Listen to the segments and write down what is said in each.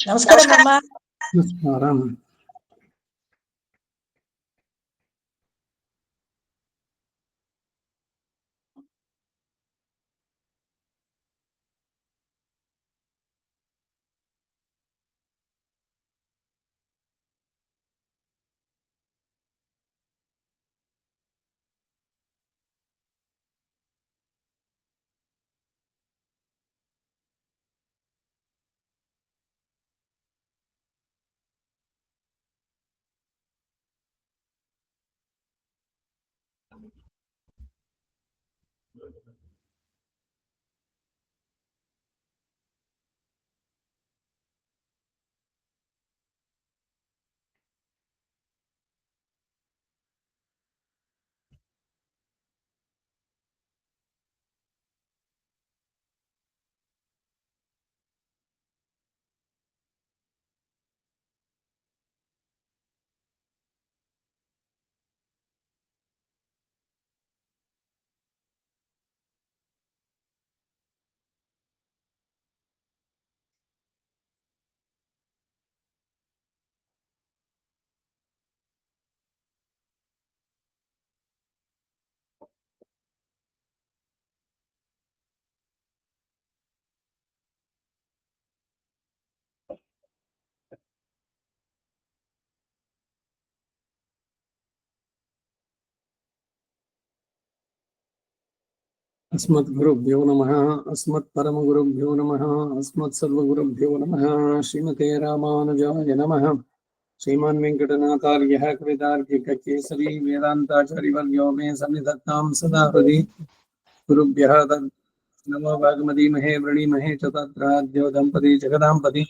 ನಮಸ್ಕಾರ ಅಮ್ಮ. ನಮಸ್ಕಾರ. अस्मद्गुरुभ्यो नमः, अस्मत्परमगुरुभ्यो नमः, अस्मत्सर्वगुरुभ्यो नमः। श्रीमते रामानुजाय नमः। श्रीमान् वेङ्कटनाथार्यः कवितार्किककेसरी वेदान्ताचार्यवर्यो मे सन्निधत्तां सदा हृदि। गुरुभ्यः नमो वाग्मदीमहे वृणीमहे च तत्राद्यो दम्पती जगदाम्पति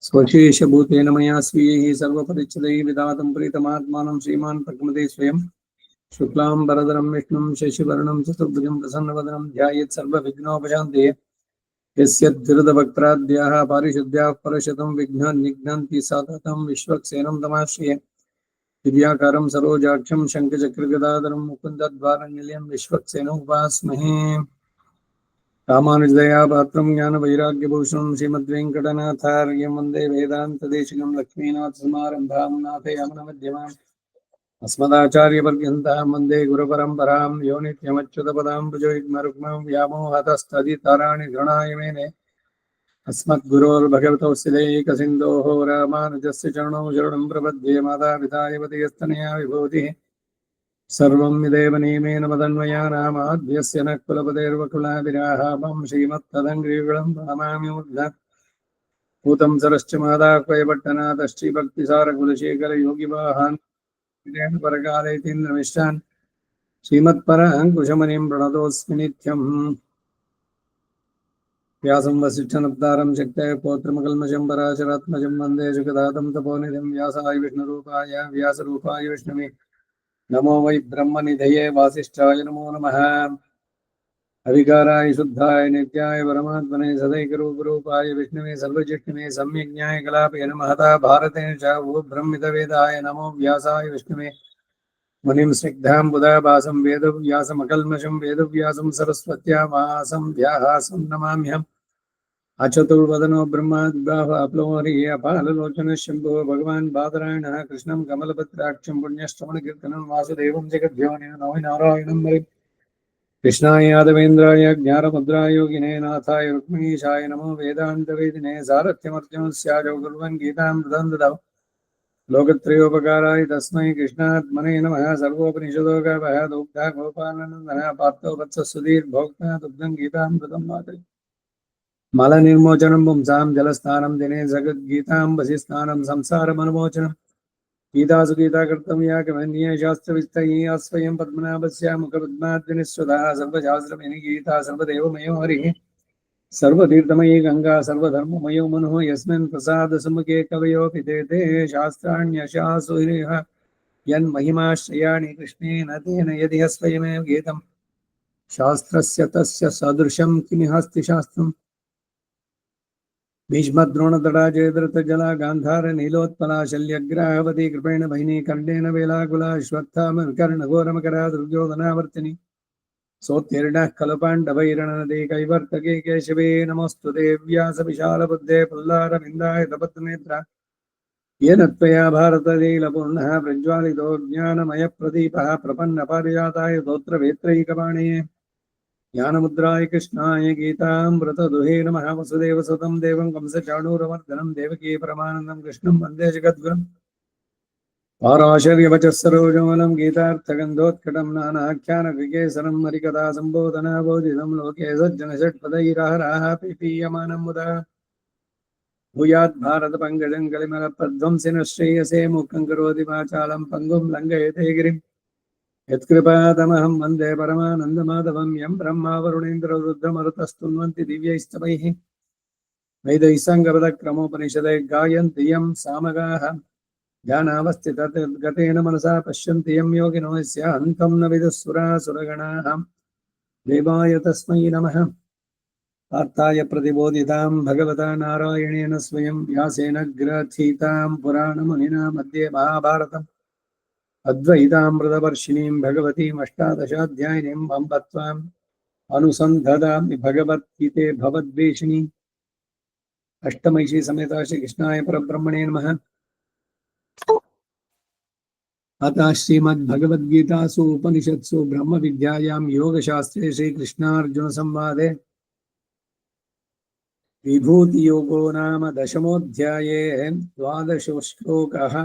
स्वशेषभूतेन मया स्वीयैः सर्वपरिच्छदैः विधातं प्रीतमात्मानं श्रीमान् प्रकृते स्वयं शुक्लाम्बरधरं विष्णुं शशिवर्णं चतुर्भुजं प्रसन्नवदनं ध्यायेत् सर्वविघ्नोपशान्तये। यस्य धृतवक्त्राद्याः पारिशुद्ध्याः परशतं विघ्नान् निघ्नन्ति सततं विश्वक्सेनं तमाश्रये। दिव्याकारं सरोजाक्षं शङ्खचक्रगदाधरं मुकुन्दद्वारनिलयं विश्वक्सेनम् उपास्महे। रामानुजदयापात्रं ज्ञानवैराग्यभूषणं श्रीमद्वेङ्कटनाथार्यं वन्दे वेदान्तदेशिकं लक्ष्मीनाथसमारम्भां नाथयामनमध्यमाम् अस्मदाचार्यपर्यन्तां वन्दे गुरुपरम्परां यो नित्यमच्युतपदां भुजयुग्मरुक्मं व्यामोहतस्तदितराणि गृणाय मेने अस्मद्गुरोर्भगवतोऽस्य दैकसिन्धोः रामानुजस्य चरणौ शरणं प्रपद्ये। मातापितायवतीयस्तनया विभूतिः सर्वं विदेव नियमेन मदन्वयानामाद्यस्य न कुलपतेर्वकुलाभिरामं श्रीमत्तदङ्घ्रियुगलं प्रणमामि मूर्धा भूतं सरश्च मादाह्वयपट्टनाथ श्रीभक्तिसारकुलशेखरयोगिवाहान् परकालयतीन्द्रमिष्टान् श्रीमत्पराङ्कुशमुनिं प्रणतोऽस्मि नित्यम्। व्यासं वसिष्ठनप्तारं शक्तये पौत्रमकल्मषं पराशरात्मजं वन्दे जगदातं तपोनिधिं व्यासाय विष्णुरूपाय व्यासरूपाय विष्णवे नमो वै ब्रह्मनिधये वासिष्ठाय नमो नमः। अविकाराय शुद्धाय नित्याय परमात्मने सदैकरूपरूपाय विष्णवे सर्वजिष्णवे सम्यज्ञाय कलापये महता भारतेन च वो ब्रह्मितवेदाय नमो व्यासाय विष्णवे मुनिं स्निग्धां बुधाभासं वेदव्यासमकल्मषं वेदव्यासं सरस्वत्या मासं व्याहासं नमाम्यहम्। अचतुर्वदनो ब्रह्माद्ब्राह्मणोऽपि अपाललोचनः शम्भो भगवान् बादरायणः कृष्णं कमलपत्राक्षं पुण्यश्रवणकीर्तनं वासुदेवं जगद्योनिनं नमो नारायणं हरिं कृष्णाय यादवेन्द्राय ज्ञानमुद्राय योगिने नाथाय रुक्मिणीशाय नमो वेदान्तवेदिने सारथ्यमर्जुनस्याजौ कुर्वन् गीतामृतं ददौ लोकत्रयोपकाराय तस्मै कृष्णात्मने नमः। सर्वोपनिषदो गावः दुग्धा गोपालनन्दनः पार्थो वत्सः दुग्धं गीतामृतं मातरि मलनिर्मोचनं पुंसां जलस्नानं दिने जगद्गीताम्बसि स्नानं संसारमनुमोचनं गीतासु गीताकर्तव्या कमनीय शास्त्रविस्तयः स्वयं पद्मनाभस्य मुखपद्माद्विनिःसृतः सर्वशास्त्रमेनि गीता सर्वदेवमयो हरिः सर्वतीर्थमयी गंगा सर्वधर्ममयो मनुः यस्मिन् प्रसादसमुखे कवयोऽपि ते शास्त्राण्यशासुरिह यन्महिमाश्रयाणि कृष्णेन तेन यदि स्वयमेव गीतं शास्त्रस्य तस्य सदृशं किमिहस्ति शास्त्रम्। भीष्मद्रोणतटा जयद्रथजला गान्धार नीलोत्पला शल्यग्राहवती कृपेण भैनी कर्णेन वेलाकुला अश्वत्थामा कर्णघोरमकरा दुर्योधनावर्तिनी सोत्तीर्णः खलु पाण्डवैरणनदी कैवर्तके केशवे नमोऽस्तु देव्यास विशालबुद्धे प्रह्लादविन्दाय तपत्नेत्र येन त्वया भारतलीलपूर्णः प्रज्वालितो ज्ञानमयप्रदीपः प्रपन्नपारिजाताय स्तोत्रवेत्रैकपाणे ज्ञानमुद्राय कृष्णाय गीतामृतदुहे नमः वसुदेवसुतं देवं कंसचाणूरमर्दनं देवकी परमानन्दं कृष्णं वन्दे जगद्गुरुम् पाराशर्यवचः सरोजमलं गीतार्थगन्धोत्कटं नानाख्यानविकेसरं हरिकथा सम्बोधनाबोधितं लोके सज्जनषट्पदैराहराः पिपीयमानं मुदा भूयात् भारतपङ्कजं कलिमलप्रध्वंसिनः श्रेयसे मुखं करोति वाचालं पङ्गुं लङ्घयते गिरिं यत्कृपातमहं वन्दे परमानन्दमाधवं यं ब्रह्मा वरुणेन्द्ररुद्रमरुतस्तुन्वन्ति दिव्यैस्तवैः वेदैः साङ्गपदक्रमोपनिषदैः गायन्ति यं सामगाः ध्यानावस्थितगतेन मनसा पश्यन्ति यं योगिनो यस्यान्तं न विदुःसुरासुरगणाः देवाय तस्मै नमः पार्थाय प्रतिबोधितां भगवता नारायणेन स्वयं व्यासेन ग्रथीतां पुराणमुनिना मध्ये महाभारतम् अद्वैतामृतवर्षिणीं भगवतीम् अष्टादशाध्यायिनीं अम्ब त्वाम् अनुसन्धदामि भगवद्गीते भवद्वेषिणी अष्टमैषी समेता श्रीकृष्णाय परब्रह्मणे नमः। अतः श्रीमद्भगवद्गीतासु उपनिषत्सु ब्रह्मविद्यायां योगशास्त्रे श्रीकृष्णार्जुनसंवादे विभूतियोगो नाम दशमोऽध्याये द्वादशो श्लोकः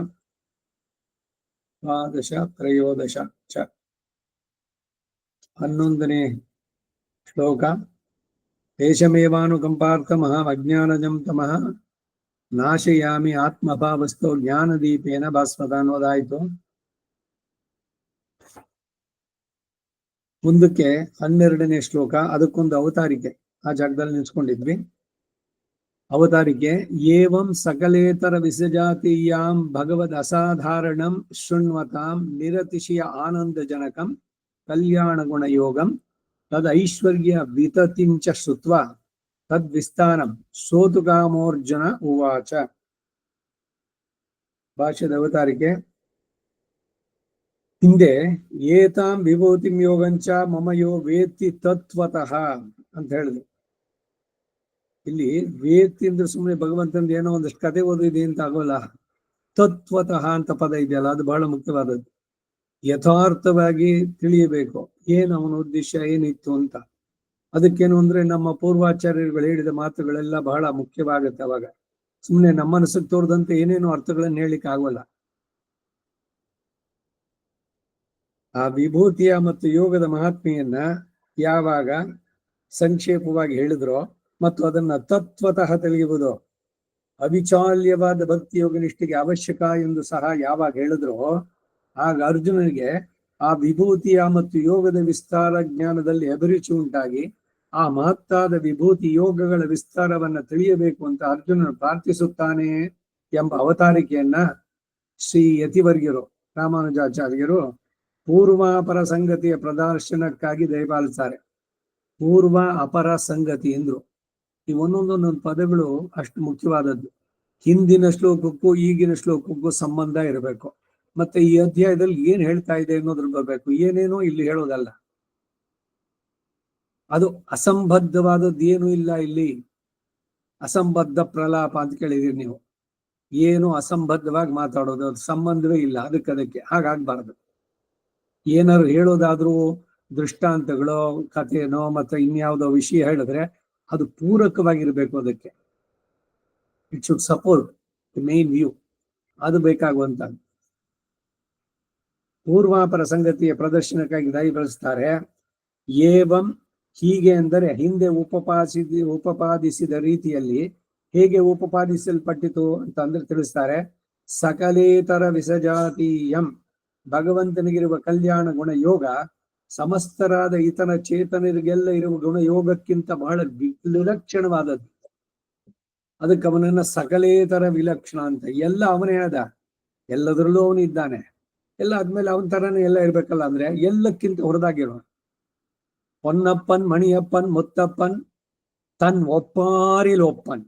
द्वादश त्रयोदश च 11ನೇ ಶ್ಲೋಕ ದೇಶಮೇವಾನುಕಂಪಾರ್ಥಮಹಮಜ್ಞಾನಜಂ ತಮಃ ನಾಶಯಾಮಿ ಆತ್ಮಭಾವಸ್ಥೋ ಜ್ಞಾನದೀಪೇನ ಭಾಸ್ವತ ಅನ್ನೋದಾಯ್ತು. ಮುಂದಕ್ಕೆ 12ನೇ ಶ್ಲೋಕ, ಅದಕ್ಕೊಂದು ಅವತಾರಿಕೆ ಆ ಜಾಗದಲ್ಲಿ ನಿಲ್ಸ್ಕೊಂಡಿದ್ವಿ. ಅವತಾರಿಕೆ ಏವಂ ಸಕಲೇತರ ವಿಸಜಾತೀಯಾಂ ಭಗವದ್ ಅಸಾಧಾರಣಂ ಶೃಣ್ವತಾಂ ನಿರತಿಶಯ ಆನಂದಜನಕಂ ಕಲ್ಯಾಣ ಗುಣಯೋಗಂ ತದ್ ಐಶ್ವರ್ಯ ವಿತತಿಂಚ ಶ್ರುತ್ವಾ ತದ್ವಿಸ್ತಾರಂ ಸೋತುಕಾಮೋರ್ಜುನ ಉವಾಚ. ಭಾಷ್ಯದ ಅವತಾರಿಕೆ ಹಿಂದೆ ಏತಾಂ ವಿಭೂತಿಂ ಯೋಗಂಚ ಮಮಯೋ ವೇತ್ತಿ ತತ್ವತಃ ಅಂತ ಹೇಳಿದ್ರು. ಇಲ್ಲಿ ವೇತ್ತಿ ಅಂದ್ರೆ ಸುಮ್ಮನೆ ಭಗವಂತಂದು ಏನೋ ಒಂದಷ್ಟು ಕತೆ ಓದಿದೆ ಅಂತ ಆಗೋಲ್ಲ. ತತ್ವತಃ ಅಂತ ಪದ ಇದೆಯಲ್ಲ, ಅದು ಬಹಳ ಮುಖ್ಯವಾದದ್ದು. ಯಥಾರ್ಥವಾಗಿ ತಿಳಿಯಬೇಕು ಏನು ಅವನ ಉದ್ದೇಶ ಏನಿತ್ತು ಅಂತ. ಅದಕ್ಕೇನು ಅಂದ್ರೆ ನಮ್ಮ ಪೂರ್ವಾಚಾರ್ಯರುಗಳು ಹೇಳಿದ ಮಾತುಗಳೆಲ್ಲ ಬಹಳ ಮುಖ್ಯವಾಗುತ್ತೆ. ಅವಾಗ ಸುಮ್ಮನೆ ನಮ್ಮ ಮನಸ್ಸಿಗೆ ತೋರದಂತೆ ಏನೇನೋ ಅರ್ಥಗಳನ್ನ ಹೇಳಿಕ್ ಆಗೋಲ್ಲ. ಆ ವಿಭೂತಿಯ ಮತ್ತು ಯೋಗದ ಮಹಾತ್ಮೆಯನ್ನ ಯಾವಾಗ ಸಂಕ್ಷೇಪವಾಗಿ ಹೇಳಿದ್ರೋ ಮತ್ತು ಅದನ್ನ ತತ್ವತಃ ತಿಳಿಯುವುದು ಅವಿಚಾಲ್ಯವಾದ ಭಕ್ತಿ ಯೋಗ ನಿಷ್ಠೆಗೆ ಅವಶ್ಯಕ ಎಂದು ಸಹ ಯಾವಾಗ ಹೇಳಿದ್ರೋ ಆಗ ಅರ್ಜುನನಿಗೆ ಆ ವಿಭೂತಿಯ ಮತ್ತು ಯೋಗದ ವಿಸ್ತಾರ ಜ್ಞಾನದಲ್ಲಿ ಅಭಿರುಚಿ ಉಂಟಾಗಿ ಆ ಮಹತ್ತಾದ ವಿಭೂತಿ ಯೋಗಗಳ ವಿಸ್ತಾರವನ್ನ ತಿಳಿಯಬೇಕು ಅಂತ ಅರ್ಜುನನು ಪ್ರಾರ್ಥಿಸುತ್ತಾನೆ ಎಂಬ ಅವತಾರಿಕೆಯನ್ನ ಶ್ರೀ ಯತಿವರ್ಯರು ರಾಮಾನುಜಾಚಾರ್ಯರು ಪೂರ್ವಾಪರ ಸಂಗತಿಯ ಪ್ರದರ್ಶನಕ್ಕಾಗಿ ದಯಪಾಲಿಸ್ತಾರೆ. ಪೂರ್ವ ಅಪರ ಸಂಗತಿ ಎಂದ್ರು. ಈ ಒಂದೊಂದೊಂದೊಂದು ಪದಗಳು ಅಷ್ಟು ಮುಖ್ಯವಾದದ್ದು. ಹಿಂದಿನ ಶ್ಲೋಕಕ್ಕೂ ಈಗಿನ ಶ್ಲೋಕಕ್ಕೂ ಸಂಬಂಧ ಇರಬೇಕು. ಮತ್ತೆ ಈ ಅಧ್ಯಾಯದಲ್ಲಿ ಏನ್ ಹೇಳ್ತಾ ಇದೆ ಅನ್ನೋದ್ರ ಬರ್ಬೇಕು. ಏನೇನೋ ಇಲ್ಲಿ ಹೇಳೋದಲ್ಲ, ಅದು ಅಸಂಬದ್ಧವಾದದ್ದು ಏನೂ ಇಲ್ಲ. ಇಲ್ಲಿ ಅಸಂಬದ್ಧ ಪ್ರಲಾಪ ಅಂತ ಕೇಳಿದೀರಿ ನೀವು. ಏನು ಅಸಂಬದ್ಧವಾಗಿ ಮಾತಾಡೋದು, ಅದು ಸಂಬಂಧವೇ ಇಲ್ಲ. ಅದಕ್ಕೆ ಹಾಗಾಗ್ಬಾರ್ದು. ಏನಾದ್ರು ಹೇಳೋದಾದ್ರೂ ದೃಷ್ಟಾಂತಗಳೋ ಕಥೆನೋ ಮತ್ತೆ ಇನ್ಯಾವುದೋ ವಿಷಯ ಹೇಳಿದ್ರೆ ಅದು ಪೂರಕವಾಗಿರ್ಬೇಕು. ಅದಕ್ಕೆ it should support the main view. ಅದು ಬೇಕಾಗುವಂತ ಪೂರ್ವಾಪರ ಸಂಗತಿಯ ಪ್ರದರ್ಶನಕ್ಕಾಗಿ ದಯಪಾಲಿಸ್ತಾರೆ. ಏವಂ ಹೀಗೆ ಅಂದರೆ ಹಿಂದೆ ಉಪಪಾದಿಸಿದ ರೀತಿಯಲ್ಲಿ ಹೇಗೆ ಉಪಪಾದಿಸಲ್ಪಟ್ಟಿತು ಅಂತ ಅಂದ್ರೆ ತಿಳಿಸ್ತಾರೆ. ಸಕಲೇತರ ವಿಸಜಾತೀಯಂ ಭಗವಂತನಿಗಿರುವ ಕಲ್ಯಾಣ ಗುಣಯೋಗ ಸಮಸ್ತರಾದ ಇತರ ಚೇತನರಿಗೆಲ್ಲ ಇರುವ ಗುಣಯೋಗಕ್ಕಿಂತ ಬಹಳ ವಿಲಕ್ಷಣವಾದದ್ದು. ಅದಕ್ಕೆ ಅವನನ್ನ ಸಕಲೇತರ ವಿಲಕ್ಷಣ ಅಂತ. ಎಲ್ಲ ಅವನೇ ಆದ, ಎಲ್ಲದರಲ್ಲೂ ಅವನು ಇದ್ದಾನೆ. ಎಲ್ಲ ಆದ್ಮೇಲೆ ಅವನ ತರನೇ ಎಲ್ಲ ಇರ್ಬೇಕಲ್ಲ. ಅಂದ್ರೆ ಎಲ್ಲಕ್ಕಿಂತ ಹೊರದಾಗಿರೋ ಹೊನ್ನಪ್ಪನ್ ಮಣಿಯಪ್ಪನ್ ಮುತ್ತಪ್ಪನ್ ತನ್ ಒಪ್ಪಾರಿಲ್ ಒಪ್ಪನ್,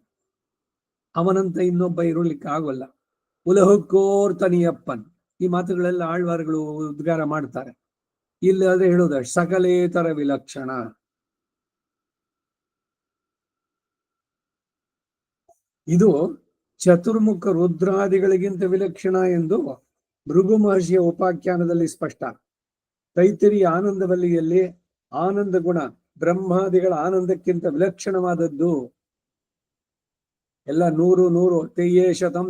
ಅವನಂತ ಇನ್ನೊಬ್ಬ ಇರಲಿಕ್ಕೆ ಆಗೋಲ್ಲ. ಉಲಹುಕ್ಕೋರ್ ತನಿಯಪ್ಪನ್, ಈ ಮಾತುಗಳೆಲ್ಲ ಆಳ್ವಾರ್ಗಳು ಉದ್ಗಾರ ಮಾಡ್ತಾರೆ. ಇಲ್ಲಾದ್ರೆ ಹೇಳುದ ಸಕಲೇತರ ವಿಲಕ್ಷಣ. ಇದು ಚತುರ್ಮುಖ ರುದ್ರಾದಿಗಳಿಗಿಂತ ವಿಲಕ್ಷಣ ಎಂದು ಭೃಗು ಮಹರ್ಷಿಯ ಉಪಾಖ್ಯಾನದಲ್ಲಿ ಸ್ಪಷ್ಟ. ತೈತರಿಯ ಆನಂದವಲ್ಲಿಯಲ್ಲಿ ಆನಂದ ಗುಣ ಬ್ರಹ್ಮಾದಿಗಳ ಆನಂದಕ್ಕಿಂತ ವಿಲಕ್ಷಣವಾದದ್ದು. ಎಲ್ಲ 100 ತೆಯ್ಯೇ ಶತಂ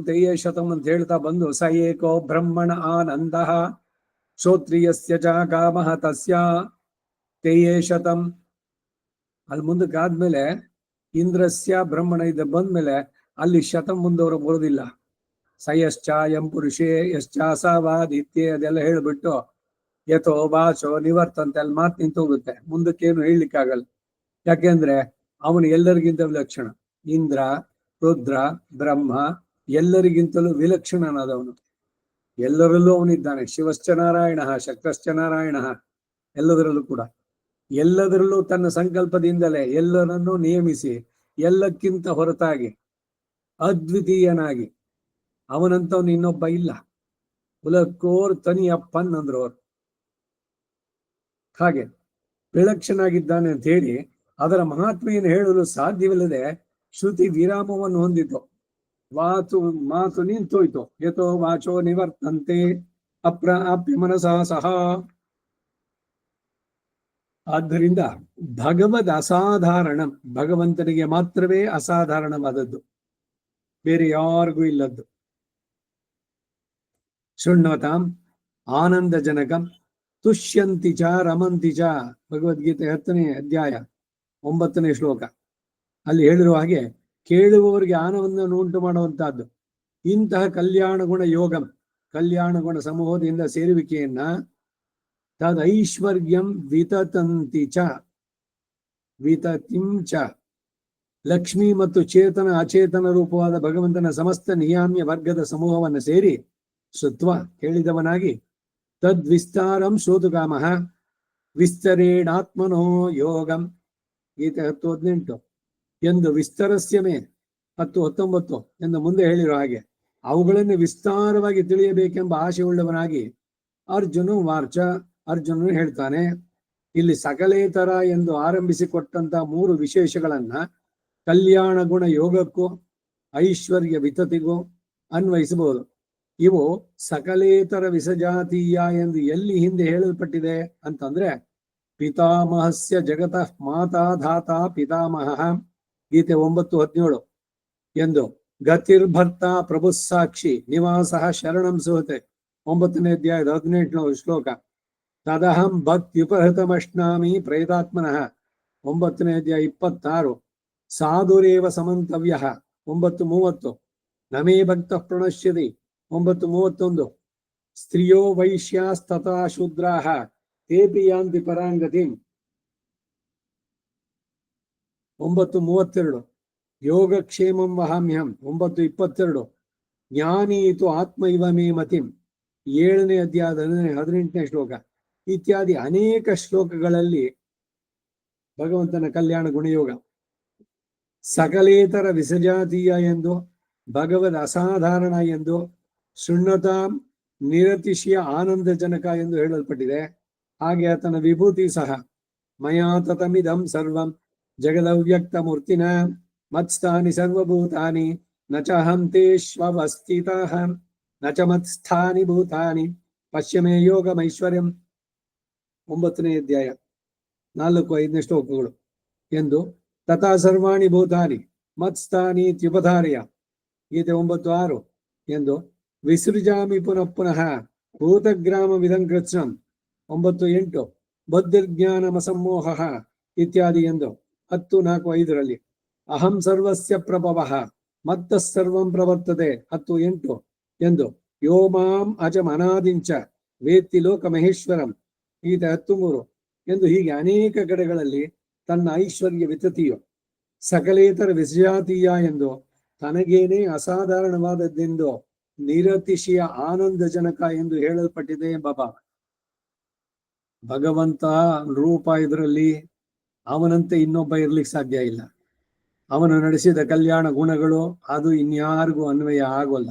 ಅಂತ ಹೇಳ್ತಾ ಬಂದು ಸ ಏಕೋ ಬ್ರಹ್ಮಣ ಆನಂದ ಶ್ರೋತ್ರಿಯಸ್ಯ ಚ ಕಾಮಃ ತಸ್ಯ ತೆಯ್ಯೇ ಶತಂ. ಅಲ್ಲಿ ಮುಂದಕ್ಕೆ ಆದ್ಮೇಲೆ ಇಂದ್ರಸ್ಯ ಬ್ರಹ್ಮಣ ಇದ್ದ ಬಂದ್ಮೇಲೆ ಅಲ್ಲಿ ಶತಂ ಮುಂದವರು ಬರೋದಿಲ್ಲ. ಸ ಯಶ್ಚಾಯಂ ಪುರುಷೇ ಯಶ್ಚಾಸವಾದಿತ್ಯೆ ಅದೆಲ್ಲ ಹೇಳ್ಬಿಟ್ಟು ಯಥೋ ವಾಚೋ ನಿವರ್ತಂತೆ ಅಲ್ಲಿ ಮಾತು ನಿಂತು ಹೋಗುತ್ತೆ. ಮುಂದಕ್ಕೇನು ಹೇಳಲಿಕ್ಕಾಗಲ್ಲ. ಯಾಕೆಂದ್ರೆ ಅವನು ಎಲ್ಲರಿಗಿಂತ ವಿಲಕ್ಷಣ. ಇಂದ್ರ, ರುದ್ರ, ಬ್ರಹ್ಮ ಎಲ್ಲರಿಗಿಂತಲೂ ವಿಲಕ್ಷಣನಾದವನು. ಎಲ್ಲರಲ್ಲೂ ಅವನಿದ್ದಾನೆ. ಶಿವಶ್ಚ ನಾರಾಯಣ, ಶಕ್ತಶ್ಚ ನಾರಾಯಣ, ಎಲ್ಲದರಲ್ಲೂ ಕೂಡ. ಎಲ್ಲದರಲ್ಲೂ ತನ್ನ ಸಂಕಲ್ಪದಿಂದಲೇ ಎಲ್ಲರನ್ನೂ ನಿಯಮಿಸಿ ಎಲ್ಲಕ್ಕಿಂತ ಹೊರತಾಗಿ ಅದ್ವಿತೀಯನಾಗಿ ಅವನಂತವನು ಇನ್ನೊಬ್ಬ ಇಲ್ಲ. ಉಲಕ್ಕೋರ್ ತನಿಯಪ್ಪನ್ ಅಂದ್ರು ಅವರು. ಹಾಗೆ ವಿಲಕ್ಷಣಾಗಿದ್ದಾನೆ ಅಂತ ಹೇಳಿ ಅದರ ಮಹಾತ್ಮೆಯನ್ನು ಹೇಳಲು ಸಾಧ್ಯವಿಲ್ಲದೆ ಶ್ರುತಿ ವಿರಾಮವನ್ನು ಹೊಂದಿತು. ಮಾತು ನಿಂತೋಯ್ತು. ಯಥೋ ವಾಚೋ ನಿವರ್ತಂತೆ ಅಪ್ರಾಪ್ಯ ಮನಸಾ ಸಹ. ಆದ್ದರಿಂದ ಭಗವದ್ ಅಸಾಧಾರಣ, ಭಗವಂತನಿಗೆ ಮಾತ್ರವೇ ಅಸಾಧಾರಣವಾದದ್ದು, ಬೇರೆ ಯಾರಿಗೂ ಇಲ್ಲದ್ದು. ಶೃಣ್ವತಾಂ ಆನಂದಜನಕಂ ತುಷ್ಯಂತಿ ಚ ರಮಂತಿ ಚ. ಭಗವದ್ಗೀತೆ 10ನೇ ಅಧ್ಯಾಯ 9ನೇ ಶ್ಲೋಕ. ಅಲ್ಲಿ ಹೇಳಿರುವ ಹಾಗೆ ಕೇಳುವವರಿಗೆ ಆನಂದವನ್ನು ಉಂಟು ಮಾಡುವಂತಹದ್ದು. ಇಂತಹ ಕಲ್ಯಾಣ ಗುಣ ಯೋಗಂ, ಕಲ್ಯಾಣ ಗುಣ ಸಮೂಹದಿಂದ ಸೇರುವಿಕೆಯನ್ನ ತದೈಶ್ವರ್ಯಂ ವಿತತಂತಿ ಚ ವಿತತಿಂ ಚ. ಲಕ್ಷ್ಮಿ ಮತ್ತು ಚೇತನ ಅಚೇತನ ರೂಪವಾದ ಭಗವಂತನ ಸಮಸ್ತ ನಿಯಾಮ್ಯ ವರ್ಗದ ಸಮೂಹವನ್ನು ಸೇರಿ ಶ್ರುತ್ವ ಕೇಳಿದವನಾಗಿ ತದ್ವಿಸ್ತಾರಂ ಶ್ರೋತುಕಾಮಃ ವಿಸ್ತರೇಣಾತ್ಮನೋ ಯೋಗಂ. ಗೀತೆ 10:18 ಎಂದು ವಿಸ್ತರಸ್ಯಮೇ 10:19 ಎಂದು ಮುಂದೆ ಹೇಳಿರೋ ಹಾಗೆ ಅವುಗಳನ್ನು ವಿಸ್ತಾರವಾಗಿ ತಿಳಿಯಬೇಕೆಂಬ ಆಶೆ ಉಳ್ಳವನಾಗಿ ಅರ್ಜುನನು ಹೇಳ್ತಾನೆ. ಇಲ್ಲಿ ಸಕಲೇತರ ಎಂದು ಆರಂಭಿಸಿಕೊಟ್ಟಂತ 3 ವಿಶೇಷಗಳನ್ನ ಕಲ್ಯಾಣ ಗುಣ ಯೋಗಕ್ಕೂ ಐಶ್ವರ್ಯ ವಿತತಿಗೂ ಅನ್ವಯಿಸಬಹುದು. ಇವು ಸಕಲೇತರ ವಿಸಜಾತೀಯ ಎಂದು ಎಲ್ಲಿ ಹಿಂದೆ ಹೇಳಲ್ಪಟ್ಟಿದೆ ಅಂತಂದ್ರೆ ಪಿತಾಮಹಸ್ಯ ಜಗತಃ ಮಾತಾ ಧಾತಾ ಪಿತಾಮಹ ಗೀತೆ 9:17 ಎಂದು ಗತಿರ್ಭರ್ತ ಪ್ರಭು ಸಾಕ್ಷಿ ನಿವಾಸ ಶರಣಂ ಸುಹತೆ 9ನೇ ಅಧ್ಯಾಯದ 18ನೇ ಶ್ಲೋಕ. ತದಹಂ ಭಕ್ತ್ಯುಪಹೃತಮಶ್ನಾಮಿ ಪ್ರೇತಾತ್ಮನಃ 9ನೇ ಅಧ್ಯಾಯ 26. ಸಾಧುರೇವ ಸಮಂತವ್ಯ 9:30. ನಮೇ ಭಕ್ತ ಪ್ರಣಶ್ಯತಿ 9:31. ಸ್ತ್ರೀಯೋ ವೈಶ್ಯಾಸ್ತಥಾ ಶೂದ್ರಾಃ ತೇಪಿ ಯಾಂತಿ ಪರಾಂಗತಿಂ 9:32. ಯೋಗಕ್ಷೇಮಂ ವಹಾಮ್ಯಹಂ 9:22. ಜ್ಞಾನೀತು ಆತ್ಮ ಇವ ಮೇ ಮತಿಂ 7ನೇ ಅಧ್ಯಾಯದ 18ನೇ ಶ್ಲೋಕ. ಇತ್ಯಾದಿ ಅನೇಕ ಶ್ಲೋಕಗಳಲ್ಲಿ ಭಗವಂತನ ಕಲ್ಯಾಣ ಗುಣಯೋಗ ಸಕಲೇತರ ವಿಸಜಾತೀಯ ಎಂದು, ಭಗವದ್ ಅಸಾಧಾರಣ ಎಂದು, ಶೃಣ್ವತಾ ನಿರತಿಶಯ ಆನಂದಜನಕ ಎಂದು ಹೇಳಲ್ಪಟ್ಟಿದೆ. ಹಾಗೆ ಆತನ ವಿಭೂತಿ ಸಹ ಮಯಾ ತತಮಿದಂ ಸರ್ವಂ ಜಗದವ್ಯಕ್ತ ಮೂರ್ತಿನ ಮತ್ಸ್ಥಾನಿ ಸರ್ವಭೂತಾನಿ ನ ಚ ಅಹಂ ತೇಷ್ವವಸ್ಥಿತಃ ನ ಚ ಮತ್ಸ್ಥಾನಿ ಭೂತಾನಿ ಪಶ್ಯಮೇ ಯೋಗಮೈಶ್ವರ್ಯಂ 9ನೇ ಅಧ್ಯಾಯ 4-5ನೇ ಶ್ಲೋಕಗಳು ಎಂದು ತಥಾ ಸರ್ವಾಣಿ ಭೂತಾನಿ ಮತ್ಸ್ಥಾನಿ ತ್ಯುಪಧಾರಯ ಗೀತೆ 9:6 ಎಂದು ವಿಸೃಜಾಮಿ ಪುನಃ ಭೂತಗ್ರಾಮ ವಿಧಂ ಕೃತ್ಸ್ನಂ 9:8 ಬುದ್ಧಿರ್ಜ್ಞಾನಮಸಮ್ಮೋಹ ಇತ್ಯಾದಿ ಎಂದು 10:4-5ರಲ್ಲಿ ಅಹಂ ಸರ್ವಸ್ಯ ಪ್ರಭವಃ ಮತ್ತಃ ಸರ್ವಂ ಪ್ರವರ್ತತೆ 10:8 ಎಂದು ಯೋ ಮಾಂ ಅಜಂ ಅನಾದಿಂಚ ವೇತ್ತಿ ಲೋಕ ಮಹೇಶ್ವರಂ ಗೀತೆ 10:3 ಎಂದು ಹೀಗೆ ಅನೇಕ ಕಡೆಗಳಲ್ಲಿ ತನ್ನ ಐಶ್ವರ್ಯ ವಿತತಿಯು ಸಕಲೇತರ ವಿಸಜಾತೀಯ ಎಂದು ತನಗೇನೆ ಅಸಾಧಾರಣವಾದದ್ದೆಂದು ನಿರತಿಶಯ ಆನಂದಜನಕ ಎಂದು ಹೇಳಲ್ಪಟ್ಟಿದೆ ಎಂಬ ಭಾವ. ಭಗವಂತ ರೂಪ ಇದರಲ್ಲಿ ಅವನಂತೆ ಇನ್ನೊಬ್ಬ ಇರ್ಲಿಕ್ಕೆ ಸಾಧ್ಯ ಇಲ್ಲ. ಅವನು ನಡೆಸಿದ ಕಲ್ಯಾಣ ಗುಣಗಳು ಅದು ಇನ್ಯಾರಿಗೂ ಅನ್ವಯ ಆಗೋಲ್ಲ,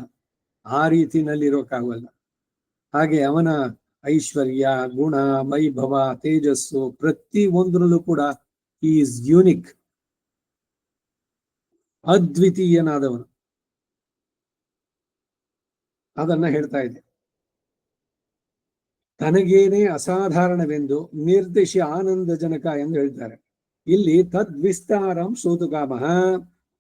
ಆ ರೀತಿನಲ್ಲಿ ಇರೋಕ್ಕಾಗೋಲ್ಲ. ಹಾಗೆ ಅವನ ಐಶ್ವರ್ಯ, ಗುಣ, ವೈಭವ, ತೇಜಸ್ಸು ಪ್ರತಿ ಒಂದರಲ್ಲೂ ಕೂಡ ಈಸ್ ಯೂನಿಕ್, ಅದ್ವಿತೀಯನಾದವನು. ಅದನ್ನ ಹೇಳ್ತಾ ಇದೆ. ತನಗೇನೇ ಅಸಾಧಾರಣವೆಂದು ನಿರ್ದಿಶಿ ಆನಂದಜನಕ ಎಂದು ಹೇಳ್ತಾರೆ. ಇಲ್ಲಿ ತದ್ವಿಸ್ತಾರಂ ಶ್ರೋತುಕಾಮಃ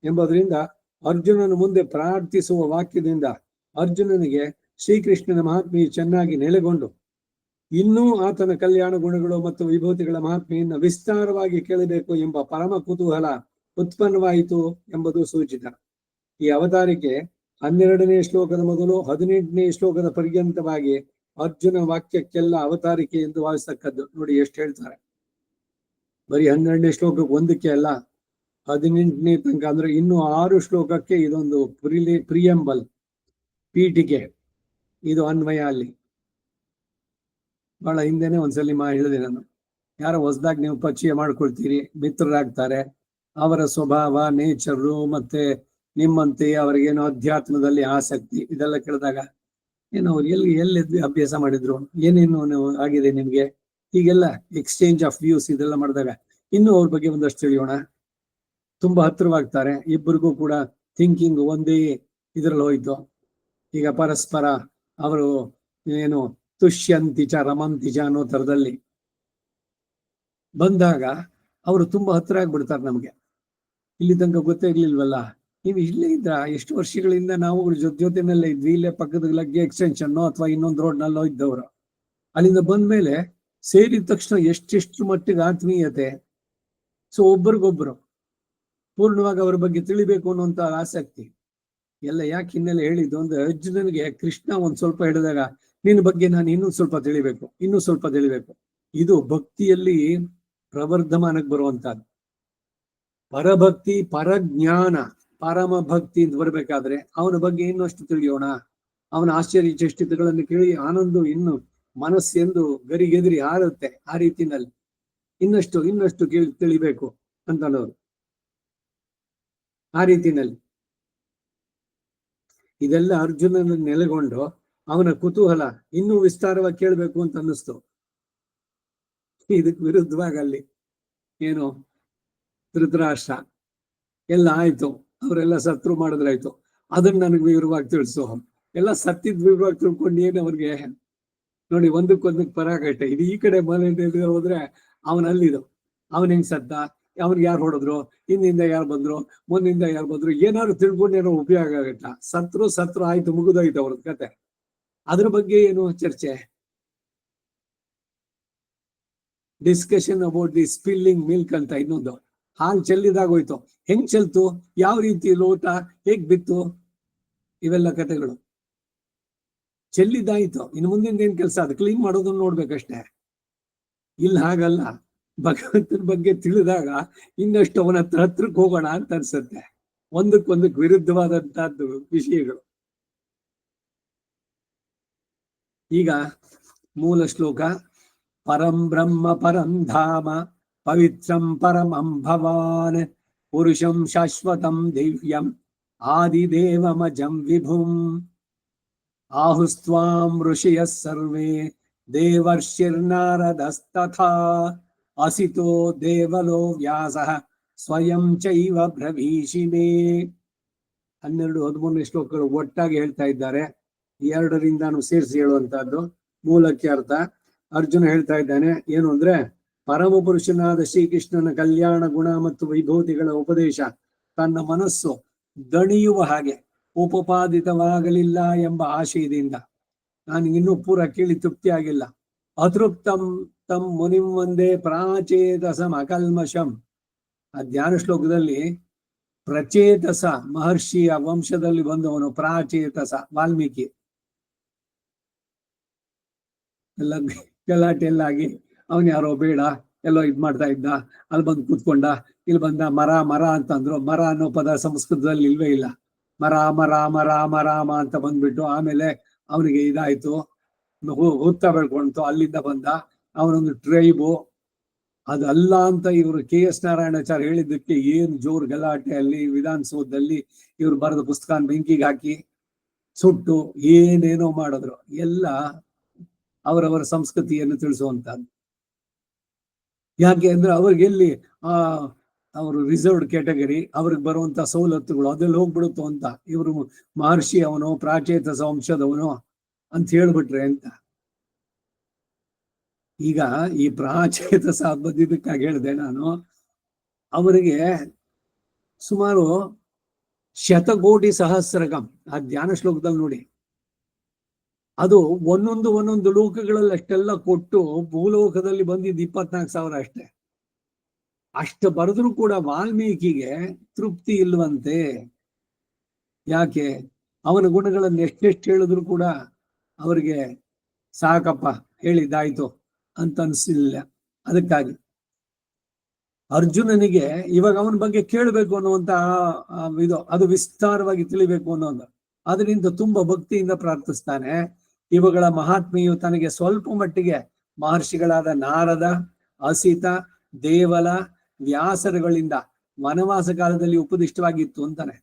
ಎಂಬುದರಿಂದ ಅರ್ಜುನನ ಮುಂದೆ ಪ್ರಾರ್ಥಿಸುವ ವಾಕ್ಯದಿಂದ ಅರ್ಜುನನಿಗೆ ಶ್ರೀಕೃಷ್ಣನ ಮಹಾತ್ಮೆಯು ಚೆನ್ನಾಗಿ ನೆಲೆಗೊಂಡು ಇನ್ನೂ ಆತನ ಕಲ್ಯಾಣ ಗುಣಗಳು ಮತ್ತು ವಿಭೂತಿಗಳ ಮಹಾತ್ಮೆಯನ್ನು ವಿಸ್ತಾರವಾಗಿ ಕೇಳಬೇಕು ಎಂಬ ಪರಮ ಕುತೂಹಲ ಉತ್ಪನ್ನವಾಯಿತು ಎಂಬುದು ಸೂಚಿತ. ಈ ಅವತಾರಿಕೆ 12ನೇ ಶ್ಲೋಕದ ಮೊದಲು 18ನೇ ಶ್ಲೋಕದ ಪರ್ಯಂತವಾಗಿ ಅರ್ಜುನ ವಾಕ್ಯಕ್ಕೆಲ್ಲ ಅವತಾರಿಕೆ ಎಂದು ಭಾವಿಸ್ತಕ್ಕದ್ದು. ನೋಡಿ ಎಷ್ಟು ಹೇಳ್ತಾರೆ, ಬರೀ 12ನೇ ಶ್ಲೋಕಕ್ಕೆ ಒಂದಕ್ಕೆ ಅಲ್ಲ, 18ನೇ ತನಕ ಅಂದ್ರೆ ಇನ್ನು 6 ಶ್ಲೋಕಕ್ಕೆ ಇದೊಂದು ಪ್ರಿಯಂಬಲ್, ಪೀಠಿಕೆ, ಇದು ಅನ್ವಯ. ಅಲ್ಲಿ ಬಹಳ ಹಿಂದೆನೆ ಒಂದ್ಸಲಿ ಹೇಳಿದೆ ನಾನು, ಯಾರೋ ಹೊಸದಾಗಿ ನೀವು ಪರಿಚಯ ಮಾಡ್ಕೊಳ್ತೀರಿ, ಮಿತ್ರರಾಗ್ತಾರೆ, ಅವರ ಸ್ವಭಾವ, ನೇಚರು ಮತ್ತೆ ನಿಮ್ಮಂತೆ ಅವರಿಗೇನೋ ಅಧ್ಯಾತ್ಮದಲ್ಲಿ ಆಸಕ್ತಿ ಇದೆಲ್ಲ ಕೇಳಿದಾಗ ಏನೋ ಅವ್ರು ಎಲ್ಲಿ ಅಭ್ಯಾಸ ಮಾಡಿದ್ರು, ಏನೇನು ಆಗಿದೆ ನಿಮ್ಗೆ, ಹೀಗೆಲ್ಲ ಎಕ್ಸ್ಚೇಂಜ್ ಆಫ್ ವ್ಯೂಸ್ ಇದೆಲ್ಲ ಮಾಡಿದಾಗ ಇನ್ನು ಅವ್ರ ಬಗ್ಗೆ ಒಂದಷ್ಟು ತಿಳಿಯೋಣ. ತುಂಬಾ ಹತ್ತಿರವಾಗ್ತಾರೆ, ಇಬ್ಬರಿಗೂ ಕೂಡ ಥಿಂಕಿಂಗ್ ಒಂದೇ ಇದ್ರಲ್ಲಿ ಹೋಯ್ತು. ಈಗ ಪರಸ್ಪರ ಅವರು ಏನು ತುಷ್ಯಂತಿಚ ರಮಂತಿಚ ಅನ್ನೋ ತರದಲ್ಲಿ ಬಂದಾಗ ಅವರು ತುಂಬಾ ಹತ್ತಿರ ಆಗ್ಬಿಡ್ತಾರೆ ನಮ್ಗೆ. ಇಲ್ಲಿ ತನಕ ಗೊತ್ತೇ ಇರ್ಲಿಲ್ವಲ್ಲ, ನೀವು ಇಲ್ಲೇ ಇದ್ರ, ಎಷ್ಟು ವರ್ಷಗಳಿಂದ ನಾವು ಜೊತೆನಲ್ಲೇ ಇದ್ವಿ, ಇಲ್ಲೇ ಪಕ್ಕದ ಲಗ್ಗೆ ಎಕ್ಸ್ಟೆನ್ಷನ್ ಅಥವಾ ಇನ್ನೊಂದು ರೋಡ್ನಲ್ಲೋ ಇದ್ದವರು, ಅಲ್ಲಿಂದ ಬಂದ್ಮೇಲೆ ಸೇರಿದ ತಕ್ಷಣ ಎಷ್ಟೆಷ್ಟು ಮಟ್ಟಿಗೆ ಆತ್ಮೀಯತೆ. ಸೊ ಒಬ್ಬರಿಗೊಬ್ರು ಪೂರ್ಣವಾಗಿ ಅವ್ರ ಬಗ್ಗೆ ತಿಳಿಬೇಕು ಅನ್ನುವಂತ ಆಸಕ್ತಿ ಎಲ್ಲ ಯಾಕೆ ಹಿನ್ನೆಲೆ ಹೇಳಿದ್ದು ಅಂದ್ರೆ, ಅರ್ಜುನನಿಗೆ ಕೃಷ್ಣ ಒಂದ್ ಸ್ವಲ್ಪ ಹೇಳಿದಾಗ ನಿನ್ನ ಬಗ್ಗೆ ನಾನು ಇನ್ನೂ ಸ್ವಲ್ಪ ತಿಳಿಬೇಕು. ಇದು ಭಕ್ತಿಯಲ್ಲಿ ಪ್ರವರ್ಧಮಾನಕ್ಕೆ ಬರುವಂತಹದ್ದು. ಪರಭಕ್ತಿ, ಪರಜ್ಞಾನ, ಪರಮ ಭಕ್ತಿ ಅಂತ ಬರ್ಬೇಕಾದ್ರೆ ಅವನ ಬಗ್ಗೆ ಇನ್ನಷ್ಟು ತಿಳಿಯೋಣ. ಅವನ ಆಶ್ಚರ್ಯ ಚೇಷ್ಟಿತಗಳನ್ನು ಕೇಳಿ ಆನಂದ ಇನ್ನು ಮನಸ್ಸೆಂದು ಗರಿಗೆದರಿ ಹಾರುತ್ತೆ. ಆ ರೀತಿನಲ್ಲಿ ಇನ್ನಷ್ಟು ತಿಳಿಬೇಕು ಅಂತ ಅನ್ನೋರು. ಆ ರೀತಿನಲ್ಲಿ ಇದೆಲ್ಲ ಅರ್ಜುನನ ನೆಲೆಗೊಂಡು ಅವನ ಕುತೂಹಲ ಇನ್ನೂ ವಿಸ್ತಾರವಾಗಿ ಕೇಳಬೇಕು ಅಂತ ಅನ್ನಿಸ್ತು. ಇದಕ್ಕೆ ವಿರುದ್ಧವಾಗಿ ಅಲ್ಲಿ ಏನು ಧೃತರಾಷ್ಟ್ರ ಎಲ್ಲ ಆಯ್ತು, ಅವರೆಲ್ಲ ಸತ್ರು ಮಾಡಿದ್ರಾಯ್ತು, ಅದನ್ನ ನನಗೆ ವಿವರವಾಗಿ ತಿಳಿಸು. ಎಲ್ಲ ಸತ್ತಿದ್ ವಿವರವಾಗಿ ತಿಳ್ಕೊಂಡು ಏನು ಅವ್ರಿಗೆ ನೋಡಿ, ಒಂದಕ್ಕೊಂದಕ್ಕೆ ಪರಾಗಟ್ಟೆ. ಇದು ಈ ಕಡೆ ಮನೆ ಹೋದ್ರೆ ಅವನಲ್ಲಿದು, ಅವನ್ ಹೆಂಗ್ ಸತ್ತ, ಅವ್ನಿಗೆ ಯಾರು ಹೊಡೆದ್ರು, ಹಿಂದಿಂದ ಯಾರು ಬಂದ್ರು, ಮುಂದಿಂದ ಯಾರು ಬಂದ್ರು, ಏನಾದ್ರು ತಿಳ್ಕೊಂಡೇನೋ ಉಪಯೋಗ ಆಗತ್ತ. ಸತ್ರು ಆಯ್ತು, ಮುಗಿದೋಯ್ತು ಅವ್ರದ್ ಕತೆ. ಅದ್ರ ಬಗ್ಗೆ ಏನು ಚರ್ಚೆ, discussion about the spilling milk ಅಂತ ಇನ್ನೊಂದು. ಹಾಲು ಚೆಲ್ಲಿದಾಗೋಯ್ತು, ಹೆಂಗ್ ಚೆಲ್ತು, ಯಾವ ರೀತಿ ಲೋಟ ಹೇಗ್ ಬಿತ್ತು, ಇವೆಲ್ಲ ಕಥೆಗಳು. ಚೆಲ್ಲಿದ್ದಾಯ್ತು, ಇನ್ನು ಮುಂದಿನ ಏನ್ ಕೆಲಸ, ಅದು ಕ್ಲೀನ್ ಮಾಡೋದನ್ನ ನೋಡ್ಬೇಕಷ್ಟೇ. ಇಲ್ಲ ಹಾಗಲ್ಲ, ಭಗವಂತನ ಬಗ್ಗೆ ತಿಳಿದಾಗ ಇನ್ನಷ್ಟು ಅವನ ಹತ್ರಕ್ಕೆ ಹೋಗೋಣ ಅಂತ ಅನ್ಸುತ್ತೆ. ಒಂದಕ್ಕೊಂದಕ್ಕೆ ವಿರುದ್ಧವಾದಂತಹದ್ದು ವಿಷಯಗಳು. ಈಗ ಮೂಲ ಶ್ಲೋಕ, ಪರಂ ಬ್ರಹ್ಮ ಪರಂ ಧಾಮ ಪವಿತ್ರಂ ಪರಮಂ ಭವಾನ್ ಪುರುಷಂ ಶಾಶ್ವತಂ ದಿವ್ಯಂ ಆದಿದೇವಮಜಂ ವಿಭುಂ ಆಹುಸ್ತ್ವಾಂ ಋಷಿಯಃ ಸರ್ವೇ ದೇವರ್ಷಿರ್ನಾರದಸ್ತಥಾ ಅಸಿತೋ ದೇವಲೋ ವ್ಯಾಸಃ ಸ್ವಯಂ ಚೈವ ಬ್ರವೀಷಿಮೇ. 12-13 ಶ್ಲೋಕಗಳು ಒಟ್ಟಾಗಿ ಹೇಳ್ತಾ ಇದ್ದಾರೆ. 2ರಿಂದಾನು ಸೇರಿಸಿ ಹೇಳುವಂತಹದ್ದು ಮೂಲಕ್ಕೆ ಅರ್ಥ. ಅರ್ಜುನ ಹೇಳ್ತಾ ಇದ್ದಾನೆ ಏನು ಅಂದ್ರೆ, ಪರಮ ಪುರುಷನಾದ ಶ್ರೀಕೃಷ್ಣನ ಕಲ್ಯಾಣ ಗುಣ ಮತ್ತು ವೈಭೂತಿಗಳ ಉಪದೇಶ ತನ್ನ ಮನಸ್ಸು ದಣಿಯುವ ಹಾಗೆ ಉಪಪಾದಿತವಾಗಲಿಲ್ಲ ಎಂಬ ಆಶಯದಿಂದ, ನಾನು ಇನ್ನೂ ಪೂರ ಕೇಳಿ ತೃಪ್ತಿ ಆಗಿಲ್ಲ. ಅತೃಪ್ತಂ ತಂ ಮುನಿಂ ಒಂದೇ ಪ್ರಾಚೇತಸಂ ಅಕಲ್ಮಷಂ. ಆ ಧ್ಯಾನ ಶ್ಲೋಕದಲ್ಲಿ ಪ್ರಚೇತಸ ಮಹರ್ಷಿಯ ವಂಶದಲ್ಲಿ ಬಂದವನು ಪ್ರಾಚೇತಸ, ವಾಲ್ಮೀಕಿ. ಎಲ್ಲ ಗಲಾಟೆ ಎಲ್ಲ ಆಗಿ ಅವನ್ ಯಾರೋ ಬೇಡ ಎಲ್ಲೋ ಇದ್ ಮಾಡ್ತಾ ಇದ್ದ, ಅಲ್ಲಿ ಬಂದು ಕೂತ್ಕೊಂಡ, ಇಲ್ಲಿ ಬಂದ ಮರ ಅಂತಂದ್ರು. ಮರ ಅನ್ನೋ ಪದ ಸಂಸ್ಕೃತದಲ್ಲಿ ಇಲ್ವೇ ಇಲ್ಲ. ರಾಮ ಅಂತ ಬಂದ್ಬಿಟ್ಟು ಆಮೇಲೆ ಅವನಿಗೆ ಇದಾಯ್ತು, ಹುತ್ತ ಬೆಳ್ಕೊಂತು, ಅಲ್ಲಿಂದ ಬಂದ. ಅವನೊಂದು ಟ್ರೈಬು ಅದಲ್ಲ ಅಂತ ಇವರು KS ನಾರಾಯಣಾಚಾರ್ಯ ಹೇಳಿದ್ದಕ್ಕೆ ಏನ್ ಜೋರ್ ಗಲಾಟೆ ಅಲ್ಲಿ ವಿಧಾನಸೌಧದಲ್ಲಿ. ಇವ್ರು ಬರೆದ ಪುಸ್ತಕ ಬೆಂಕಿಗೆ ಹಾಕಿ ಸುಟ್ಟು ಏನೇನೋ ಮಾಡಿದ್ರು. ಎಲ್ಲ ಅವರವರ ಸಂಸ್ಕೃತಿಯನ್ನು ತಿಳಿಸುವಂತಹದ್ದು. ಯಾಕೆ ಅಂದ್ರೆ ಅವ್ರಿಗೆ ಎಲ್ಲಿ ಅವರು ರಿಸರ್ವ್ಡ್ ಕ್ಯಾಟಗರಿ, ಅವ್ರಿಗೆ ಬರುವಂತ ಸವಲತ್ತುಗಳು ಅದೆಲ್ಲ ಹೋಗ್ಬಿಡುತ್ತೋ ಅಂತ ಇವರು ಮಹರ್ಷಿ ಅವನು ಪ್ರಾಚೇತ ವಂಶದವನು ಅಂತ ಹೇಳ್ಬಿಟ್ರೆ ಅಂತ. ಈಗ ಈ ಪ್ರಾಚೇತ ಬಂದಿದ್ದಕ್ಕಾಗಿ ಹೇಳಿದೆ ನಾನು, ಅವರಿಗೆ ಸುಮಾರು ಶತಕೋಟಿ ಸಹಸ್ರಕಂ ಆ ಧ್ಯಾನ ಶ್ಲೋಕದಲ್ಲಿ ನೋಡಿ, ಅದು ಒಂದೊಂದು ಲೋಕಗಳಲ್ಲಿ ಅಷ್ಟೆಲ್ಲ ಕೊಟ್ಟು ಭೂಲೋಕದಲ್ಲಿ ಬಂದಿದ್ದು 24,000 ಅಷ್ಟೇ. ಅಷ್ಟು ಬರೆದ್ರು ಕೂಡ ವಾಲ್ಮೀಕಿಗೆ ತೃಪ್ತಿ ಇಲ್ವಂತೆ. ಯಾಕೆ? ಅವನ ಗುಣಗಳನ್ನು ಎಷ್ಟೆಷ್ಟು ಹೇಳಿದ್ರು ಕೂಡ ಅವರಿಗೆ ಸಾಕಪ್ಪ ಹೇಳಿದ್ದಾಯ್ತು ಅಂತ ಅನ್ಸಿಲ್ಲ. ಅದಕ್ಕಾಗಿ ಅರ್ಜುನನಿಗೆ ಇವಾಗ ಅವನ ಬಗ್ಗೆ ಕೇಳಬೇಕು ಅನ್ನುವಂತ ಇದು, ಅದು ವಿಸ್ತಾರವಾಗಿ ತಿಳಿಬೇಕು ಅನ್ನೋದು, ಅದರಿಂದ ತುಂಬಾ ಭಕ್ತಿಯಿಂದ ಪ್ರಾರ್ಥಿಸ್ತಾನೆ. ಇವುಗಳ ಮಹಾತ್ಮೆಯು ತನಗೆ ಸ್ವಲ್ಪ ಮಟ್ಟಿಗೆ ಮಹರ್ಷಿಗಳಾದ ನಾರದ, ಅಸಿತ, ದೇವಲ, ವ್ಯಾಸರುಗಳಿಂದ ವನವಾಸ ಕಾಲದಲ್ಲಿ ಉಪದಿಷ್ಟವಾಗಿತ್ತು ಅಂತಾನೆ.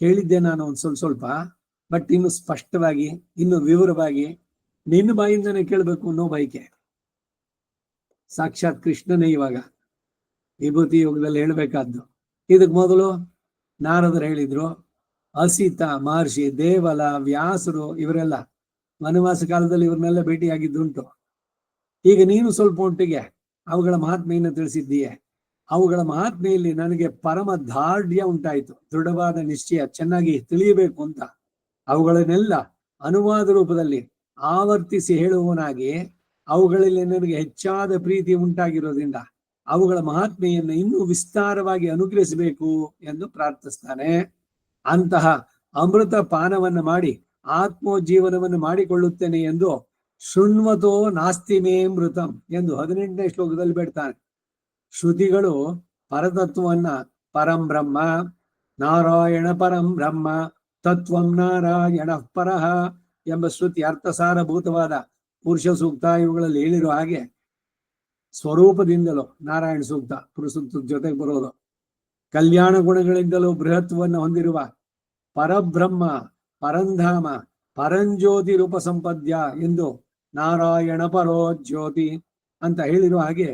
ಕೇಳಿದ್ದೆ ನಾನು ಒಂದ್ ಸ್ವಲ್ಪ, ಬಟ್ ಇನ್ನು ಸ್ಪಷ್ಟವಾಗಿ, ಇನ್ನು ವಿವರವಾಗಿ ನಿನ್ನ ಬಾಯಿಂದನೇ ಕೇಳಬೇಕು ಅನ್ನೋ ಬಯಕೆ. ಸಾಕ್ಷಾತ್ ಕೃಷ್ಣನೇ ಇವಾಗ ವಿಭೂತಿ ಯೋಗದಲ್ಲಿ ಹೇಳ್ಬೇಕಾದ್ದು. ಇದಕ್ ಮೊದಲು ನಾರದರು ಹೇಳಿದ್ರು, ಅಸಿತ ಮಹರ್ಷಿ, ದೇವಲ, ವ್ಯಾಸರು ಇವರೆಲ್ಲ ವನವಾಸ ಕಾಲದಲ್ಲಿ ಇವ್ರನ್ನೆಲ್ಲ ಭೇಟಿಯಾಗಿದ್ದುಂಟು. ಈಗ ನೀನು ಸ್ವಲ್ಪ ಒಟ್ಟಿಗೆ ಅವುಗಳ ಮಹಾತ್ಮೆಯನ್ನು ತಿಳಿಸಿದ್ದೀಯೆ. ಅವುಗಳ ಮಹಾತ್ಮೆಯಲ್ಲಿ ನನಗೆ ಪರಮ ದಾರ್ಢ್ಯ ಉಂಟಾಯಿತು, ದೃಢವಾದ ನಿಶ್ಚಯ, ಚೆನ್ನಾಗಿ ತಿಳಿಯಬೇಕು ಅಂತ. ಅವುಗಳನ್ನೆಲ್ಲ ಅನುವಾದ ರೂಪದಲ್ಲಿ ಆವರ್ತಿಸಿ ಹೇಳುವವನಾಗಿ ಅವುಗಳಲ್ಲಿ ನನಗೆ ಹೆಚ್ಚಾದ ಪ್ರೀತಿ ಉಂಟಾಗಿರೋದ್ರಿಂದ ಅವುಗಳ ಮಹಾತ್ಮೆಯನ್ನು ಇನ್ನೂ ವಿಸ್ತಾರವಾಗಿ ಅನುಗ್ರಹಿಸಬೇಕು ಎಂದು ಪ್ರಾರ್ಥಿಸ್ತಾನೆ. ಅಂತಹ ಅಮೃತ ಪಾನವನ್ನು ಮಾಡಿ ಆತ್ಮೋಜ್ಜೀವನವನ್ನು ಮಾಡಿಕೊಳ್ಳುತ್ತೇನೆ ಎಂದು ಶೃಣ್ವತೋ ನಾಸ್ತಿ ಮೇ ಮೃತಂ ಎಂದು 18ನೇ ಶ್ಲೋಕದಲ್ಲಿ ಬೇಡ್ತಾನೆ. ಶ್ರುತಿಗಳು ಪರತತ್ವವನ್ನ ಪರಂ ಬ್ರಹ್ಮ, ನಾರಾಯಣ ಪರಂ ಬ್ರಹ್ಮ, ತತ್ವಂ ನಾರಾಯಣ ಪರಃ ಎಂಬ ಶ್ರುತಿ ಅರ್ಥಸಾರಭೂತವಾದ ಪುರುಷ ಸೂಕ್ತ ಇವುಗಳಲ್ಲಿ ಹೇಳಿರೋ ಹಾಗೆ ಸ್ವರೂಪದಿಂದಲೂ ನಾರಾಯಣ ಸೂಕ್ತ ಪುರುಷ ಜೊತೆಗೆ ಬರೋದು, ಕಲ್ಯಾಣ ಗುಣಗಳಿಂದಲೂ ಬೃಹತ್ವವನ್ನು ಹೊಂದಿರುವ ಪರಬ್ರಹ್ಮ, ಪರಂಧಾಮ, ಪರಂಜ್ಯೋತಿ ರೂಪ ಸಂಪದ್ಯ ಎಂದು ನಾರಾಯಣ ಪರೋ ಜ್ಯೋತಿ ಅಂತ ಹೇಳಿರುವ ಹಾಗೆ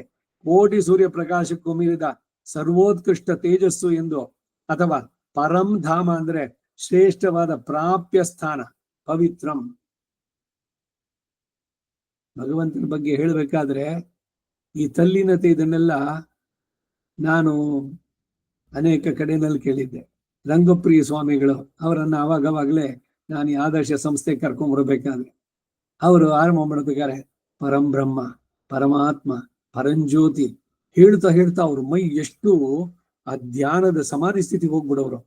ಕೋಟಿ ಸೂರ್ಯ ಪ್ರಕಾಶಕ್ಕೂ ಮೀರಿದ ಸರ್ವೋತ್ಕೃಷ್ಟ ತೇಜಸ್ಸು ಎಂದು, ಅಥವಾ ಪರಂ ಧಾಮ ಅಂದ್ರೆ ಶ್ರೇಷ್ಠವಾದ ಪ್ರಾಪ್ಯ ಸ್ಥಾನ, ಪವಿತ್ರಂ. ಭಗವಂತನ ಬಗ್ಗೆ ಹೇಳಬೇಕಾದ್ರೆ ಈ ತಲ್ಲೀನತೆ ಇದನ್ನೆಲ್ಲ ನಾನು ಅನೇಕ ಕಡೆಯಲ್ಲಿ ಕೇಳಿದ್ದೆ. ರಂಗಪ್ರಿಯ ಸ್ವಾಮಿಗಳು ಅವರನ್ನ ಅವಾಗವಾಗಲೇ ನಾನು ಈ ಆದರ್ಶ ಸಂಸ್ಥೆ ಕರ್ಕೊಂಡ್ಬರ್ಬೇಕಾದ್ರೆ ಅವರು ಆರಂಭ ಮಾಡ್ಬೇಕಾರೆ ಪರಂ ಬ್ರಹ್ಮ, ಪರಮಾತ್ಮ, ಪರಂಜ್ಯೋತಿ ಹೇಳ್ತಾ ಹೇಳ್ತಾ ಅವ್ರ ಮೈ ಎಷ್ಟು ಆ ಧ್ಯಾನದ ಸಮಾಧಿ ಸ್ಥಿತಿಗೆ ಹೋಗ್ಬಿಡೋರು.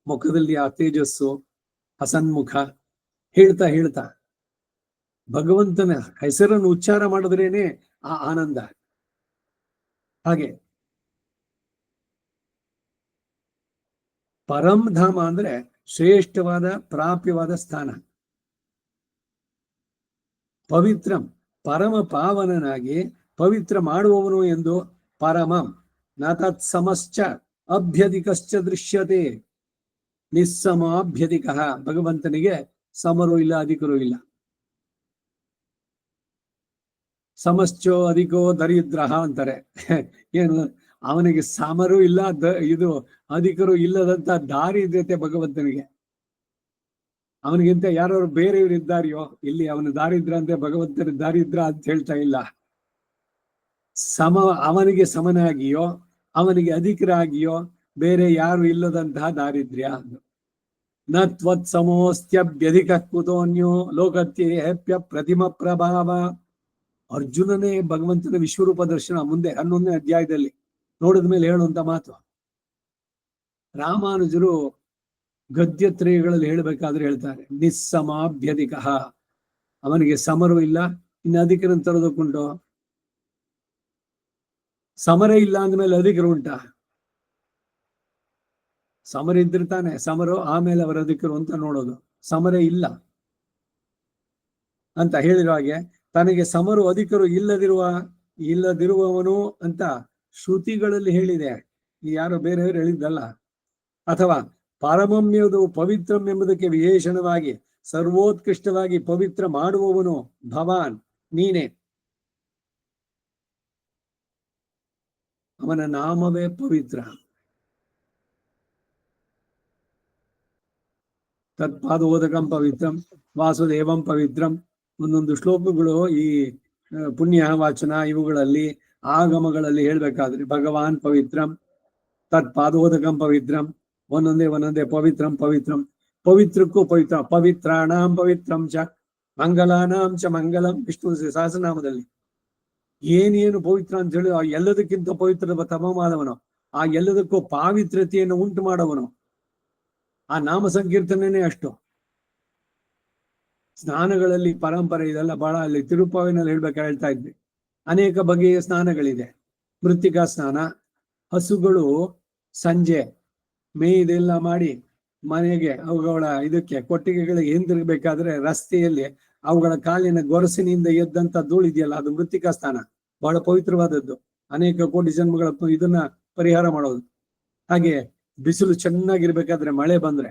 ಮುಖದಲ್ಲಿ ಆ ತೇಜಸ್ಸು, ಹಸನ್ಮುಖ, ಹೇಳ್ತಾ ಹೇಳ್ತಾ ಭಗವಂತನ ಹೆಸರನ್ನು ಉಚ್ಚಾರ ಮಾಡಿದ್ರೇನೆ ಆ ಆನಂದ. ಹಾಗೆ ಪರಂ ಧಾಮ ಅಂದ್ರೆ ಶ್ರೇಷ್ಠವಾದ ಪ್ರಾಪ್ಯವಾದ ಸ್ಥಾನ. ಪವಿತ್ರಂ ಪರಮ ಪಾವನನಾಗಿ ಪವಿತ್ರ ಮಾಡುವವನು ಎಂದು ಪರಮಂ ನ ತತ್ಸಮಶ್ಚ ಅಭ್ಯಧಿಕಶ್ಚ ದೃಶ್ಯತೆ. ನಿಸ್ಸಮಾಭ್ಯಧಿಕ, ಭಗವಂತನಿಗೆ ಸಮರು ಇಲ್ಲ, ಅಧಿಕರು ಇಲ್ಲ. ಸಮಶ್ಚೋ ಅಧಿಕೋ ದರಿದ್ರ ಅಂತಾರೆ. ಏನು ಅವನಿಗೆ ಸಮರು ಇಲ್ಲ, ಇದು ಅಧಿಕರು ಇಲ್ಲದಂತ ದಾರಿದ್ರ್ಯತೆ ಭಗವಂತನಿಗೆ. ಅವನಿಗಿಂತ ಯಾರು ಬೇರೆಯವರು ಇದ್ದಾರೆಯೋ ಇಲ್ಲಿ ಅವನ ದಾರಿದ್ರ ಅಂದ್ರೆ ಭಗವಂತನ ದಾರಿದ್ರ ಅಂತ ಹೇಳ್ತಾ ಇಲ್ಲ. ಅವನಿಗೆ ಸಮನಾಗಿಯೋ ಅವನಿಗೆ ಅಧಿಕರಾಗಿಯೋ ಬೇರೆ ಯಾರು ಇಲ್ಲದಂತಹ ದಾರಿದ್ರ್ಯ. ನ ತ್ವತ್ ಸಮೋಸ್ತ್ಯಭ್ಯಧಿಕ ಕುತೋನ್ಯೋ ಲೋಕತ್ಯೇಪ್ಯ ಪ್ರತಿಮ ಪ್ರಭಾವ. ಅರ್ಜುನನೇ ಭಗವಂತನ ವಿಶ್ವರೂಪ ದರ್ಶನ ಮುಂದೆ 11ನೇ ಅಧ್ಯಾಯದಲ್ಲಿ ನೋಡಿದ ಮೇಲೆ ಹೇಳುವಂತ ಮಾತು. ರಾಮಾನುಜರು ಗದ್ಯತ್ರಯಗಳಲ್ಲಿ ಹೇಳ್ಬೇಕಾದ್ರೆ ಹೇಳ್ತಾರೆ, ನಿಸ್ಸಮಾಭ್ಯಧಿಕ, ಅವನಿಗೆ ಸಮರು ಇಲ್ಲ, ಇನ್ನು ಅಧಿಕರನ್ನು ತರೋದಕ್ಕುಂಟು. ಸಮರ ಇಲ್ಲ ಅಂದ್ಮೇಲೆ ಅಧಿಕರು ಉಂಟ? ಸಮರ ಇದ್ದಿರ್ತಾನೆ ಸಮರು, ಆಮೇಲೆ ಅವರ ಅಧಿಕರು ಅಂತ ನೋಡೋದು. ಸಮರ ಇಲ್ಲ ಅಂತ ಹೇಳಿರೋ ಹಾಗೆ ತನಗೆ ಸಮರು ಅಧಿಕರು ಇಲ್ಲದಿರುವವನು ಅಂತ ಶ್ರುತಿಗಳಲ್ಲಿ ಹೇಳಿದೆ, ಯಾರೋ ಬೇರೆಯವರು ಹೇಳಿದ್ದಲ್ಲ. ಅಥವಾ ಪಾರಮಮ್ಯದು ಪವಿತ್ರಂ ಎಂಬುದಕ್ಕೆ ವಿಶೇಷಣವಾಗಿ ಸರ್ವೋತ್ಕೃಷ್ಟವಾಗಿ ಪವಿತ್ರ ಮಾಡುವವನು ಭವಾನ್ ನೀನೆ. ಅವನ ನಾಮವೇ ಪವಿತ್ರ. ತತ್ಪಾದೋದಕಂ ಪವಿತ್ರಂ ವಾಸುದೇವಂ ಪವಿತ್ರಂ. ಒಂದೊಂದು ಶ್ಲೋಕಗಳು ಈ ಪುಣ್ಯ ವಾಚನ ಇವುಗಳಲ್ಲಿ ಆಗಮಗಳಲ್ಲಿ ಹೇಳ್ಬೇಕಾದ್ರೆ ಭಗವಾನ್ ಪವಿತ್ರಂ, ತತ್ಪಾದೋದಕಂ ಪವಿತ್ರಂ, ಒಂದೊಂದೇ ಪವಿತ್ರಂ ಪವಿತ್ರಂ. ಪವಿತ್ರಕ್ಕೂ ಪವಿತ್ರ, ಪವಿತ್ರಾಣಾಂ ಪವಿತ್ರಂ ಚ ಮಂಗಲಾನಾಂ ಚ ಮಂಗಲಂ. ವಿಷ್ಣು ಸಹಸ್ರನಾಮದಲ್ಲಿ ಏನೇನು ಪವಿತ್ರ ಅಂತ ಹೇಳಿ ಆ ಎಲ್ಲದಕ್ಕಿಂತ ಪವಿತ್ರ ತಮವಾದವನು, ಆ ಎಲ್ಲದಕ್ಕೂ ಪಾವಿತ್ರತೆಯನ್ನು ಉಂಟು ಮಾಡವನು. ಆ ನಾಮ ಸಂಕೀರ್ತನೆ ಅಷ್ಟು. ಸ್ನಾನಗಳಲ್ಲಿ ಪರಂಪರೆ ಇದೆಲ್ಲ ಬಹಳ. ಅಲ್ಲಿ ತಿರುಪಾವಿನಲ್ಲಿ ಹೇಳ್ತಾ ಇದ್ವಿ, ಅನೇಕ ಬಗೆಯ ಸ್ನಾನಗಳಿದೆ. ಮೃತ್ತಿಕಾ ಸ್ನಾನ, ಹಸುಗಳು ಸಂಜೆ ಮೇಯ್ದೆಲ್ಲ ಮಾಡಿ ಮನೆಗೆ ಅವುಗಳ ಇದಕ್ಕೆ ಕೊಟ್ಟಿಗೆಗಳಿಗೆ ಹಿಂದಿರುಗಬೇಕಾದ್ರೆ ರಸ್ತೆಯಲ್ಲಿ ಅವುಗಳ ಕಾಲಿನ ಗೊರಸಿನಿಂದ ಎದ್ದಂತ ಧೂಳಿದೆಯಲ್ಲ, ಅದು ಮೃತ್ತಿಕಾ ಸ್ನಾನ. ಬಹಳ ಪವಿತ್ರವಾದದ್ದು. ಅನೇಕ ಕೋಟಿ ಜನ್ಮಗಳ ಇದನ್ನ ಪರಿಹಾರ ಮಾಡೋದು. ಹಾಗೆ ಬಿಸಿಲು ಚೆನ್ನಾಗಿರ್ಬೇಕಾದ್ರೆ ಮಳೆ ಬಂದ್ರೆ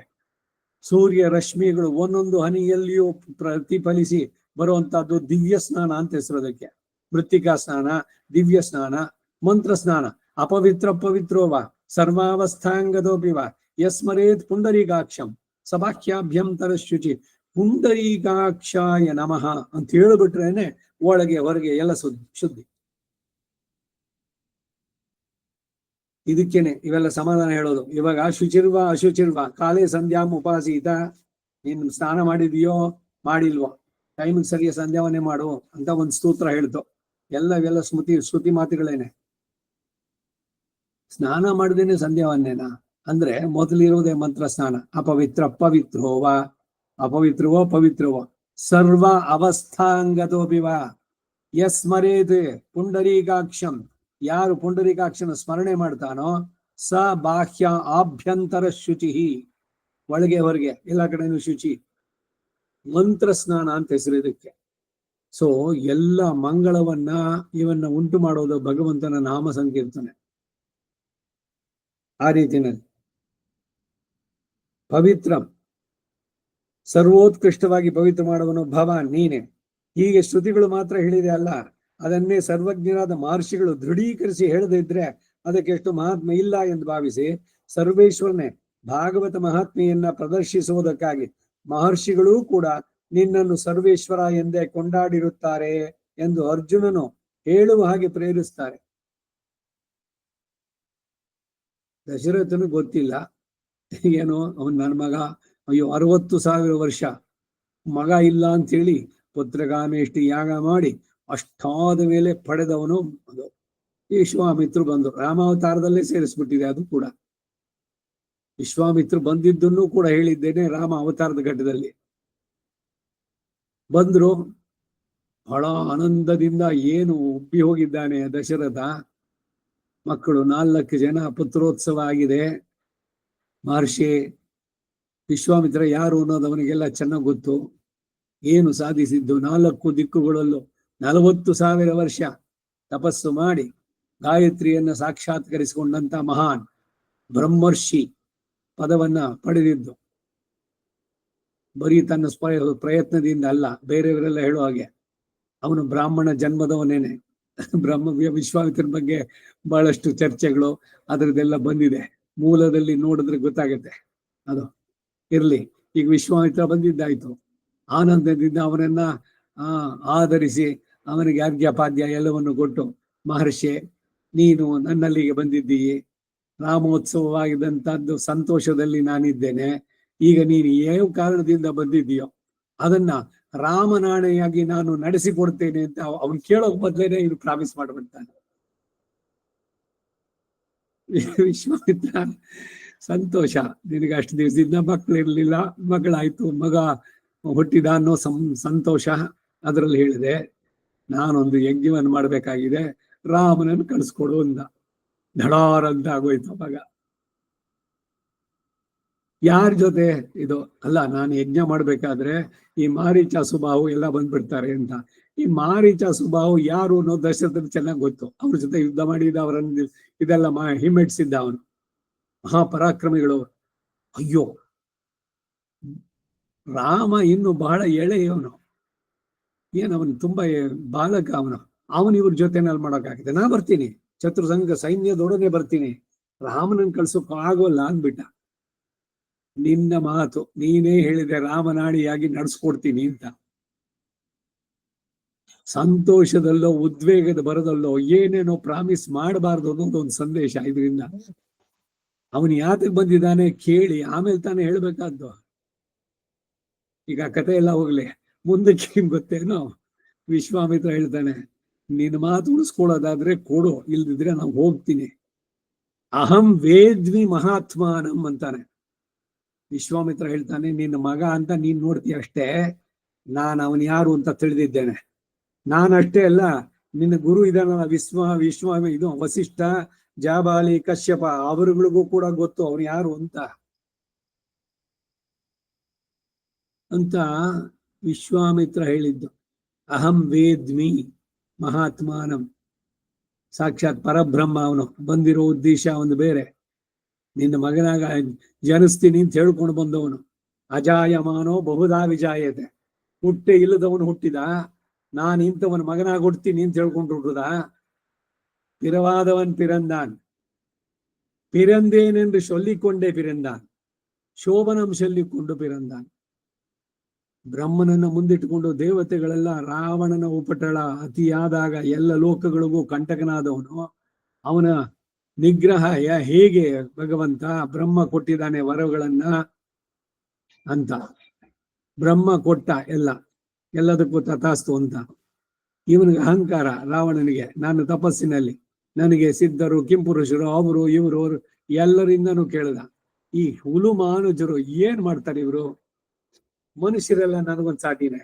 ಸೂರ್ಯ ರಶ್ಮಿಗಳು ಒಂದೊಂದು ಹನಿಯಲ್ಲಿಯೂ ಪ್ರತಿಫಲಿಸಿ ಬರುವಂತಹದ್ದು ದಿವ್ಯ ಸ್ನಾನ ಅಂತ ಹೆಸರು ಅದಕ್ಕೆ. ಮೃತ್ತಿಕಾ ಸ್ನಾನ, ದಿವ್ಯ ಸ್ನಾನ, ಮಂತ್ರ ಸ್ನಾನ. ಅಪವಿತ್ರ ಪವಿತ್ರೋವ ಸರ್ವಾವಸ್ಥಾಂಗದೋಪಿವ ಯಸ್ಮರೇತ್ ಪುಂಡರೀಕಾಕ್ಷಂ ಸಭಾಖ್ಯಾಭ್ಯಂತರ ಶುಚಿ. ಪುಂಡರೀಕಾಕ್ಷಾಯ ನಮಃ ಅಂತ ಹೇಳಿಬಿಟ್ರೇನೆ ಒಳಗೆ ಹೊರಗೆ ಎಲ್ಲ ಶುದ್ಧಿ. ಇದಕ್ಕೇನೆ ಇವೆಲ್ಲ ಸಮಾಧಾನ ಹೇಳೋದು. ಇವಾಗ ಶುಚಿರ್ವ ಅಶುಚಿರ್ವ ಕಾಲೇ ಸಂಧ್ಯಾಂ ಉಪಾಸೀತ. ನೀನ್ ಸ್ನಾನ ಮಾಡಿದೀಯೋ ಮಾಡಿಲ್ವೋ, ಟೈಮಿಗೆ ಸರಿಯ ಸಂಧ್ಯಾವನೆ ಮಾಡು ಅಂತ ಒಂದು ಸ್ತೋತ್ರ ಹೇಳ್ತು. ಇವೆಲ್ಲ ಶ್ರುತಿ ಮಾತುಗಳೇನೆ. ಸ್ನಾನ ಮಾಡಿದೇನೆ ಸಂಧ್ಯಾವನ್ನೇನಾ ಅಂದ್ರೆ ಮೊದಲಿರುವುದೇ ಮಂತ್ರ ಸ್ನಾನ. ಅಪವಿತ್ರ ಪವಿತ್ರೋವ, ಅಪವಿತ್ರವೋ ಪವಿತ್ರವೋ ಸರ್ವ ಅವಸ್ಥಾಂಗತೋಪಿವ ಯಸ್ಮರೇತ್ ಪುಂಡರೀಕಾಕ್ಷಂ. ಯಾರು ಪುಂಡರೀಕಾಕ್ಷನ ಸ್ಮರಣೆ ಮಾಡ್ತಾನೋ ಸ ಬಾಹ್ಯ ಆಭ್ಯಂತರ ಶುಚಿ. ಒಳಗೆ ಹೊರಗೆ ಎಲ್ಲ ಕಡೆನೂ ಶುಚಿ. ಮಂತ್ರ ಸ್ನಾನ ಅಂತ ಹೆಸರು ಇದಕ್ಕೆ. ಸೊ ಎಲ್ಲ ಮಂಗಳವನ್ನ ಇವನ್ನ ಉಂಟು ಮಾಡೋದು ಭಗವಂತನ ನಾಮ ಸಂಕೀರ್ತನೆ. ಆ ರೀತಿಯಲ್ಲಿ ಪವಿತ್ರ, ಸರ್ವೋತ್ಕೃಷ್ಟವಾಗಿ ಪವಿತ್ರ ಮಾಡುವನು ಭವಾನ್ ನೀನೆ. ಹೀಗೆ ಶ್ರುತಿಗಳು ಮಾತ್ರ ಹೇಳಿದೆ ಅಲ್ಲ, ಅದನ್ನೇ ಸರ್ವಜ್ಞರಾದ ಮಹರ್ಷಿಗಳು ದೃಢೀಕರಿಸಿ ಹೇಳದೇ ಇದ್ರೆ ಅದಕ್ಕೆ ಎಷ್ಟು ಮಹಾತ್ಮೆ ಇಲ್ಲ ಎಂದು ಭಾವಿಸಿ ಸರ್ವೇಶ್ವರನೇ ಭಾಗವತ ಮಹಾತ್ಮೆಯನ್ನ ಪ್ರದರ್ಶಿಸುವುದಕ್ಕಾಗಿ ಮಹರ್ಷಿಗಳೂ ಕೂಡ ನಿನ್ನನ್ನು ಸರ್ವೇಶ್ವರ ಎಂದೇ ಕೊಂಡಾಡಿರುತ್ತಾರೆ ಎಂದು ಅರ್ಜುನನು ಹೇಳುವ ಹಾಗೆ ಪ್ರೇರಿಸ್ತಾರೆ. ದಶರಥನು ಗೊತ್ತಿಲ್ಲ ಏನೋ ಅವನ್ ನನ್ನ ಮಗ, ಅಯ್ಯೋ 60,000 ವರ್ಷ ಮಗ ಇಲ್ಲ ಅಂತ ಹೇಳಿ ಪುತ್ರಗಾಮೇಷ್ಟಿ ಯಾಗ ಮಾಡಿ ಅಷ್ಟಾದ ಮೇಲೆ ಪಡೆದವನು ಅದು. ವಿಶ್ವಾಮಿತ್ರು ಬಂದು ರಾಮಾವತಾರದಲ್ಲೇ ಸೇರಿಸ್ಬಿಟ್ಟಿದೆ. ಅದು ಕೂಡ ವಿಶ್ವಾಮಿತ್ರು ಬಂದಿದ್ದನ್ನು ಕೂಡ ಹೇಳಿದ್ದೇನೆ ರಾಮ ಅವತಾರದ ಘಟ್ಟದಲ್ಲಿ ಬಂದ್ರು. ಬಹಳ ಆನಂದದಿಂದ ಏನು ಉಬ್ಬಿ ಹೋಗಿದ್ದಾನೆ ದಶರಥ. ಮಕ್ಕಳು 4 ಜನ, ಪುತ್ರೋತ್ಸವ ಆಗಿದೆ. ಮಹರ್ಷಿ ವಿಶ್ವಾಮಿತ್ರ ಯಾರು ಅನ್ನೋದು ಅವನಿಗೆಲ್ಲ ಚೆನ್ನಾಗಿ ಗೊತ್ತು. ಏನು ಸಾಧಿಸಿದ್ದು 4 ದಿಕ್ಕುಗಳಲ್ಲೂ 40,000 ವರ್ಷ ತಪಸ್ಸು ಮಾಡಿ ಗಾಯತ್ರಿಯನ್ನ ಸಾಕ್ಷಾತ್ಕರಿಸಿಕೊಂಡಂತ ಮಹಾನ್ ಬ್ರಹ್ಮರ್ಷಿ ಪದವನ್ನ ಪಡೆದಿದ್ದು ಬರೀ ತನ್ನ ಪ್ರಯತ್ನದಿಂದ ಅಲ್ಲ. ಬೇರೆಯವರೆಲ್ಲ ಹೇಳೋ ಹಾಗೆ ಅವನು ಬ್ರಾಹ್ಮಣ ಜನ್ಮದವನೇನೆ. ವಿಶ್ವಾಮಿತ್ರನ ಬಗ್ಗೆ ಬಹಳಷ್ಟು ಚರ್ಚೆಗಳು ಅದರದೆಲ್ಲ ಬಂದಿದೆ. ಮೂಲದಲ್ಲಿ ನೋಡಿದ್ರೆ ಗೊತ್ತಾಗುತ್ತೆ. ಅದು ಇರ್ಲಿ. ಈಗ ವಿಶ್ವಾಮಿತ್ರ ಬಂದಿದ್ದಾಯ್ತು. ಆನಂದದಿಂದ ಅವನನ್ನ ಆಧರಿಸಿ ಅವನಿಗೆ ಅರ್ಘ್ಯಪಾದ್ಯ ಎಲ್ಲವನ್ನು ಕೊಟ್ಟು, ಮಹರ್ಷಿ ನೀನು ನನ್ನಲ್ಲಿಗೆ ಬಂದಿದ್ದೀಯಿ, ರಾಮೋತ್ಸವವಾಗಿದ್ದಂಥದ್ದು ಸಂತೋಷದಲ್ಲಿ ನಾನಿದ್ದೇನೆ. ಈಗ ನೀನು ಯಾವ ಕಾರಣದಿಂದ ಬಂದಿದ್ದೀಯೋ ಅದನ್ನ ರಾಮನಾಣೆಯಾಗಿ ನಾನು ನಡೆಸಿಕೊಡ್ತೇನೆ ಅಂತ ಅವನು ಕೇಳೋಕ್ ಮೊದ್ಲೇನೆ ಇವ್ರು ಪ್ರಾಮಿಸ್ ಮಾಡ್ಬಿಡ್ತಾನೆ. ವಿಶ್ವಾಮಿತ್ರ ಸಂತೋಷ, ನಿನಗೆ ಅಷ್ಟು ದಿವಸದಿಂದ ಮಕ್ಕಳಿರ್ಲಿಲ್ಲ, ಮಗಳಾಯ್ತು, ಮಗ ಹುಟ್ಟಿದ ಅನ್ನೋ ಸಂತೋಷ ಅದರಲ್ಲಿ ಹೇಳಿದೆ. ನಾನೊಂದು ಯಜ್ಞವನ್ನು ಮಾಡ್ಬೇಕಾಗಿದೆ, ರಾಮನನ್ನು ಕಳಿಸ್ಕೊಡು ಅಂದ. ಧಡಾರ್ ಅಂತ ಆಗೋಯ್ತು. ಅವಾಗ ಯಾರ ಜೊತೆ ಇದು ಅಲ್ಲ, ನಾನು ಯಜ್ಞ ಮಾಡ್ಬೇಕಾದ್ರೆ ಈ ಮಾರೀಚ ಸುಬಾಹು ಎಲ್ಲ ಬಂದ್ಬಿಡ್ತಾರೆ ಅಂತ. ಈ ಮಾರೀಚ ಸುಬಾಹು ಯಾರು ಅನ್ನೋ ದಶರಥನಿಗೆ ಚೆನ್ನಾಗಿ ಗೊತ್ತು. ಅವ್ರ ಜೊತೆ ಯುದ್ಧ ಮಾಡಿದ, ಅವರನ್ನು ಇದೆಲ್ಲ ಹಿಮ್ಮೆಟ್ಟಿಸಿದ್ದ ಅವನು. ಮಹಾಪರಾಕ್ರಮಿಗಳು. ಅಯ್ಯೋ ರಾಮ ಇನ್ನು ಬಹಳ ಎಳೆಯವನು, ಅವನು ತುಂಬಾ ಬಾಲಕ, ಅವನು ಇವ್ರ ಜೊತೆನಲ್ಲಿ ಮಾಡೋಕ್ಕಾಗಿದೆ. ನಾ ಬರ್ತೀನಿ, ಚತುರ್ಸಂಘ ಸೈನ್ಯದೊಡನೆ ಬರ್ತೀನಿ, ರಾಮನನ್ನು ಕಳ್ಸೋಕ್ ಆಗೋಲ್ಲ ಅಂದ್ಬಿಟ್ಟ. ನಿನ್ನ ಮಾತು, ನೀನೇ ಹೇಳಿದೆ ರಾಮನಾಡಿಯಾಗಿ ನಡ್ಸ್ಕೊಡ್ತೀನಿ ಅಂತ. ಸಂತೋಷದಲ್ಲೋ ಉದ್ವೇಗದ ಬರದಲ್ಲೋ ಏನೇನೋ ಪ್ರಾಮಿಸ್ ಮಾಡಬಾರ್ದು ಅನ್ನೋದು ಒಂದು ಸಂದೇಶ ಇದರಿಂದ. ಅವನು ಯಾತಕ್ಕೆ ಬಂದಿದ್ದಾನೆ ಕೇಳಿ ಆಮೇಲೆ ತಾನೇ ಹೇಳ್ಬೇಕಾದ್ದು. ಈಗ ಕತೆ ಎಲ್ಲ ಹೋಗ್ಲಿ, ಮುಂದಕ್ಕೆ ಗೊತ್ತೇನೋ, ವಿಶ್ವಾಮಿತ್ರ ಹೇಳ್ತಾನೆ, ನಿನ್ನ ಮಾತು ಉಳಿಸ್ಕೊಳ್ಳೋದಾದ್ರೆ ಕೊಡು, ಇಲ್ದಿದ್ರೆ ನಾವು ಹೋಗ್ತೀನಿ. ಅಹಂ ವೇದ್ವಿ ಮಹಾತ್ಮಾನಂ ಅಂತಾನೆ. ವಿಶ್ವಾಮಿತ್ರ ಹೇಳ್ತಾನೆ, ನಿನ್ನ ಮಗ ಅಂತ ನೀನ್ ನೋಡ್ತೀಯ ಅಷ್ಟೇ, ನಾನು ಅವನ್ ಯಾರು ಅಂತ ತಿಳಿದಿದ್ದೇನೆ. ನಾನಷ್ಟೇ ಅಲ್ಲ, ನಿನ್ನ ಗುರು ಇದಾನಲ್ಲ ವಿಶ್ವ ಇದು ವಸಿಷ್ಠ, ಜಾಬಾಲಿ, ಕಶ್ಯಪ, ಅವರುಗಳಿಗೂ ಕೂಡ ಗೊತ್ತು ಅವನು ಯಾರು ಅಂತ ವಿಶ್ವಾಮಿತ್ರ ಹೇಳಿದ್ದು. ಅಹಂ ವೇದ್ಮಿ ಮಹಾತ್ಮಾನಂ, ಸಾಕ್ಷಾತ್ ಪರಬ್ರಹ್ಮ ಅವನು. ಬಂದಿರೋ ಉದ್ದೇಶ ಒಂದು ಬೇರೆ, ನಿನ್ನ ಮಗನಾಗ ಜನಿಸ್ತೀನಿ ಅಂತ ಹೇಳ್ಕೊಂಡು ಬಂದವನು. ಅಜಾಯಮಾನೋ ಬಹುಧಾ ವಿಜಾಯತೆ, ಹುಟ್ಟೆ ಇಲ್ಲದವನು ಹುಟ್ಟಿದ, ನಾನು ಇಂಥವನ ಮಗನಾಗ ಹುಡ್ತೀನಿ ಅಂತ ಹೇಳ್ಕೊಂಡು ಹುಟ್ಟುದ. ಪಿರವಾದವನ್ ಪಿರಂದಾನ್, ಪಿರಂದೇನೆಂದು ಸೊಲ್ಲಿಕೊಂಡೇ ಪಿರಂದಾನ್, ಶೋಭನಂ ಸೊಲ್ಲಿಕೊಂಡು ಪಿರಂದಾನ್. ಬ್ರಹ್ಮನನ್ನ ಮುಂದಿಟ್ಟುಕೊಂಡು ದೇವತೆಗಳೆಲ್ಲ ರಾವಣನ ಉಪಟಳ ಅತಿಯಾದಾಗ ಎಲ್ಲ ಲೋಕಗಳಿಗೂ ಕಂಟಕನಾದವನು. ಅವನ ನಿಗ್ರಹ ಹೇಗೆ ಭಗವಂತ ಬ್ರಹ್ಮ ಕೊಟ್ಟಿದ್ದಾನೆ ವರಗಳನ್ನ ಅಂತ. ಬ್ರಹ್ಮ ಕೊಟ್ಟ ಎಲ್ಲದಕ್ಕೂ ತಥಾಸ್ತು ಅಂತ. ಇವನಿಗೆ ಅಹಂಕಾರ, ರಾವಣನಿಗೆ, ನಾನು ತಪಸ್ಸಿನಲ್ಲಿ ನನಗೆ ಸಿದ್ಧರು, ಕಿಂಪುರುಷರು, ಅವರು ಇವರು ಎಲ್ಲರಿಂದನೂ ಕೇಳಿದ. ಈ ಹುಲು ಮಾನುಜರು ಏನ್ ಮಾಡ್ತಾರೆ ಇವರು, ಮನುಷ್ಯರೆಲ್ಲ ನನಗೊಂದ್ ಸಾಟಿನೇ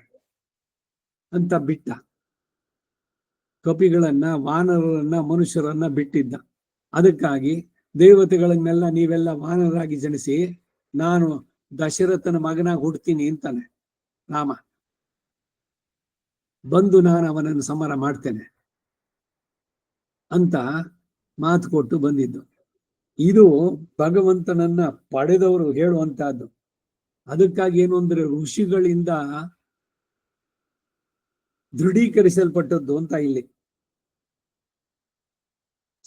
ಅಂತ ಬಿಟ್ಟ. ಕಪಿಗಳನ್ನ, ವಾನರರನ್ನ, ಮನುಷ್ಯರನ್ನ ಬಿಟ್ಟಿದ್ದ. ಅದಕ್ಕಾಗಿ ದೇವತೆಗಳನ್ನೆಲ್ಲ ನೀವೆಲ್ಲ ವಾನರಾಗಿ ಜನಿಸಿ ನಾನು ದಶರಥನ ಮಗನಾಗಿ ಹುಡ್ತೀನಿ ಅಂತಾನೆ ರಾಮ. ಬಂದು ನಾನು ಅವನನ್ನು ಸಮರ ಮಾಡ್ತೇನೆ ಅಂತ ಮಾತು ಕೊಟ್ಟು ಬಂದಿದ್ದು. ಇದು ಭಗವಂತನನ್ನ ಪಡೆದವರು ಹೇಳುವಂತಹದ್ದು. ಅದಕ್ಕಾಗಿ ಏನು ಅಂದ್ರೆ ಋಷಿಗಳಿಂದ ದೃಢೀಕರಿಸಲ್ಪಟ್ಟದ್ದು ಅಂತ ಇಲ್ಲಿ.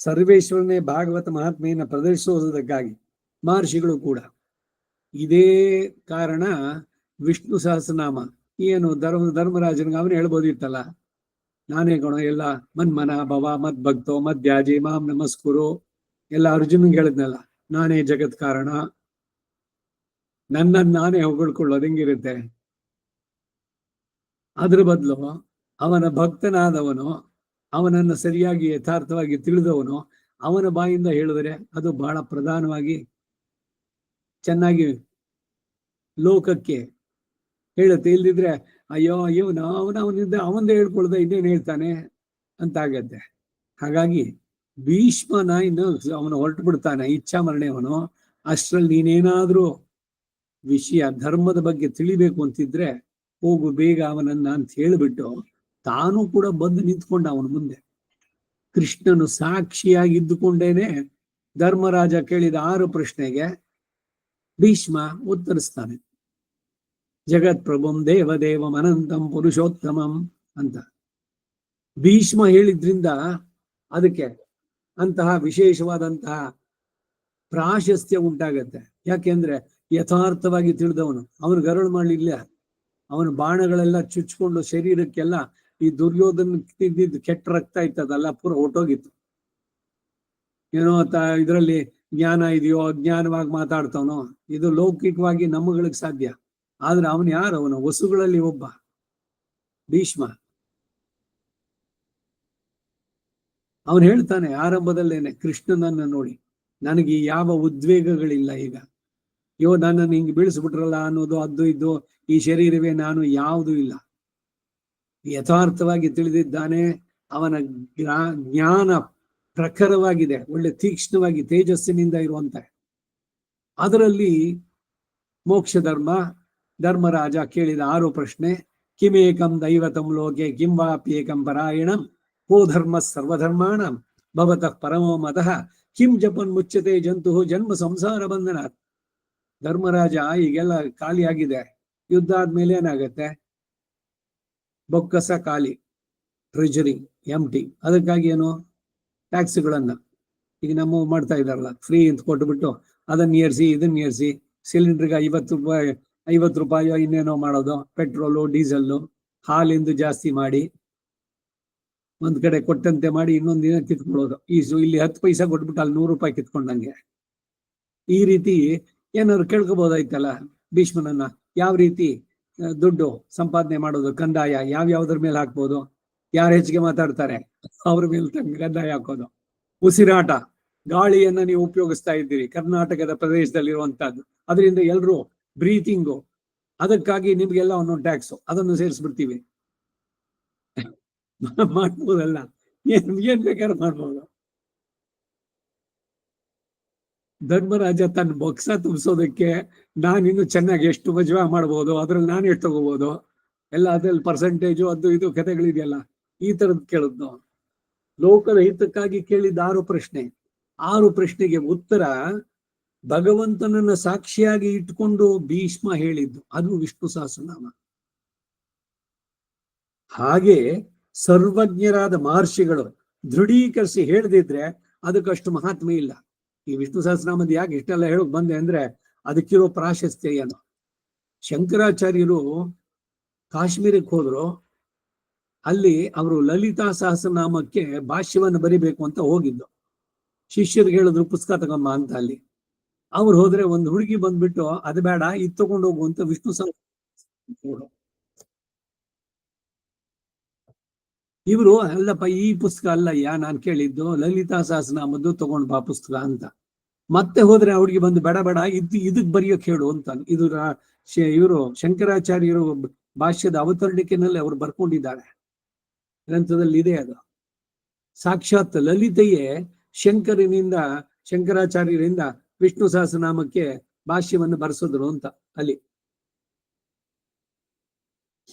ಸರ್ವೇಶ್ವರನೇ ಭಾಗವತ ಮಹಾತ್ಮೆಯನ್ನು ಪ್ರದರ್ಶಿಸುವುದಕ್ಕಾಗಿ ಮಹರ್ಷಿಗಳು ಕೂಡ ಇದೇ ಕಾರಣ. ವಿಷ್ಣು ಸಹಸ್ರನಾಮ ಏನು ಧರ್ಮರಾಜನಿಗೆ ಅವನು ಹೇಳ್ಬೋದಿತ್ತಲ್ಲ, ನಾನೇ ಕಣೋ ಎಲ್ಲ ಮನ್ಮನ ಭವ ಮದ್ಭಕ್ತೋ ಮಧ್ಯಾಜಿ ಮಾಂ ನಮಸ್ಕುರು, ಎಲ್ಲ ಅರ್ಜುನಿಗೆ ಹೇಳಿದ್ನಲ್ಲ, ನಾನೇ ಜಗತ್ ಕಾರಣ, ನನ್ನನ್ನು ನಾನೇ ಹೊಗಳ್ಕೊಳ್ಳೋದು ಹೆಂಗಿರುತ್ತೆ. ಅದ್ರ ಬದಲು ಅವನ ಭಕ್ತನಾದವನು, ಅವನನ್ನು ಸರಿಯಾಗಿ ಯಥಾರ್ಥವಾಗಿ ತಿಳಿದವನು ಅವನ ಬಾಯಿಂದ ಹೇಳಿದರೆ ಅದು ಬಹಳ ಪ್ರಧಾನವಾಗಿ ಚೆನ್ನಾಗಿ ಲೋಕಕ್ಕೆ ಹೇಳುತ್ತೆ. ಇಲ್ದಿದ್ರೆ ಅಯ್ಯೋ ಅವನಿಂದ ಅವಂದೇ ಹೇಳ್ಕೊಳ್ದೆ ಇನ್ನೇನು ಹೇಳ್ತಾನೆ ಅಂತ ಆಗತ್ತೆ. ಹಾಗಾಗಿ ಭೀಷ್ಮನ ಇನ್ನು ಅವನು ಹೊರಟು ಬಿಡ್ತಾನೆ, ಇಚ್ಛಾಮರಣೆ ಅವನು. ಅಷ್ಟ್ರಲ್ಲಿ ನೀನೇನಾದ್ರೂ ವಿಷಯ ಧರ್ಮದ ಬಗ್ಗೆ ತಿಳಿಬೇಕು ಅಂತಿದ್ರೆ ಹೋಗು ಬೇಗ ಅವನನ್ನ ಅಂತ ಹೇಳಿಬಿಟ್ಟು ತಾನು ಕೂಡ ಬಂದು ನಿಂತ್ಕೊಂಡ ಅವನ ಮುಂದೆ. ಕೃಷ್ಣನು ಸಾಕ್ಷಿಯಾಗಿ ಇದ್ದುಕೊಂಡೇನೆ ಧರ್ಮರಾಜ ಕೇಳಿದ 6 ಪ್ರಶ್ನೆಗೆ ಭೀಷ್ಮ ಉತ್ತರಿಸ್ತಾನೆ. ಜಗತ್ ಪ್ರಭುಂ ದೇವದೇವಂ ಅನಂತಂ ಪುರುಷೋತ್ತಮಂ ಅಂತ ಭೀಷ್ಮ ಹೇಳಿದ್ರಿಂದ ಅದಕ್ಕೆ ಅಂತಹ ವಿಶೇಷವಾದಂತಹ ಪ್ರಾಶಸ್ತ್ಯ ಉಂಟಾಗತ್ತೆ. ಯಾಕೆಂದ್ರೆ ಯಥಾರ್ಥವಾಗಿ ತಿಳಿದವನು, ಅವನು ಗರಳು ಮಾಡಲಿಲ್ಲ. ಅವನ ಬಾಣಗಳೆಲ್ಲ ಚುಚ್ಕೊಂಡು ಶರೀರಕ್ಕೆಲ್ಲ ಈ ದುರ್ಯೋಧನ ತಿದ್ದಿದ್ದು ಕೆಟ್ಟ ರಕ್ತ ಇತ್ತದಲ್ಲ ಪೂರ ಹೊಟ್ಟೋಗಿತ್ತು. ಏನೋ ಇದರಲ್ಲಿ ಜ್ಞಾನ ಇದೆಯೋ, ಅಜ್ಞಾನವಾಗಿ ಮಾತಾಡ್ತಾವನೋ, ಇದು ಲೌಕಿಕವಾಗಿ ನಮ್ಮಗಳಿಗೆ ಸಾಧ್ಯ. ಆದ್ರೆ ಅವನು ಯಾರು? ಅವನ ವಸುಗಳಲ್ಲಿ ಒಬ್ಬ ಭೀಷ್ಮ. ಅವನು ಹೇಳ್ತಾನೆ ಆರಂಭದಲ್ಲೇನೆ, ಕೃಷ್ಣನನ್ನ ನೋಡಿ ನನಗೆ ಯಾವ ಉದ್ವೇಗಗಳಿಲ್ಲ. ಈಗ ನನ್ನನ್ನು ಹಿಂಗೆ ಬೀಳಿಸ್ಬಿಟ್ರಲ್ಲ ಅನ್ನೋದು, ಅದು ಇದು, ಈ ಶರೀರವೇ ನಾನು, ಯಾವುದೂ ಇಲ್ಲ. ಯಥಾರ್ಥವಾಗಿ ತಿಳಿದಿದ್ದಾನೆ. ಅವನ ಜ್ಞಾನ ಪ್ರಖರವಾಗಿದೆ, ಒಳ್ಳೆ ತೀಕ್ಷ್ಣವಾಗಿ ತೇಜಸ್ಸಿನಿಂದ ಇರುವಂತ. ಅದರಲ್ಲಿ ಮೋಕ್ಷ ಧರ್ಮರಾಜ ಕೇಳಿದ 6 ಪ್ರಶ್ನೆ. ಕಿಮೇಕಂ ದೈವತಂ ಲೋಕೆ ಕಿಂ ವಾಪ್ಯೇಕಂ ಪರಾಯಣಂ ಕೋ ಧರ್ಮ ಸರ್ವಧರ್ಮಾಣಂ ಭವತಃ ಪರಮೋ ಮತಃ ಕಿಂ ಜಪನ್ ಮುಚ್ಚತೆ ಜಂತು ಜನ್ಮ ಸಂಸಾರ ಬಂಧನ. ಧರ್ಮರಾಜ, ಈಗೆಲ್ಲ ಖಾಲಿಯಾಗಿದೆ, ಯುದ್ಧ ಆದ್ಮೇಲೆ ಏನಾಗತ್ತೆ? ಬೊಕ್ಕಸ ಖಾಲಿ, ಟ್ರೆಜರಿ ಎಂಟಿ. ಅದಕ್ಕಾಗಿ ಏನು? ಟ್ಯಾಕ್ಸ್ಗಳನ್ನ ಈಗ ನಮ್ಮ ಮಾಡ್ತಾ ಇದಾರಲ್ಲ, ಫ್ರೀ ಅಂತ ಕೊಟ್ಬಿಟ್ಟು ಅದನ್ನ ಏರ್ಸಿ ಇದನ್ನ ಏರ್ಸಿ, ಸಿಲಿಂಡರ್ಗೆ 50 ರೂಪಾಯಿ ಇನ್ನೇನೋ ಮಾಡೋದು, ಪೆಟ್ರೋಲು ಡೀಸೆಲ್ಲು, ಹಾಲಿಂದು ಜಾಸ್ತಿ ಮಾಡಿ ಒಂದ್ ಕಡೆ ಕೊಟ್ಟಂತೆ ಮಾಡಿ ಇನ್ನೊಂದ್ ದಿನ ಕಿತ್ಕೊಳ್ಳೋದು. ಇಲ್ಲಿ 10 ಪೈಸಾ ಕೊಟ್ಬಿಟ್ಟು ಅಲ್ಲಿ 100 ರೂಪಾಯಿ ಕಿತ್ಕೊಂಡಂಗೆ. ಈ ರೀತಿ ಏನಾದ್ರು ಕೇಳ್ಕೋಬಹುದಾಯ್ತಲ್ಲ ಭೀಷ್ಮನನ್ನ, ಯಾವ ರೀತಿ ದುಡ್ಡು ಸಂಪಾದನೆ ಮಾಡೋದು, ಕಂದಾಯ ಯಾವ್ಯಾವ್ದ್ರ ಮೇಲೆ ಹಾಕ್ಬೋದು, ಯಾರು ಹೆಚ್ಚಿಗೆ ಮಾತಾಡ್ತಾರೆ ಅವ್ರ ಮೇಲೆ ಕಂದಾಯ ಹಾಕೋದು. ಉಸಿರಾಟ, ಗಾಳಿಯನ್ನ ನೀವು ಉಪಯೋಗಿಸ್ತಾ ಇದ್ದೀರಿ ಕರ್ನಾಟಕದ ಪ್ರದೇಶದಲ್ಲಿರುವಂತಹದ್ದು, ಅದರಿಂದ ಎಲ್ರು ಬ್ರೀತಿಂಗು, ಅದಕ್ಕಾಗಿ ನಿಮ್ಗೆಲ್ಲ ಒಂದೊಂದು ಟ್ಯಾಕ್ಸ್, ಅದನ್ನು ಸೇರಿಸ್ಬಿಡ್ತೀವಿ. ಮಾಡ್ಬೋದಲ್ಲ, ಏನ್ ಬೇಕಾದ್ರೂ ಮಾಡ್ಬೋದು. ಧರ್ಮರಾಜ ತನ್ನ ಬೊಕ್ಸ ತುಂಬಿಸೋದಕ್ಕೆ ನಾನಿನ್ನು ಚೆನ್ನಾಗಿ ಎಷ್ಟು ಮಜವಾ ಮಾಡ್ಬೋದು, ಅದ್ರಲ್ಲಿ ನಾನು ಎಷ್ಟು ತಗೋಬಹುದು, ಎಲ್ಲ ಅದ್ರಲ್ಲಿ ಪರ್ಸೆಂಟೇಜು ಅದು ಇದು ಕಥೆಗಳಿದೆಯಲ್ಲ, ಈ ತರದ್ ಕೇಳಿದ್ನು. ಲೋಕದ ಹಿತಕ್ಕಾಗಿ ಕೇಳಿದ 6 ಪ್ರಶ್ನೆ. 6 ಪ್ರಶ್ನೆಗೆ ಉತ್ತರ ಭಗವಂತನನ್ನ ಸಾಕ್ಷಿಯಾಗಿ ಇಟ್ಕೊಂಡು ಭೀಷ್ಮ ಹೇಳಿದ್ದು, ಅದು ವಿಷ್ಣು ಸಹಸ್ರನಾಮ. ಹಾಗೆ ಸರ್ವಜ್ಞರಾದ ಮಹರ್ಷಿಗಳು ದೃಢೀಕರಿಸಿ ಹೇಳದಿದ್ರೆ ಅದಕ್ಕಷ್ಟು ಮಹಾತ್ಮ ಇಲ್ಲ. ಈ ವಿಷ್ಣು ಸಹಸ್ರನಾಮದ ಯಾಕೆ ಇಷ್ಟೆಲ್ಲ ಹೇಳಕ್ ಬಂದೆ ಅಂದ್ರೆ ಅದಕ್ಕಿರೋ ಪ್ರಾಶಸ್ತ್ಯ ಏನು. ಶಂಕರಾಚಾರ್ಯರು ಕಾಶ್ಮೀರಕ್ಕೆ ಹೋದ್ರು, ಅಲ್ಲಿ ಅವರು ಲಲಿತಾ ಸಹಸ್ರನಾಮಕ್ಕೆ ಭಾಷ್ಯವನ್ನು ಬರಿಬೇಕು ಅಂತ ಹೋಗಿದ್ದು. ಶಿಷ್ಯರಿಗೆ ಹೇಳಿದ್ರು ಪುಸ್ತಕ ತಗಮ್ಮ ಅಂತ. ಅಲ್ಲಿ ಅವ್ರು ಹೋದ್ರೆ ಒಂದು ಹುಡುಗಿ ಬಂದ್ಬಿಟ್ಟು ಅದು ಬೇಡ ಇದು ತಗೊಂಡು ಹೋಗು ಅಂತ ವಿಷ್ಣು ಸಹಸ್ರ. ಇವರು ಅಲ್ಲಪ್ಪ ಈ ಪುಸ್ತಕ ಅಲ್ಲಯ್ಯ ನಾನು ಕೇಳಿದ್ದು, ಲಲಿತಾ ಸಹಸ್ರನಾಮದ್ದು ತಗೊಂಡ್ ಬಾ ಪುಸ್ತಕ ಅಂತ. ಮತ್ತೆ ಹೋದ್ರೆ ಆ ಹುಡುಗಿ ಬಂದು ಬೇಡ ಬೇಡ ಇದಕ್ ಬರೆಯೋಕ್ ಹೇಳು ಅಂತ. ಇದು ಇವರು ಶಂಕರಾಚಾರ್ಯರು ಭಾಷ್ಯದ ಅವತರಣಿಕೆನಲ್ಲಿ ಅವ್ರು ಬರ್ಕೊಂಡಿದ್ದಾರೆ, ಗ್ರಂಥದಲ್ಲಿ ಇದೆ ಅದು. ಸಾಕ್ಷಾತ್ ಲಲಿತೆಯೇ ಶಂಕರಾಚಾರ್ಯರಿಂದ ವಿಷ್ಣು ಸಹಸ್ರನಾಮಕ್ಕೆ ಭಾಷ್ಯವನ್ನು ಬರೆಸಿದ್ರು ಅಂತ ಅಲ್ಲಿ.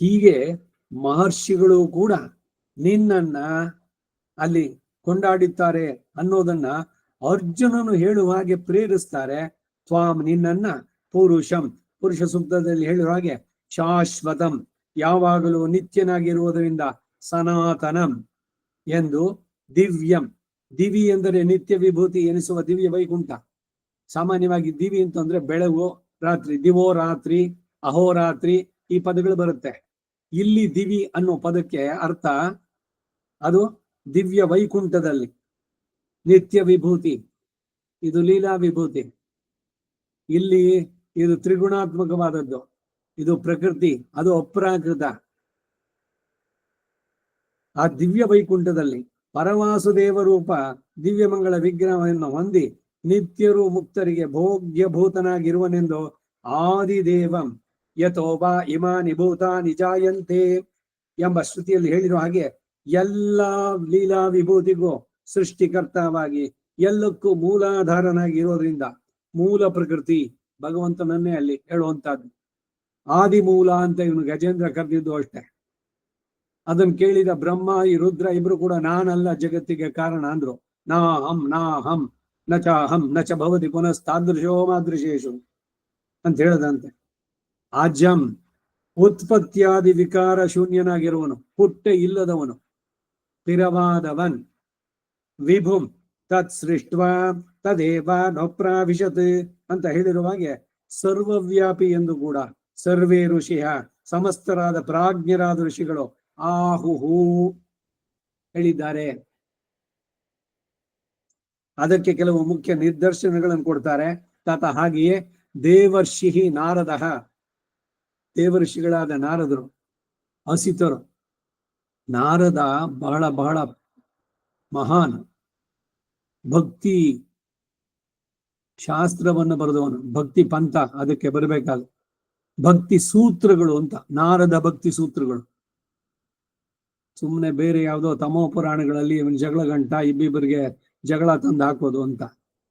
ಹೀಗೆ ಮಹರ್ಷಿಗಳು ಕೂಡ ನಿನ್ನನ್ನ ಅಲ್ಲಿ ಕೊಂಡಾಡಿದ್ದಾರೆ ಅನ್ನೋದನ್ನ ಅರ್ಜುನನು ಹೇಳುವ ಹಾಗೆ ಪ್ರೇರಿಸ್ತಾರೆ. ತ್ವಾಂ ನಿನ್ನನ್ನ ಪುರುಷಂ, ಪುರುಷ ಸೂಕ್ತದಲ್ಲಿ ಹೇಳುವ ಹಾಗೆ ಶಾಶ್ವತಂ, ಯಾವಾಗಲೂ ನಿತ್ಯನಾಗಿರುವುದರಿಂದ ಸನಾತನಂ ಎಂದು, ದಿವ್ಯಂ, ದಿವಿ ಎಂದರೆ ನಿತ್ಯ ವಿಭೂತಿ ಎನಿಸುವ ದಿವ್ಯ ವೈಕುಂಠ. ಸಾಮಾನ್ಯವಾಗಿ ದಿವಿ ಅಂತಂದ್ರೆ ಬೆಳಗು ರಾತ್ರಿ, ದಿವೋ ರಾತ್ರಿ, ಅಹೋರಾತ್ರಿ ಈ ಪದಗಳು ಬರುತ್ತೆ. ಇಲ್ಲಿ ದಿವಿ ಅನ್ನೋ ಪದಕ್ಕೆ ಅರ್ಥ ಅದು ದಿವ್ಯ ವೈಕುಂಠದಲ್ಲಿ ನಿತ್ಯ ವಿಭೂತಿ, ಇದು ಲೀಲಾ ವಿಭೂತಿ. ಇಲ್ಲಿ ಇದು ತ್ರಿಗುಣಾತ್ಮಕವಾದದ್ದು, ಇದು ಪ್ರಕೃತಿ, ಅದು ಅಪ್ರಾಕೃತ. ಆ ದಿವ್ಯ ವೈಕುಂಠದಲ್ಲಿ ಪರವಾಸುದೇವ ರೂಪ ದಿವ್ಯಮಂಗಳ ವಿಗ್ರಹವನ್ನು ಹೊಂದಿ ನಿತ್ಯರು ಮುಕ್ತರಿಗೆ ಭೋಗ್ಯಭೂತನಾಗಿರುವನೆಂದು ಆದಿದೇವಂ ಯಥೋಬಾ ಇಮಾನಿ ಭೂತಾನಿ ಜಾಯಂತೆ ಎಂಬ ಶ್ರುತಿಯಲ್ಲಿ ಹೇಳಿರುವ ಹಾಗೆ ಎಲ್ಲ ಲೀಲಾ ವಿಭೂತಿಗೂ ಸೃಷ್ಟಿಕರ್ತವಾಗಿ ಎಲ್ಲಕ್ಕೂ ಮೂಲಾಧಾರನಾಗಿರೋದ್ರಿಂದ ಮೂಲ ಪ್ರಕೃತಿ ಭಗವಂತನನ್ನೇ ಅಲ್ಲಿ ಹೇಳುವಂತಹದ್ದು. ಆದಿಮೂಲ ಅಂತ ಇವನು ಗಜೇಂದ್ರ ಕರೆದಿದ್ದು ಅಷ್ಟೇ. ಅದನ್ನು ಕೇಳಿದ ಬ್ರಹ್ಮ ಈ ರುದ್ರ ಇಬ್ರು ಕೂಡ ನಾನಲ್ಲ ಜಗತ್ತಿಗೆ ಕಾರಣ ಅಂದ್ರು. ನಾ ಹಂ ನಚ ಭವತಿ ಪುನಸ್ತಾದೃಶೋ ಮಾದೃಶೇಶು ಅಂತ ಹೇಳದಂತೆ. ಆಜ್ಯಂ, ಉತ್ಪತ್ತಿಯಾದಿ ವಿಕಾರ ಶೂನ್ಯನಾಗಿರುವನು, ಹುಟ್ಟೆ ಇಲ್ಲದವನು, ಸ್ಥಿರವಾದವನ್. ವಿಭುಂ ತತ್ ಸೃಷ್ಟ ತದೇವ ನೊಪ್ರಾವಿಶತ್ ಅಂತ ಹೇಳಿರುವ ಹಾಗೆ ಸರ್ವವ್ಯಾಪಿ ಎಂದು ಕೂಡ ಸರ್ವೇ ಋಷಿಯ, ಸಮಸ್ತರಾದ ಪ್ರಾಜ್ಞರಾದ ಋಷಿಗಳು ಆಹುಹು ಹೇಳಿದ್ದಾರೆ. ಅದಕ್ಕೆ ಕೆಲವು ಮುಖ್ಯ ನಿದರ್ಶನಗಳನ್ನು ಕೊಡ್ತಾರೆ. ತಾತ ಹಾಗೆಯೇ ದೇವರ್ಷಿ ನಾರದ, ದೇವರ್ಷಿಗಳಾದ ನಾರದರು, ಅಸಿತರು. ನಾರದ ಬಹಳ ಬಹಳ ಮಹಾನ್, ಭಕ್ತಿ ಶಾಸ್ತ್ರವನ್ನು ಬರೆದವನು, ಭಕ್ತಿ ಪಂಥ ಅದಕ್ಕೆ ಬರಬೇಕಾದ ಭಕ್ತಿ ಸೂತ್ರಗಳು ಅಂತ. ನಾರದ ಭಕ್ತಿ ಸೂತ್ರಗಳು ಸುಮ್ಮನೆ ಬೇರೆ ಯಾವುದೋ ತಮೋ ಪುರಾಣಗಳಲ್ಲಿ ಇವನ್ ಜಗಳ ಗಂಟ ಇಬ್ಬಿಬ್ಬರಿಗೆ ಜಗಳ ತಂದು ಹಾಕೋದು ಅಂತ.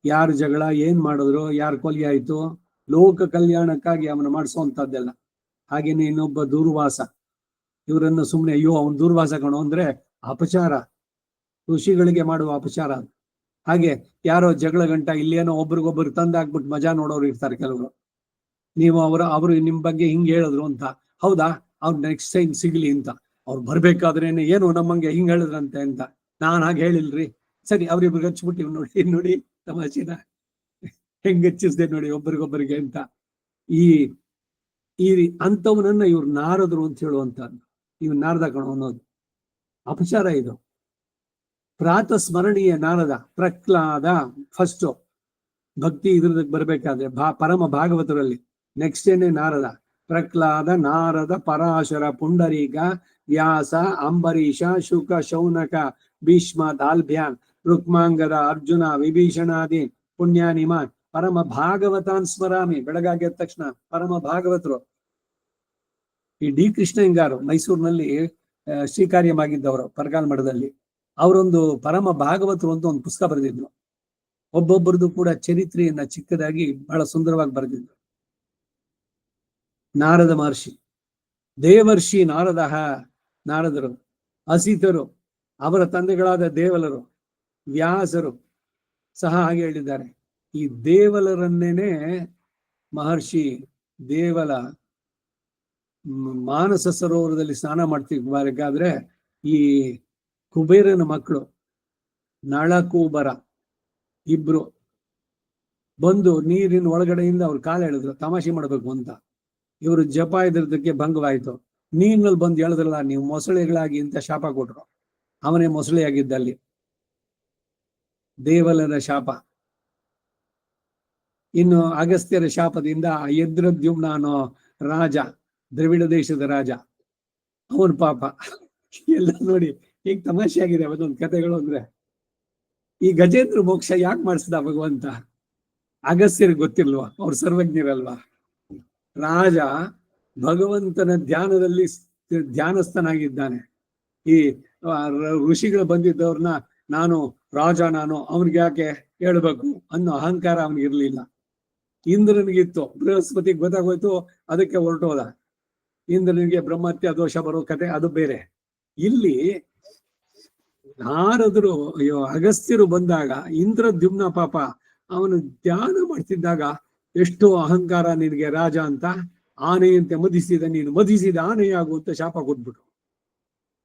ಯಾರು ಜಗಳ, ಏನ್ ಮಾಡಿದ್ರು, ಯಾರು ಕೊಲೆ ಆಯ್ತು, ಲೋಕ ಕಲ್ಯಾಣಕ್ಕಾಗಿ ಅವನು ಮಾಡಿಸುವಂತದ್ದೆಲ್ಲ. ಹಾಗೇನೆ ಇನ್ನೊಬ್ಬ ದೂರ್ವಾಸ, ಇವರನ್ನು ಸುಮ್ಮನೆ ಅಯ್ಯೋ ಅವನ್ ದೂರ್ವಾಸ ಕಣೋ ಅಂದ್ರೆ ಅಪಚಾರ, ಋಷಿಗಳಿಗೆ ಮಾಡುವ ಅಪಚಾರ. ಹಾಗೆ ಯಾರೋ ಜಗಳ ಗಂಟ ಇಲ್ಲೇನೋ ಒಬ್ರಿಗೊಬ್ರು ತಂದಾಕ್ಬಿಟ್ಟು ಮಜಾ ನೋಡೋರು ಇರ್ತಾರೆ ಕೆಲವರು. ನೀವು ಅವರು ನಿಮ್ ಬಗ್ಗೆ ಹಿಂಗ್ ಹೇಳಿದ್ರು ಅಂತ. ಹೌದಾ, ಅವ್ರು ನೆಕ್ಸ್ಟ್ ಟೈಮ್ ಸಿಗ್ಲಿ ಅಂತ. ಅವ್ರು ಬರ್ಬೇಕಾದ್ರೇನೆ ಏನು ನಮ್ಮಂಗೆ ಹಿಂಗ್ ಹೇಳಿದ್ರಂತೆ ಅಂತ. ನಾನ್ ಹಾಗೆ ಹೇಳಿಲ್ರಿ. ಸರಿ, ಅವ್ರಿಬ್ರಿಗೆ ಹಚ್ಬಿಟ್ಟಿವ್ ನೋಡಿ. ನೋಡಿ ತಮಾಷೆನ ಹೆಂಗ್ ಹಚ್ಚಿಸ್ದೆ ನೋಡಿ ಒಬ್ಬರಿಗೊಬ್ಬರಿಗೆ ಅಂತ. ಈ ಈ ಅಂತವನನ್ನ ಇವ್ರು ನಾರದ್ರು ಅಂತ ಹೇಳುವಂತದ್ದು. ಇವ್ ನಾರದ ಕಣೋ ಅನ್ನೋದು ಅಪಚಾರ. ಇದು ಪ್ರಾತಃ ಸ್ಮರಣೀಯ ನಾರದ, ಪ್ರಹ್ಲಾದ ಫಸ್ಟ್ ಭಕ್ತಿ ಇದ್ರದಕ್ಕೆ ಬರ್ಬೇಕಾದ್ರೆ ಪರಮ ಭಾಗವತರಲ್ಲಿ. ನೆಕ್ಸ್ಟ್ ಏನೇ ನಾರದ, ಪ್ರಹ್ಲಾದ, ನಾರದ, ಪರಾಶರ, ಪುಂಡರೀಕ, ವ್ಯಾಸ, ಅಂಬರೀಷ, ಶುಕ, ಶೌನಕ, ಭೀಷ್ಮ, ದಾಲ್ಭ್ಯಾನ್, ರುಕ್ಮಾಂಗದ, ಅರ್ಜುನ, ವಿಭೀಷಣಾದಿ ಪುಣ್ಯಾನಿಮಾನ್ ಪರಮ ಭಾಗವತಾನ್ ಸ್ಮರಾಮಿ. ಬೆಳಗಾಗಿದ ತಕ್ಷಣ ಪರಮ ಭಾಗವತರು. ಈ ಡಿ ಕೃಷ್ಣಯ್ಯಂಗಾರು ಮೈಸೂರಿನಲ್ಲಿ ಶ್ರೀಕಾರ್ಯವಾಗಿದ್ದವರು ಪರಗಾಲ ಮಠದಲ್ಲಿ. ಅವರೊಂದು ಪರಮ ಭಾಗವತರು ಅಂತ ಒಂದು ಪುಸ್ತಕ ಬರೆದಿದ್ರು. ಒಬ್ಬೊಬ್ಬರದು ಕೂಡ ಚರಿತ್ರೆಯನ್ನ ಚಿಕ್ಕದಾಗಿ ಬಹಳ ಸುಂದರವಾಗಿ ಬರೆದಿದ್ರು. ನಾರದ ಮಹರ್ಷಿ, ದೇವರ್ಷಿ ನಾರದರು, ಅಸಿತರು, ಅವರ ತಂದೆಗಳಾದ ದೇವಲರು, ವ್ಯಾಸರು ಸಹ ಹಾಗೆ ಹೇಳಿದ್ದಾರೆ. ಈ ದೇವಲರನ್ನೇನೆ ಮಹರ್ಷಿ ದೇವಲ ಮಾನಸ ಸರೋವರದಲ್ಲಿ ಸ್ನಾನ ಮಾಡ್ತಿರ್ಬೇಕಾದ್ರೆ ಈ ಕುಬೇರನ ಮಕ್ಕಳು ನಳಕೂಬರ ಇಬ್ರು ಬಂದು ನೀರಿನ ಒಳಗಡೆಯಿಂದ ಅವ್ರು ಕಾಲು ಎಳೆದ್ರು ತಮಾಷೆ ಮಾಡ್ಬೇಕು ಅಂತ. ಇವರು ಜಪ ಇದ್ರದಕ್ಕೆ ಭಂಗವಾಯ್ತು. ನೀರಿನಲ್ಲಿ ಬಂದು ಎಳೆದ್ರಲ್ಲ ನೀವು ಮೊಸಳೆಗಳಾಗಿ ಅಂತ ಶಾಪ ಕೊಟ್ರು. ಅವನೇ ಮೊಸಳೆಯಾಗಿದ್ದಲ್ಲಿ. ದೇವಲರ ಶಾಪ. ಇನ್ನು ಅಗಸ್ತ್ಯರ ಶಾಪದಿಂದ ಯದ್ರದ್ಯುಮ್ನ ಅನ್ನೋ ರಾಜ, ದ್ರವಿಡ ದೇಶದ ರಾಜ, ಅವನ್ ಪಾಪ ಎಲ್ಲ ನೋಡಿ ಈಗ ತಮಾಷೆ ಆಗಿದೆ ಒಂದೊಂದು ಕಥೆಗಳು. ಅಂದ್ರೆ ಈ ಗಜೇಂದ್ರ ಮೋಕ್ಷ ಯಾಕೆ ಮಾಡಿಸ್ದ ಭಗವಂತ? ಅಗಸ್ತ್ಯರಿಗೆ ಗೊತ್ತಿಲ್ವಾ? ಅವ್ರು ಸರ್ವಜ್ಞರಲ್ವಾ? ರಾಜ ಭಗವಂತನ ಧ್ಯಾನದಲ್ಲಿ ಧ್ಯಾನಸ್ಥನಾಗಿದ್ದಾನೆ. ಈ ಋಷಿಗಳು ಬಂದಿದ್ದವ್ರನ್ನ ನಾನು ಅವನಿಗೆ ಯಾಕೆ ಹೇಳ್ಬೇಕು ಅನ್ನೋ ಅಹಂಕಾರ ಅವನಿಗಿರ್ಲಿಲ್ಲ. ಇಂದ್ರನಿಗಿತ್ತು, ಬೃಹಸ್ಪತಿಗೆ ಗೊತ್ತಾಗೋಯ್ತು, ಅದಕ್ಕೆ ಹೊರಟೋದ. ಇಂದ್ರನಿಗೆ ಬ್ರಹ್ಮತ್ಯ ದೋಷ ಬರೋ ಕತೆ ಅದು ಬೇರೆ. ಇಲ್ಲಿ ನಾರದರು ಅಗಸ್ತ್ಯರು ಬಂದಾಗ ಇಂದ್ರದ್ಯುಮ್ನ ಪಾಪ ಅವನು ಧ್ಯಾನ ಮಾಡ್ತಿದ್ದಾಗ ಎಷ್ಟೋ ಅಹಂಕಾರ, ನಿನಗೆ ರಾಜ ಅಂತ ಆನೆಯಂತೆ ಮದಿಸಿದ ನೀನು ಮದಿಸಿದ ಆನೆಯಾಗು ಅಂತ ಶಾಪ ಕೊಟ್ಬಿಟ್ರು.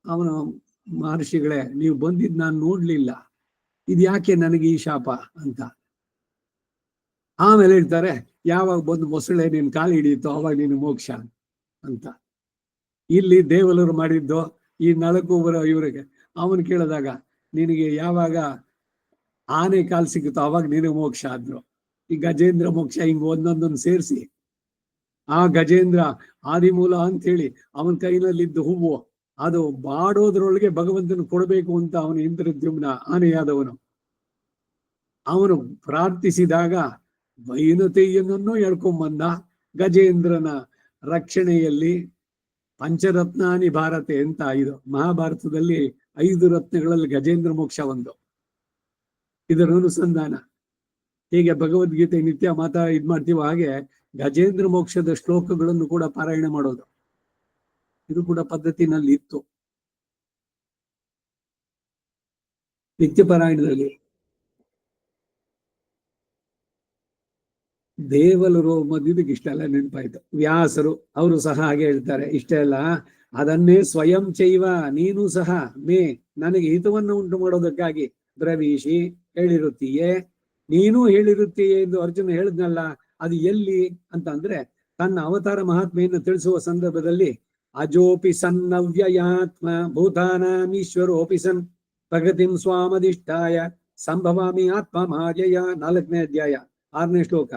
ಅವನು, ಮಹರ್ಷಿಗಳೇ ನೀವು ಬಂದಿದ್ ನಾನು ನೋಡ್ಲಿಲ್ಲ, ಇದ್ಯಾಕೆ ನನಗೆ ಈ ಶಾಪ ಅಂತ. ಆಮೇಲೆ ಹೇಳ್ತಾರೆ, ಯಾವಾಗ ಬಂದು ಮೊಸಳೆ ನೀನ್ ಕಾಲು ಹಿಡಿಯಿತು ಅವಾಗ ನೀನು ಮೋಕ್ಷ ಅಂತ. ಇಲ್ಲಿ ದೇವಲರು ಮಾಡಿದ್ದು ಈ ನಳಕೂಬರ ಇವರಿಗೆ. ಅವನು ಕೇಳಿದಾಗ ನಿನಗೆ ಯಾವಾಗ ಆನೆ ಕಾಲು ಸಿಗುತ್ತೋ ಅವಾಗ ನೀನು ಮೋಕ್ಷ ಅಂದ್ರು. ಈ ಗಜೇಂದ್ರ ಮೋಕ್ಷ ಹಿಂಗ್ ಒಂದೊಂದನ್ನು ಸೇರಿಸಿ ಆ ಗಜೇಂದ್ರ ಆದಿಮೂಲ ಅಂತ ಹೇಳಿ ಅವನ ಕೈನಲ್ಲಿದ್ದ ಹೂವು ಅದು ಬಾಡೋದ್ರೊಳಗೆ ಭಗವಂತನ ಕೊಡಬೇಕು ಅಂತ ಅವನು ಇಂದ್ರದ್ಯುಮ್ನ ಆನೆಯಾದವನು. ಅವನು ಪ್ರಾರ್ಥಿಸಿದಾಗ ವೈನತೆಯನ್ನು ಹೇಳ್ಕೊಂಬಂದ. ಗಜೇಂದ್ರನ ರಕ್ಷಣೆಯಲ್ಲಿ ಪಂಚರತ್ನಾನಿ ಭಾರತೆ ಅಂತ ಇದು ಮಹಾಭಾರತದಲ್ಲಿ 5 ರತ್ನಗಳಲ್ಲಿ ಗಜೇಂದ್ರ ಮೋಕ್ಷ ಒಂದು. ಇದರ ಅನುಸಂಧಾನ ಹೀಗೆ ಭಗವದ್ಗೀತೆ ನಿತ್ಯ ಇದ್ ಮಾಡ್ತೀವೋ ಹಾಗೆ ಗಜೇಂದ್ರ ಮೋಕ್ಷದ ಶ್ಲೋಕಗಳನ್ನು ಕೂಡ ಪಾರಾಯಣ ಮಾಡೋದು, ಇದು ಕೂಡ ಪದ್ಧತಿನಲ್ಲಿ ಇತ್ತು ನಿತ್ಯ ಪಾರಾಯಣದಲ್ಲಿ. ದೇವಲರು ಮದುವೆಗೆ ಇಷ್ಟೆಲ್ಲ ನೆನಪಾಯ್ತು. ವ್ಯಾಸರು ಅವರು ಸಹ ಹಾಗೆ ಹೇಳ್ತಾರೆ, ಇಷ್ಟೇ ಅಲ್ಲ ಅದನ್ನೇ ಸ್ವಯಂ ಚೈವ ನೀನು ಸಹ ಮೇ ನನಗೆ ಹಿತವನ್ನು ಉಂಟು ಮಾಡೋದಕ್ಕಾಗಿ ಬ್ರವೀಷಿ ಹೇಳಿರುತ್ತೀಯೇ, ನೀನು ಹೇಳಿರುತ್ತೀಯೇ ಎಂದು ಅರ್ಜುನ ಹೇಳಿದ್ನಲ್ಲ, ಅದು ಎಲ್ಲಿ ಅಂತ ಅಂದ್ರೆ ತನ್ನ ಅವತಾರ ಮಹಾತ್ಮೆಯನ್ನು ತಿಳಿಸುವ ಸಂದರ್ಭದಲ್ಲಿ ಅಜೋಪಿ ಸನ್ನವ್ಯಯಾತ್ಮ ಭೂತಾನಾಮೀಶ್ವರೋಪಿ ಸನ್ ಪ್ರಗತಿಂ ಸ್ವಾಮಧಿಷ್ಠಾಯ ಸಂಭವಾಮಿ ಆತ್ಮ ಮಾಯಯ 4ನೇ ಅಧ್ಯಾಯ 6ನೇ ಶ್ಲೋಕ.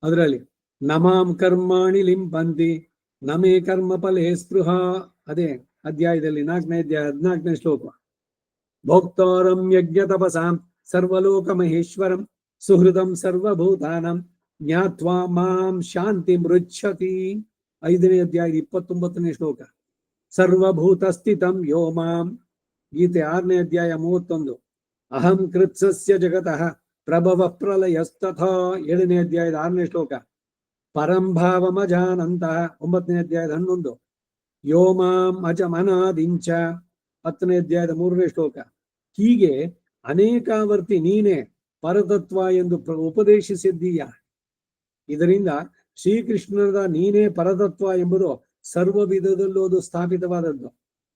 ಅದರಲ್ಲಿ ನಮಾಂ ಕರ್ಮಾಣಿ ಲಿಂಪಂತಿ ನಮೇ ಕರ್ಮ ಫಲೇ ಸ್ಪೃಹ, ಅದೇ ಅಧ್ಯಾಯದಲ್ಲಿ 4ನೇ ಅಧ್ಯಾಯ 14ನೇ ಶ್ಲೋಕ. ಭೋಕ್ತಾರಂ ಯಜ್ಞ ತಪಸಾಂ ಸರ್ವಲೋಕ ಮಹೇಶ್ವರಂ ಸುಹೃದಂ ಸರ್ವಭೂತಾನಂ ಜ್ಞಾತ್ವಾ ಮಾಂ ಶಾಂತಿ ಮೃಚ್ಛತಿ, 5ನೇ ಅಧ್ಯಾಯ 29ನೇ ಶ್ಲೋಕ. ಸರ್ವಭೂತ ಸ್ಥಿತಂ ಯೋ ಮಾಂ, ಗೀತೆ 6ನೇ ಅಧ್ಯಾಯ 31. ಅಹಂ ಕೃತ್ಸಸ್ಯ ಜಗತಃ ಪ್ರಭವ ಪ್ರಲಯಸ್ತಥಾ, 7ನೇ ಅಧ್ಯಾಯದ 6ನೇ ಶ್ಲೋಕ. ಪರಂಭಾವಮಜಾನಂತಹ 9ನೇ ಅಧ್ಯಾಯದ 11. ಯೋ ಮಾಂ ಅಜಮನಾದಿಂಚ 10ನೇ ಅಧ್ಯಾಯದ 3ನೇ ಶ್ಲೋಕ. ಹೀಗೆ ಅನೇಕಾವರ್ತಿ ನೀನೇ ಪರತತ್ವ ಎಂದು ಉಪದೇಶಿಸಿದ್ದೀಯ. ಇದರಿಂದ ಶ್ರೀಕೃಷ್ಣನ ನೀನೇ ಪರತತ್ವ ಎಂಬುದು ಸರ್ವ ವಿಧದಲ್ಲೂ ಅದು ಸ್ಥಾಪಿತವಾದದ್ದು.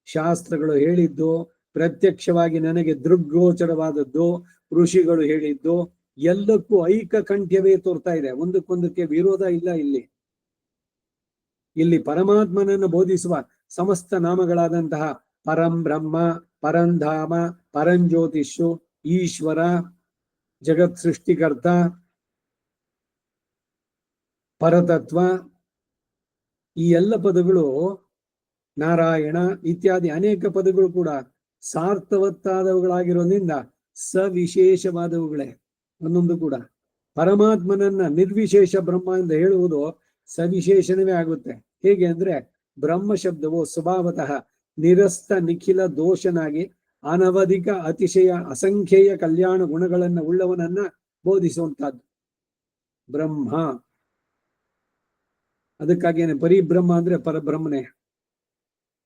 ಶಾಸ್ತ್ರಗಳು ಹೇಳಿದ್ದು, ಪ್ರತ್ಯಕ್ಷವಾಗಿ ನನಗೆ ದೃಗ್ಗೋಚರವಾದದ್ದು, ಋಷಿಗಳು ಹೇಳಿದ್ದು, ಎಲ್ಲಕ್ಕೂ ಐಕಕಂಠ್ಯವೇ ತೋರ್ತಾ ಇದೆ. ಒಂದಕ್ಕೊಂದಕ್ಕೆ ವಿರೋಧ ಇಲ್ಲ. ಇಲ್ಲಿ ಪರಮಾತ್ಮನನ್ನು ಬೋಧಿಸುವ ಸಮಸ್ತ ನಾಮಗಳಾದಂತಹ ಪರಂ ಬ್ರಹ್ಮ, ಪರಂಧಾಮ, ಪರಂಜ್ಯೋತಿಷು, ಈಶ್ವರ, ಜಗತ್ ಸೃಷ್ಟಿಕರ್ತ, ಪರತತ್ವ, ಈ ಎಲ್ಲ ಪದಗಳು, ನಾರಾಯಣ ಇತ್ಯಾದಿ ಅನೇಕ ಪದಗಳು ಕೂಡ ಸಾರ್ಥವತ್ತಾದವುಗಳಾಗಿರೋದ್ರಿಂದ ಸವಿಶೇಷವಾದವುಗಳೇ ಒಂದೊಂದು ಕೂಡ. ಪರಮಾತ್ಮನನ್ನ ನಿರ್ವಿಶೇಷ ಬ್ರಹ್ಮ ಎಂದು ಹೇಳುವುದು ಸವಿಶೇಷಣವೇ ಆಗುತ್ತೆ. ಹೇಗೆ ಅಂದ್ರೆ ಬ್ರಹ್ಮ ಶಬ್ದವು ಸ್ವಭಾವತಃ ನಿರಸ್ತ ನಿಖಿಲ ದೋಷನಾಗಿ ಅನವಧಿಕ ಅತಿಶಯ ಅಸಂಖ್ಯೇಯ ಕಲ್ಯಾಣ ಗುಣಗಳನ್ನ ಉಳ್ಳವನನ್ನ ಬೋಧಿಸುವಂತಹದ್ದು ಬ್ರಹ್ಮ. ಅದಕ್ಕಾಗೇನೆ ಪರಿಬ್ರಹ್ಮ ಅಂದ್ರೆ ಪರಬ್ರಹ್ಮನೇ.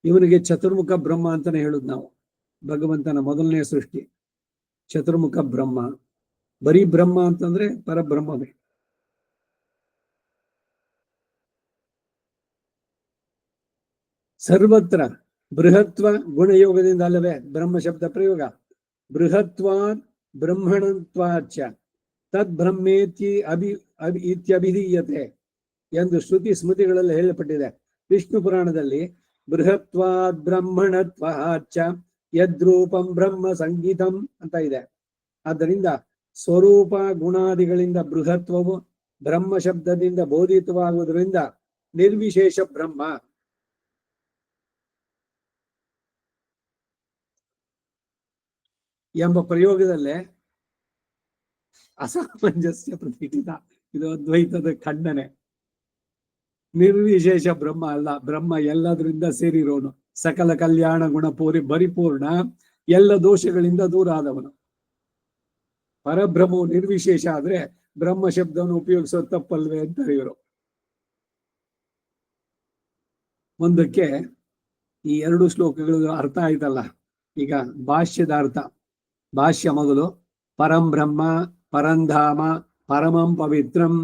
ಇವನಿಗೆ ಚತುರ್ಮುಖ ಬ್ರಹ್ಮ ಅಂತಾನೆ ಹೇಳುದು ನಾವು. ಭಗವಂತನ ಮೊದಲನೇ ಸೃಷ್ಟಿ ಚತುರ್ಮುಖ ಬ್ರಹ್ಮ. ಬರೀ ಬ್ರಹ್ಮ ಅಂತಂದ್ರೆ ಪರಬ್ರಹ್ಮವೇ. ಸರ್ವತ್ರ ಬೃಹತ್ವ ಗುಣಯೋಗದಿಂದ ಅಲ್ಲವೇ ಬ್ರಹ್ಮ ಶಬ್ದ ಪ್ರಯೋಗ. ಬೃಹತ್ವಾತ್ ಬ್ರಹ್ಮಣತ್ವಾಚ ತದ್ ಬ್ರಹ್ಮೇತಿ ಇತ್ಯಭಿಧೀಯತೆ ಎಂದು ಶ್ರುತಿ ಸ್ಮೃತಿಗಳಲ್ಲಿ ಹೇಳಲ್ಪಟ್ಟಿದೆ. ವಿಷ್ಣು ಪುರಾಣದಲ್ಲಿ ಬೃಹತ್ವಾದ್ ಬ್ರಹ್ಮಣತ್ವಾಚ ಯದ್ರೂಪಂ ಬ್ರಹ್ಮ ಸಂಗೀತಂ ಅಂತ ಇದೆ. ಆದ್ದರಿಂದ ಸ್ವರೂಪ ಗುಣಾದಿಗಳಿಂದ ಬೃಹತ್ವವು ಬ್ರಹ್ಮ ಶಬ್ದದಿಂದ ಬೋಧಿತವಾಗುವುದರಿಂದ ನಿರ್ವಿಶೇಷ ಬ್ರಹ್ಮ ಎಂಬ ಪ್ರಯೋಗದಲ್ಲೇ ಅಸಾಮಂಜಸ್ಯ ಪ್ರತಿಷ್ಠಿತ. ಇದು ಅದ್ವೈತದ ಖಂಡನೆ. ನಿರ್ವಿಶೇಷ ಬ್ರಹ್ಮ ಅಲ್ಲ, ಬ್ರಹ್ಮ ಎಲ್ಲದರಿಂದ ಸೇರಿರೋನು, ಸಕಲ ಕಲ್ಯಾಣ ಗುಣ ಪರಿಪೂರ್ಣ, ಎಲ್ಲ ದೋಷಗಳಿಂದ ದೂರ ಆದವನು. ಪರಬ್ರಹ್ಮವು ನಿರ್ವಿಶೇಷ ಆದ್ರೆ ಬ್ರಹ್ಮ ಶಬ್ದವನ್ನು ಉಪಯೋಗಿಸೋದು ತಪ್ಪಲ್ವೇ ಅಂತ ಇವರು. ಮುಂದಕ್ಕೆ ಈ ಎರಡು ಶ್ಲೋಕಗಳು ಅರ್ಥ ಆಯ್ತಲ್ಲ. ಈಗ ಭಾಷ್ಯದ ಅರ್ಥ. ಭಾಷ್ಯ ಮೊದಲು ಪರಂ ಬ್ರಹ್ಮ ಪರಂಧಾಮ ಪರಮಂ ಪವಿತ್ರಂ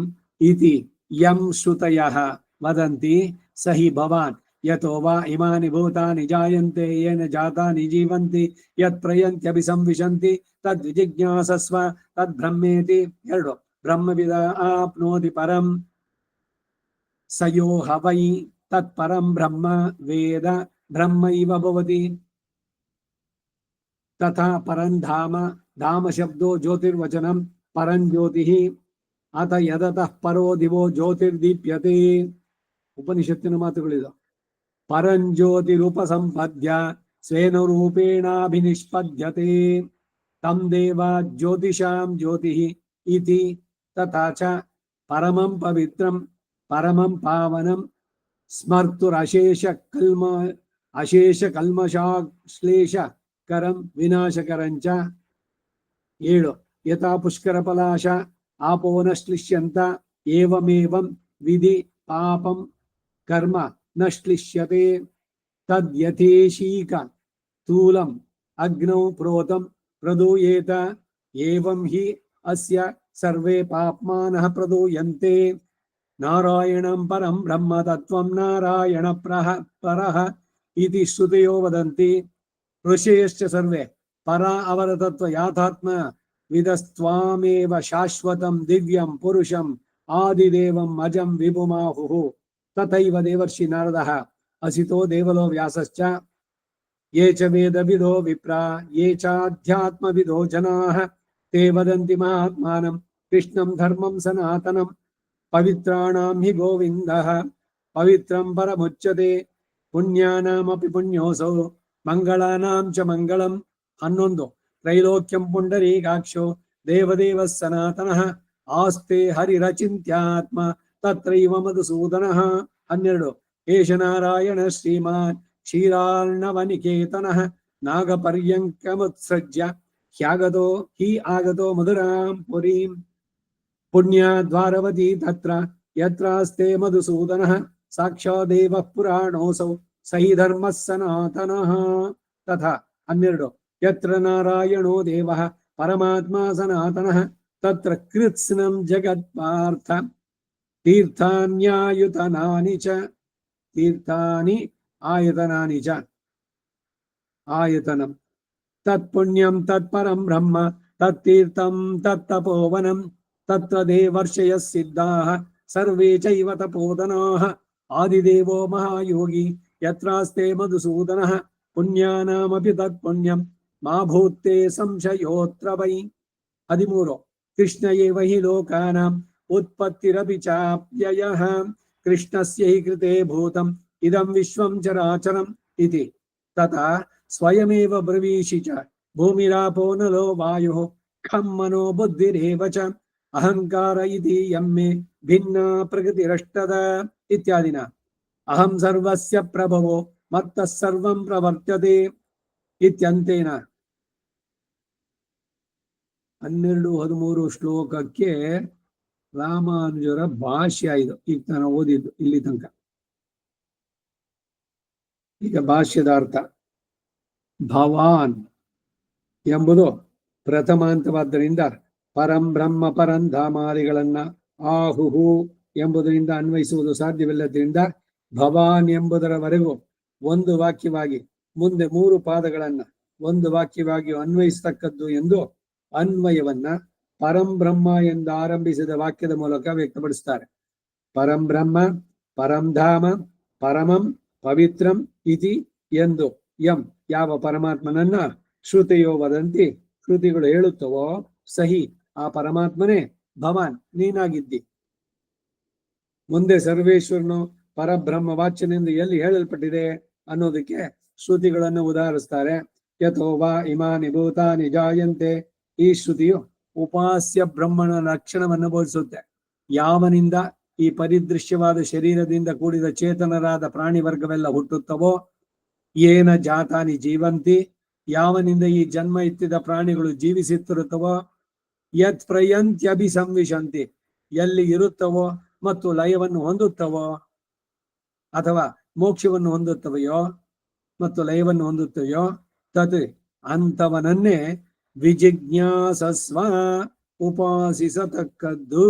ಇತಿ ಯಂ ಶ್ರುತಯಃ ವದಂತಿ ಸಹಿ ಭವಾನ್ ಯತೋ ವಾ ಇಮಾನಿ ಭೂತಾನಿ ಜಾಯಂತೆ ಯೇನ ಜಾತಾನಿ ಜೀವಂತಿ ಯತ್ ಪ್ರಯಂತ್ಯಭಿಸಂವಿಶಂತಿ ತದ್ ವಿಜಿಜ್ಞಾಸಸ್ವ ತದ್ ಬ್ರಹ್ಮೇತಿ. ಎರಡು ಬ್ರಹ್ಮವಿದ ಆಪ್ನೋತಿ ಪರಂ ಸಯೋ ಹವೈ ತತ್ ಪರಂ ಬ್ರಹ್ಮ ವೇದ ಬ್ರಹ್ಮೈವ ಭವತಿ. ತಥಾ ಪರಂಧಾಮ ಧಾಮ ಶಬ್ದೋ ಜ್ಯೋತಿರ್ವಚನಂ ಪರಂಜ್ಯೋತಿಃ ಅತ ಯದತಃ ಪರೋ ದಿವೋ ಜ್ಯೋತಿರ್ದೀಪ್ಯತೆ. ಉಪನಿಷತ್ತಿನ ಮಾತುಗಳಿದು. ಪರಂಜ್ಯೋತಿರುಪಸಂಪದ್ಯ ಸ್ವೇನ ರೂಪೇಣಾಭಿನಿಷ್ಪದ್ಯತೆ ತಂ ದೇವ ಜ್ಯೋತಿಷಾಂ ಜ್ಯೋತಿಃ ಇತಿ. ತಥಾ ಚ ಪರಮಂ ಪವಿತ್ರಂ ಪರಮಂ ಪಾವನಂ ಸ್ಮರ್ತುರಶೇಷ ಕಲ್ಮಷಾಶ್ಲೇಷ ಕರಂ ವಿನಾಶಕರಂಚ. ಏಳು ಯಥಾ ಪುಷ್ಕರ ಪಲಾಶ ಆಪೋ ನ ಶ್ಲಿಷ್ಯಂತ ಏವಮೇವಂ ವಿಧಿ ಪಾಪಂ ಕರ್ಮ ನ ಶ್ಲಿಷ್ಯತೆ ತದ್ಯಥೇಶೀಕ ಸ್ಥೂಲಂ ಅಗ್ನೌ ಪ್ರೋತಂ ಪ್ರದೂಯೇತ ಏವಂ ಹಿ ಅಸ್ಯ ಸರ್ವೇ ಪಾಪ್ಮಾನಃ ಪ್ರದೂಯಂತೆ. ನಾರಾಯಣಂ ಪರಂ ಬ್ರಹ್ಮ ತತ್ವಂ ನಾರಾಯಣ ಪರಃ ಇತಿ ಶ್ರುತಯೋ ವದಂತಿ. ಋಷಯಶ್ಚ ಸರ್ವೇ ಪರ ಅವರ ತತ್ವ ಯಾಥಾತ್ಮ ವಿದಸ್ತ್ವಾಮೇವ ಶಾಶ್ವತಂ ದಿವ್ಯಂ ಪುರುಷಂ ಆದಿದೇವಂ ಅಜಂ ವಿಭುಮಾಹುಃ. ತಥೈವ ದೇವರ್ಷಿ ನಾರದಃ ಅಸಿತೋ ದೇವಲೋ ವ್ಯಾಸಶ್ಚ ಯೇ ಚ ವೇದವಿದೋ ವಿಪ್ರಾ ಯೇ ಚಾಧ್ಯಾತ್ಮವಿದೋ ಜನಾಃ ತೇ ವದಂತಿ ಮಹಾತ್ಮಾನಂ ಕೃಷ್ಣಂ ಧರ್ಮಂ ಸನಾತನಂ ಪವಿತ್ರಾಣಾಂ ಹಿ ಗೋವಿಂದಃ ಪವಿತ್ರಂ ಪರಮುಚ್ಯತೆ ಪುಣ್ಯಾನಾಮಪಿ ಪುಣ್ಯೋಸೌ ಮಂಗಳಾನಾಂ ಚ ಮಂಗಳಂ. 11 ತ್ರೈಲೋಕ್ಯಂ ಪುಂಡರೀಕಾಕ್ಷೋ ದೇವದೇವ ಸನಾತನಃ ಆಸ್ತೆ ಹರಿರಚಿಂತ್ಯಾತ್ಮ ತತ್ರೈವ ಮಧುಸೂದನಃ. 12 ಏಷ ನಾರಾಯಣ ಶ್ರೀಮಾನ್ ಕ್ಷೀರಾರ್ಣವನಿಕೇತನಃ ನಾಗಪರ್ಯಂಕಮುತ್ಸೃಜ್ಯ ಹ್ಯಾಗತೋ ಹಿ ಆಗತೋ ಮಧುರಾಂ ಪುರೀಂ ಪುಣ್ಯದ್ವಾರವತಿ ತತ್ರ ಯತ್ರಾಸ್ತೆ ಮಧುಸೂದನಃ ಸಾಕ್ಷಾದೇವ ಪುರಾಣೋಸೌ ಸಹಿ ಧರ್ಮ ಸನಾತನಃ. ತಥಾ 12 ಯತ್ರ ನಾರಾಯಣೋ ದೇವಃ ಪರಮಾತ್ಮ ಸನಾತನಃ ತತ್ರ ಕೃತ್ಸ್ನಂ ಜಗತ್ಪಾರ್ಥ ತೀರ್ಥಾನ್ಯಾಯುತನಾನಿ ಚ ತೀರ್ಥಾನಿ ಆಯತನಾನಿ ಚ ಆಯತನಂ ತತ್ಪುಣ್ಯಂ ತತ್ಪರಂ ಬ್ರಹ್ಮ ತತ್ತೀರ್ಥಂ ತತ್ತಪೋವನಂ ತತ್ರ ದೇವರ್ಷಯಃ ಸಿದ್ಧಾಃ ಸರ್ವೇ ಚೈವ ತಪೋಧನಾಃ ಆದಿದೇವೋ ಮಹಾಯೋಗಿ ಯತ್ರಾಸ್ತೆ ಮಧುಸೂದನಃ ಪುಣ್ಯಾನಾಮಪಿ ತತ್ಪುಣ್ಯಂ ಮಾ ಭೂತ್ತೇ ಸಂಶಯೋತ್ರ ವೈ 13 ಕೃಷ್ಣ ಏವ ಹಿ ಲೋಕಾನಾಂ ಉತ್ಪತ್ತಿರಪಿ ಚಾಪ್ಯಯಃ ಕೃಷ್ಣಸ್ಯ ಹಿ ಕೃತೆ ಭೂತಂ ಇದಂ ವಿಶ್ವಂ ಚರಾಚರಂ ಇತಿ ತಥಾ ಸ್ವಯಮೇವ ಬ್ರವೀಷಿ ಚ ಭೂಮಿರಾಪೋ ನಲೋ ವಾಯುಃ ಖಂ ಮನೋ ಬುದ್ಧಿರೇವ ಚ ಅಹಂಕಾರ ಇತಿ ಯಮ್ಮೆ ಭಿನ್ನ ಪ್ರಕೃತಿರಷ್ಟದ ಇತ್ಯಾದಿನ ಅಹಂ ಸರ್ವಸ್ಯ ಪ್ರಭವೋ ಮತ್ತಃ ಸರ್ವಂ ಪ್ರವರ್ತತೆ ಇತ್ಯಂತೇನ 12-13 ಶ್ಲೋಕಕ್ಕೆ ರಾಮಾನುಜರ ಭಾಷ್ಯ ಇದು. ಈಗ ನಾನು ಓದಿದ್ದು ಇಲ್ಲಿ ತನಕ. ಈಗ ಭಾಷ್ಯದ ಅರ್ಥ. ಭವಾನ್ ಎಂಬುದು ಪ್ರಥಮಾಂತವಾದ್ದರಿಂದ ಪರಂ ಬ್ರಹ್ಮ ಪರಂಧಾಮಾದಿಗಳನ್ನ ಆಹುಹು ಎಂಬುದರಿಂದ ಅನ್ವಯಿಸುವುದು ಸಾಧ್ಯವಿಲ್ಲದ್ರಿಂದ ಭವಾನ್ ಎಂಬುದರವರೆಗೂ ಒಂದು ವಾಕ್ಯವಾಗಿ ಮುಂದೆ 3 ಪಾದಗಳನ್ನ ಒಂದು ವಾಕ್ಯವಾಗಿ ಅನ್ವಯಿಸತಕ್ಕದ್ದು ಎಂದು ಅನ್ವಯವನ್ನ ಪರಂಬ್ರಹ್ಮ ಎಂದು ಆರಂಭಿಸಿದ ವಾಕ್ಯದ ಮೂಲಕ ವ್ಯಕ್ತಪಡಿಸುತ್ತಾರೆ. ಪರಂಬ್ರಹ್ಮ ಪರಂಧಾಮ ಪರಮಂ ಪವಿತ್ರಂ ಇತಿ ಎಂದು ಎಂ ಯಾವ ಪರಮಾತ್ಮನನ್ನ ಶ್ರುತಿಯೋ ವದಂತಿ ಶ್ರುತಿಗಳು ಹೇಳುತ್ತವೋ ಸಹಿ ಆ ಪರಮಾತ್ಮನೇ ಭವಾನ್ ನೀನಾಗಿದ್ದಿ. ಮುಂದೆ ಸರ್ವೇಶ್ವರನು ಪರಬ್ರಹ್ಮ ವಾಚ್ಯನೆಂದು ಎಲ್ಲಿ ಹೇಳಲ್ಪಟ್ಟಿದೆ ಅನ್ನೋದಕ್ಕೆ ಶ್ರುತಿಗಳನ್ನು ಉದಾಹರಿಸ್ತಾರೆ. ಯಥೋವಾ ಇಮಾನಿ ಭೂತಾನಿ ಜಾಯಂತೆ. ಈ ಶ್ರುತಿಯು ಉಪಾಸ್ಯ ಬ್ರಹ್ಮನ ಲಕ್ಷಣವನ್ನು ಬೋಧಿಸುತ್ತೆ. ಯಾವನಿಂದ ಈ ಪರಿದೃಶ್ಯವಾದ ಶರೀರದಿಂದ ಕೂಡಿದ ಚೇತನರಾದ ಪ್ರಾಣಿ ವರ್ಗವೆಲ್ಲ ಹುಟ್ಟುತ್ತವೋ, ಏನ ಜಾತಾನಿ ಜೀವಂತಿ, ಯಾವನಿಂದ ಈ ಜನ್ಮ ಎತ್ತಿದ ಪ್ರಾಣಿಗಳು ಜೀವಿಸುತ್ತಿರುತ್ತವೋ, ಯತ್ ಪ್ರಯಂತ್ಯಭಿಸಂವಿಶಂತಿ, ಎಲ್ಲಿ ಇರುತ್ತವೋ ಮತ್ತು ಲಯವನ್ನು ಹೊಂದುತ್ತವೋ ಅಥವಾ ಮೋಕ್ಷವನ್ನು ಹೊಂದುತ್ತವೆಯೋ ಮತ್ತು ಲಯವನ್ನು ಹೊಂದುತ್ತವೆಯೋ ತತ್ ಅಂತವನನ್ನೇ ವಿಜಿಜ್ಞಾಸಸ್ವ ಉಪಾಸಿಸತಕ್ಕದ್ದು.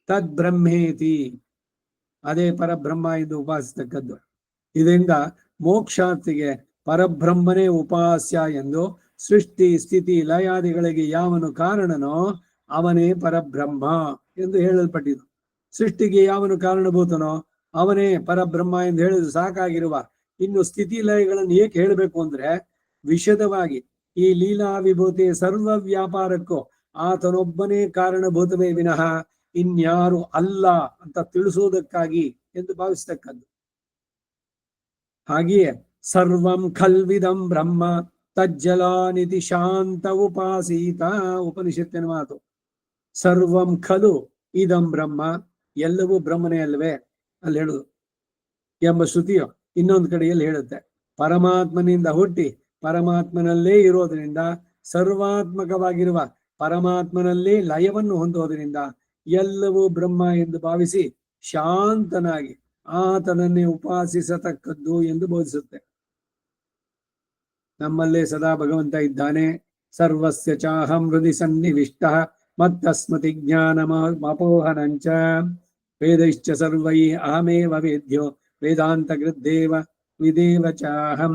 ತದ್ಬ್ರಹ್ಮೇತಿ ಅದೇ ಪರಬ್ರಹ್ಮ ಎಂದು ಉಪಾಸಿಸತಕ್ಕದ್ದು. ಇದರಿಂದ ಮೋಕ್ಷಾರ್ಥಿಗೆ ಪರಬ್ರಹ್ಮನೇ ಉಪಾಸ್ಯ ಎಂದು ಸೃಷ್ಟಿ ಸ್ಥಿತಿ ಲಯಾದಿಗಳಿಗೆ ಯಾವನು ಕಾರಣನೋ ಅವನೇ ಪರಬ್ರಹ್ಮ ಎಂದು ಹೇಳಲ್ಪಟ್ಟಿದ್ದು. ಸೃಷ್ಟಿಗೆ ಯಾವನು ಕಾರಣಭೂತನೋ ಅವನೇ ಪರಬ್ರಹ್ಮ ಎಂದು ಹೇಳಿದ್ರು ಸಾಕಾಗಿರುವ ಇನ್ನು ಸ್ಥಿತಿ ಲಯಗಳನ್ನು ಏಕೆ ಹೇಳಬೇಕು ಅಂದ್ರೆ, ವಿಶದವಾಗಿ ಈ ಲೀಲಾ ವಿಭೂತಿ ಸರ್ವ ವ್ಯಾಪಾರಕ್ಕೂ ಆತನೊಬ್ಬನೇ ಕಾರಣಭೂತವೇ ವಿನಃ ಇನ್ಯಾರು ಅಲ್ಲ ಅಂತ ತಿಳಿಸುವುದಕ್ಕಾಗಿ ಎಂದು ಭಾವಿಸ್ತಕ್ಕದ್ದು. ಹಾಗೆಯೇ ಸರ್ವಂ ಖಲ್ವಿದಂ ಬ್ರಹ್ಮ ತಜ್ಜಲಾನಿತಿ ಶಾಂತ ಉಪಾಸೀತ ಉಪನಿಷತ್ತಿನ ಮಾತು. ಸರ್ವಂ ಖಲು ಇದಂ ಬ್ರಹ್ಮ, ಎಲ್ಲವೂ ಬ್ರಹ್ಮನೇ ಅಲ್ವೇ ಅಲ್ಲಿ ಹೇಳುದು ಎಂಬ ಶ್ರುತಿಯು ಇನ್ನೊಂದು ಕಡೆಯಲ್ಲಿ ಹೇಳುತ್ತೆ. ಪರಮಾತ್ಮನಿಂದ ಹುಟ್ಟಿ ಪರಮಾತ್ಮನಲ್ಲೇ ಇರೋದ್ರಿಂದ, ಸರ್ವಾತ್ಮಕವಾಗಿರುವ ಪರಮಾತ್ಮನಲ್ಲೇ ಲಯವನ್ನು ಹೊಂದೋದ್ರಿಂದ ಎಲ್ಲವೂ ಬ್ರಹ್ಮ ಎಂದು ಭಾವಿಸಿ ಶಾಂತನಾಗಿ ಆತನನ್ನೇ ಉಪಾಸಿಸತಕ್ಕದ್ದು ಎಂದು ಬೋಧಿಸುತ್ತೆ. ನಮ್ಮಲ್ಲೇ ಸದಾ ಭಗವಂತ ಇದ್ದಾನೆ. ಸರ್ವಸ್ಯ ಚಾಹಂ ಹೃದಯ ಸನ್ನಿವಿಷ್ಟ ಮತ್ತಸ್ಮತಿ ಜ್ಞಾನಮಪೋಹನಂಚ ವೇದೈಶ್ಚ ಸರ್ವೈ ಅಹಮೇವ ವೇದ್ಯೋ ವೇದಾಂತ ಕೃದ್ದೇವ ವಿದೇವ ಚಾಹಂ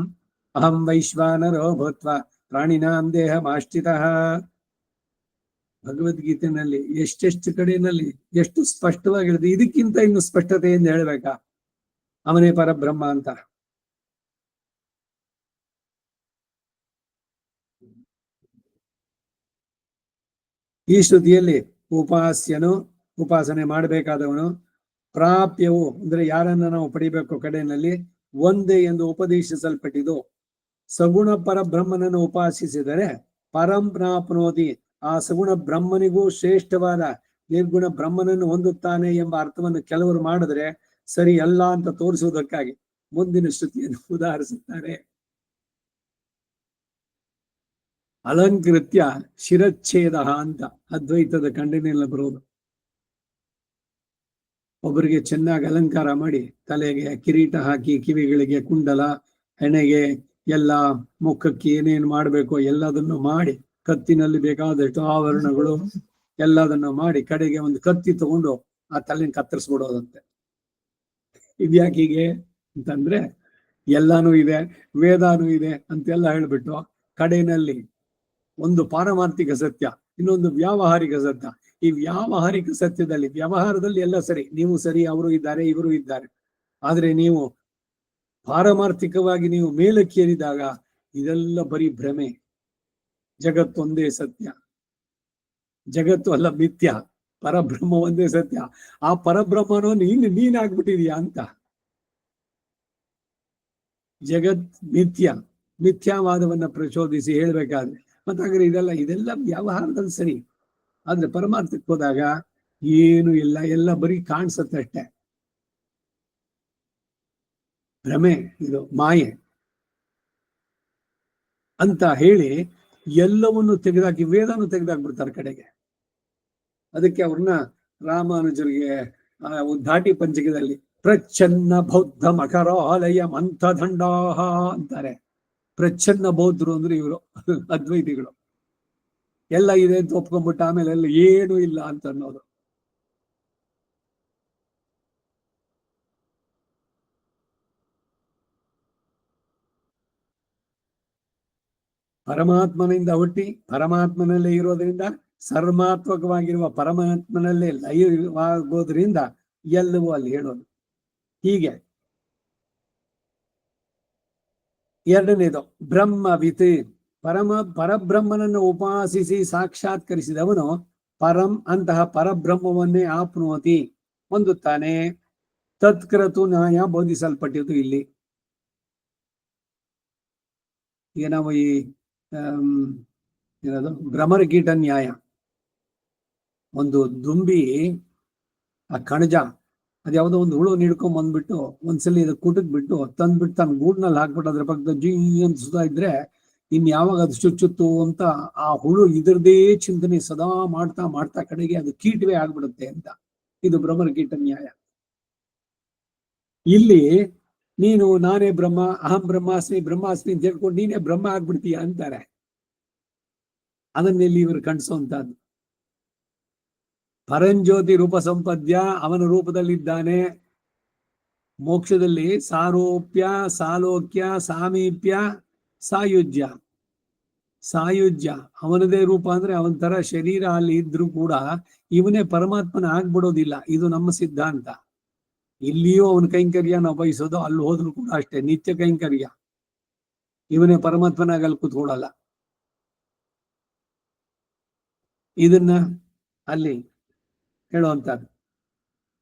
ಅಹಂ ವೈಶ್ವಾನರೋ ಭೂತ್ವ ಪ್ರಾಣಿನಾಂ ದೇಹಮಾಶ್ರಿತಃ. ಭಗವದ್ಗೀತೆನಲ್ಲಿ ಎಷ್ಟೆಷ್ಟು ಕಡೆಯಲ್ಲಿ ಎಷ್ಟು ಸ್ಪಷ್ಟವಾಗಿರುತ್ತೆ. ಇದಕ್ಕಿಂತ ಇನ್ನು ಸ್ಪಷ್ಟತೆಯಿಂದ ಹೇಳ್ಬೇಕಾ? ಅವನೇ ಪರಬ್ರಹ್ಮ ಅಂತ. ಈ ಶ್ರುತಿಯಲ್ಲಿ ಉಪಾಸ್ಯನು, ಉಪಾಸನೆ ಮಾಡಬೇಕಾದವನು, ಪ್ರಾಪ್ಯವು ಅಂದ್ರೆ ಯಾರನ್ನ ನಾವು ಪಡಿಬೇಕು ಕಡೆಯಲ್ಲಿ ಒಂದೇ ಎಂದು ಉಪದೇಶಿಸಲ್ಪಟ್ಟಿದ್ದು. ಸಗುಣ ಪರಬ್ರಹ್ಮನನ್ನು ಉಪಾಸಿಸಿದರೆ ಪರಂ ಪ್ರಾಪ್ನೋತಿ, ಆ ಸಗುಣ ಬ್ರಹ್ಮನಿಗೂ ಶ್ರೇಷ್ಠವಾದ ನಿರ್ಗುಣ ಬ್ರಹ್ಮನನ್ನು ಹೊಂದುತ್ತಾನೆ ಎಂಬ ಅರ್ಥವನ್ನು ಕೆಲವರು ಮಾಡಿದ್ರೆ ಸರಿ ಅಲ್ಲ ಅಂತ ತೋರಿಸುವುದಕ್ಕಾಗಿ ಮುಂದಿನ ಶ್ರುತಿಯನ್ನು ಉದಾಹರಿಸುತ್ತಾರೆ. ಅಲಂಕೃತ್ಯ ಶಿರಚ್ಛೇದ ಅಂತ ಅದ್ವೈತದ ಖಂಡನೆಲ್ಲ ಬರೋದು. ಒಬ್ಬರಿಗೆ ಚೆನ್ನಾಗಿ ಅಲಂಕಾರ ಮಾಡಿ ತಲೆಗೆ ಕಿರೀಟ ಹಾಕಿ, ಕಿವಿಗಳಿಗೆ ಕುಂಡಲ, ಹೆಣೆಗೆ ಎಲ್ಲ, ಮುಖಕ್ಕೆ ಏನೇನು ಮಾಡಬೇಕೋ ಎಲ್ಲದನ್ನು ಮಾಡಿ, ಕತ್ತಿನಲ್ಲಿ ಬೇಕಾದಷ್ಟು ಆವರಣಗಳು, ಎಲ್ಲದನ್ನ ಮಾಡಿ ಕಡೆಗೆ ಒಂದು ಕತ್ತಿ ತಗೊಂಡು ಆ ತಲೆನ ಕತ್ತರಿಸ್ಬಿಡೋದಂತೆ. ಇದ್ಯಾಕೆ ಹೀಗೆ ಅಂತಂದ್ರೆ ಎಲ್ಲಾನು ಇದೆ, ವೇದಾನು ಇದೆ ಅಂತೆಲ್ಲ ಹೇಳ್ಬಿಟ್ಟು ಕಡೆಯಲ್ಲಿ ಒಂದು ಪಾರಮಾರ್ಥಿಕ ಸತ್ಯ, ಇನ್ನೊಂದು ವ್ಯಾವಹಾರಿಕ ಸತ್ಯ. ಈ ವ್ಯಾವಹಾರಿಕ ಸತ್ಯದಲ್ಲಿ ವ್ಯವಹಾರದಲ್ಲಿ ಎಲ್ಲ ಸರಿ, ನೀವು ಸರಿ, ಅವರು ಇದ್ದಾರೆ, ಇವರು ಇದ್ದಾರೆ. ಆದ್ರೆ ನೀವು ಪಾರಮಾರ್ಥಿಕವಾಗಿ ನೀವು ಮೇಲಕ್ಕೇರಿದಾಗ ಇದೆಲ್ಲ ಬರೀ ಭ್ರಮೆ. ಜಗತ್ತೊಂದೇ ಸತ್ಯ, ಜಗತ್ತು ಅಲ್ಲ ಮಿಥ್ಯ, ಪರಬ್ರಹ್ಮ ಒಂದೇ ಸತ್ಯ. ಆ ಪರಬ್ರಹ್ಮನೋ ನೀನಾಗ್ಬಿಟ್ಟಿದೀಯಾ ಅಂತ. ಜಗತ್ ಮಿಥ್ಯ, ಮಿಥ್ಯಾವಾದವನ್ನ ಪ್ರಚೋದಿಸಿ ಹೇಳ್ಬೇಕಾದ್ರೆ ಮತ್ತಾಗ್ರೆ ಇದೆಲ್ಲ ವ್ಯವಹಾರದಲ್ಲಿ ಸರಿ. ಆದ್ರೆ ಪರಮಾರ್ಥಕ್ಕೆ ಹೋದಾಗ ಏನು ಇಲ್ಲ, ಎಲ್ಲ ಬರೀ ಕಾಣಿಸುತ್ತೆ ಅಷ್ಟೇ. ಭ್ರಮೆ, ಇದು ಮಾಯೆ ಅಂತ ಹೇಳಿ ಎಲ್ಲವನ್ನು ತೆಗೆದಾಕಿ ವೇದನು ತೆಗೆದಾಕ್ಬಿಡ್ತಾರೆ ಕಡೆಗೆ. ಅದಕ್ಕೆ ಅವ್ರನ್ನ ರಾಮಾನುಜರಿಗೆ ಧಾಟಿ ಪಂಚಕದಲ್ಲಿ ಪ್ರಚ್ಛನ್ನ ಬೌದ್ಧ ಮಕರಾಲಯ ಮಂಥದಂಡಾಹ ಅಂತಾರೆ. ಪ್ರಚ್ಛನ್ನ ಬೌದ್ಧರು ಅಂದ್ರೆ ಇವರು ಅದ್ವೈತಿಗಳು. ಎಲ್ಲ ಇದೆ ಅಂತ ಒಪ್ಕೊಂಡ್ಬಿಟ್ಟು ಆಮೇಲೆ ಎಲ್ಲ ಏನು ಇಲ್ಲ ಅಂತ ಅನ್ನೋದು. ಪರಮಾತ್ಮನಿಂದ ಹುಟ್ಟಿ ಪರಮಾತ್ಮನಲ್ಲೇ ಇರೋದ್ರಿಂದ, ಸರ್ಮಾತ್ಮಕವಾಗಿರುವ ಪರಮಾತ್ಮನಲ್ಲೇ ಲಯವಾಗೋದ್ರಿಂದ ಎಲ್ಲವೂ ಅಲ್ಲಿ ಹೇಳೋದು. ಹೀಗೆ ಎರಡನೇದು ಬ್ರಹ್ಮವಿತ್, ಪರಬ್ರಹ್ಮನನ್ನು ಉಪಾಸಿಸಿ ಸಾಕ್ಷಾತ್ಕರಿಸಿದವನು ಪರಂ ಅಂತಹ ಪರಬ್ರಹ್ಮವನ್ನೇ ಆಪ್ನೋತಿ ಹೊಂದುತ್ತಾನೆ. ತತ್ಕೃತು ನ್ಯಾಯ ಬೋಧಿಸಲ್ಪಟ್ಟಿದ್ದು ಇಲ್ಲಿ. ಈಗ ನಾವು ಈ ಏನದು ಭ್ರಮರ ಕೀಟ ನ್ಯಾಯ, ಒಂದು ದುಂಬಿ ಆ ಕಣಜ ಅದ್ಯಾವುದೋ ಒಂದು ಹುಳು ನೀಡ್ಕೊಂಡ್ ಬಂದ್ಬಿಟ್ಟು ಒಂದ್ಸಲಿ ಇದು ಕುಟಕ್ ಬಿಟ್ಟು ತಂದ್ಬಿಟ್ಟು ತನ್ನ ಗೂಡ್ನಲ್ಲಿ ಹಾಕ್ಬಿಟ್ಟು ಅದ್ರ ಪಕ್ಕದ ಜೀ ಅಂತ ಸುಧಾ ಇದ್ರೆ ಇನ್ ಯಾವಾಗ ಅದು ಚುಚ್ಚುತ್ತು ಅಂತ ಆ ಹುಳು ಇದ್ರದೇ ಚಿಂತನೆ ಸದಾ ಮಾಡ್ತಾ ಮಾಡ್ತಾ ಕಡೆಗೆ ಅದು ಕೀಟವೇ ಆಗ್ಬಿಡುತ್ತೆ ಅಂತ. ಇದು ಭ್ರಮರ ಕೀಟ ನ್ಯಾಯ. ಇಲ್ಲಿ ನೀನು ನಾನೇ ಬ್ರಹ್ಮ, ಅಹಂ ಬ್ರಹ್ಮಾಸ್ಮಿ ಬ್ರಹ್ಮಾಸ್ಮಿ ಅಂತ ಹೇಳ್ಕೊಂಡು ನೀನೇ ಬ್ರಹ್ಮ ಆಗ್ಬಿಡ್ತೀಯ ಅಂತಾರೆ. ಅದನ್ನೆಲ್ಲಿ ಇವರು ಕಣಿಸುವಂತದ್ದು. ಪರಂಜ್ಯೋತಿ ರೂಪ ಸಂಪದ್ಯ, ಅವನ ರೂಪದಲ್ಲಿದ್ದಾನೆ. ಮೋಕ್ಷದಲ್ಲಿ ಸಾರೋಪ್ಯ, ಸಾಲೋಕ್ಯ, ಸಾಮೀಪ್ಯ, ಸಾಯುಜ್ಯ. ಸಾಯುಜ್ಯ ಅವನದೇ ರೂಪ ಅಂದ್ರೆ ಅವನ ತರ ಶರೀರ ಅಲ್ಲಿ ಇದ್ರೂ ಕೂಡ ಇವನೇ ಪರಮಾತ್ಮನ ಆಗ್ಬಿಡೋದಿಲ್ಲ. ಇದು ನಮ್ಮ ಸಿದ್ಧಾಂತ. ಇಲ್ಲಿಯೂ ಅವನ ಕೈಂಕರ್ಯ ನಾವು ಬಯಸೋದು, ಅಲ್ಲಿ ಹೋದ್ರು ಕೂಡ ಅಷ್ಟೇ ನಿತ್ಯ ಕೈಂಕರ್ಯ. ಇವನೇ ಪರಮಾತ್ಮನಾಗ ಅಲ್ಲಿ ಕೂತ್ಕೊಳ್ಳಲ್ಲ. ಇದನ್ನ ಅಲ್ಲಿ ಹೇಳುವಂತದ್ದು.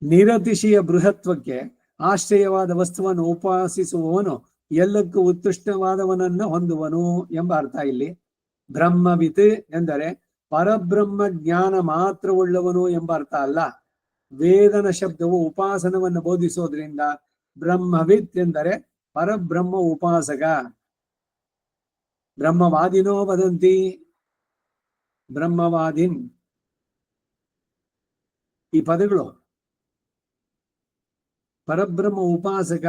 ನಿರತಿಶಯ ಬೃಹತ್ವಕ್ಕೆ ಆಶ್ರಯವಾದ ವಸ್ತುವನ್ನು ಉಪಾಸಿಸುವವನು ಎಲ್ಲಕ್ಕೂ ಉತ್ಕೃಷ್ಟವಾದವನನ್ನ ಹೊಂದುವನು ಎಂಬ ಅರ್ಥ ಇಲ್ಲಿ. ಬ್ರಹ್ಮವಿತ್ ಎಂದರೆ ಪರಬ್ರಹ್ಮ ಜ್ಞಾನ ಮಾತ್ರವುಳ್ಳವನು ಎಂಬ ಅರ್ಥ ಅಲ್ಲ. ವೇದನ ಶಬ್ದವು ಉಪಾಸನವನ್ನು ಬೋಧಿಸೋದ್ರಿಂದ ಬ್ರಹ್ಮವಿತ್ ಎಂದರೆ ಪರಬ್ರಹ್ಮ ಉಪಾಸಕ. ಬ್ರಹ್ಮವಾದಿನೋ ವದಂತಿ, ಬ್ರಹ್ಮವಾದಿನ್ ಈ ಪದಗಳು ಪರಬ್ರಹ್ಮ ಉಪಾಸಕ.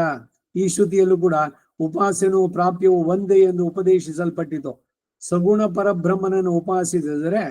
ಈ ಶ್ರುತಿಯಲ್ಲೂ ಕೂಡ ಉಪಾಸನವು ಪ್ರಾಪ್ಯವು ಒಂದೇ ಎಂದು ಉಪದೇಶಿಸಲ್ಪಟ್ಟಿತು. ಸಗುಣ ಪರಬ್ರಹ್ಮನನ್ನು ಉಪಾಸಿಸಿದರೆ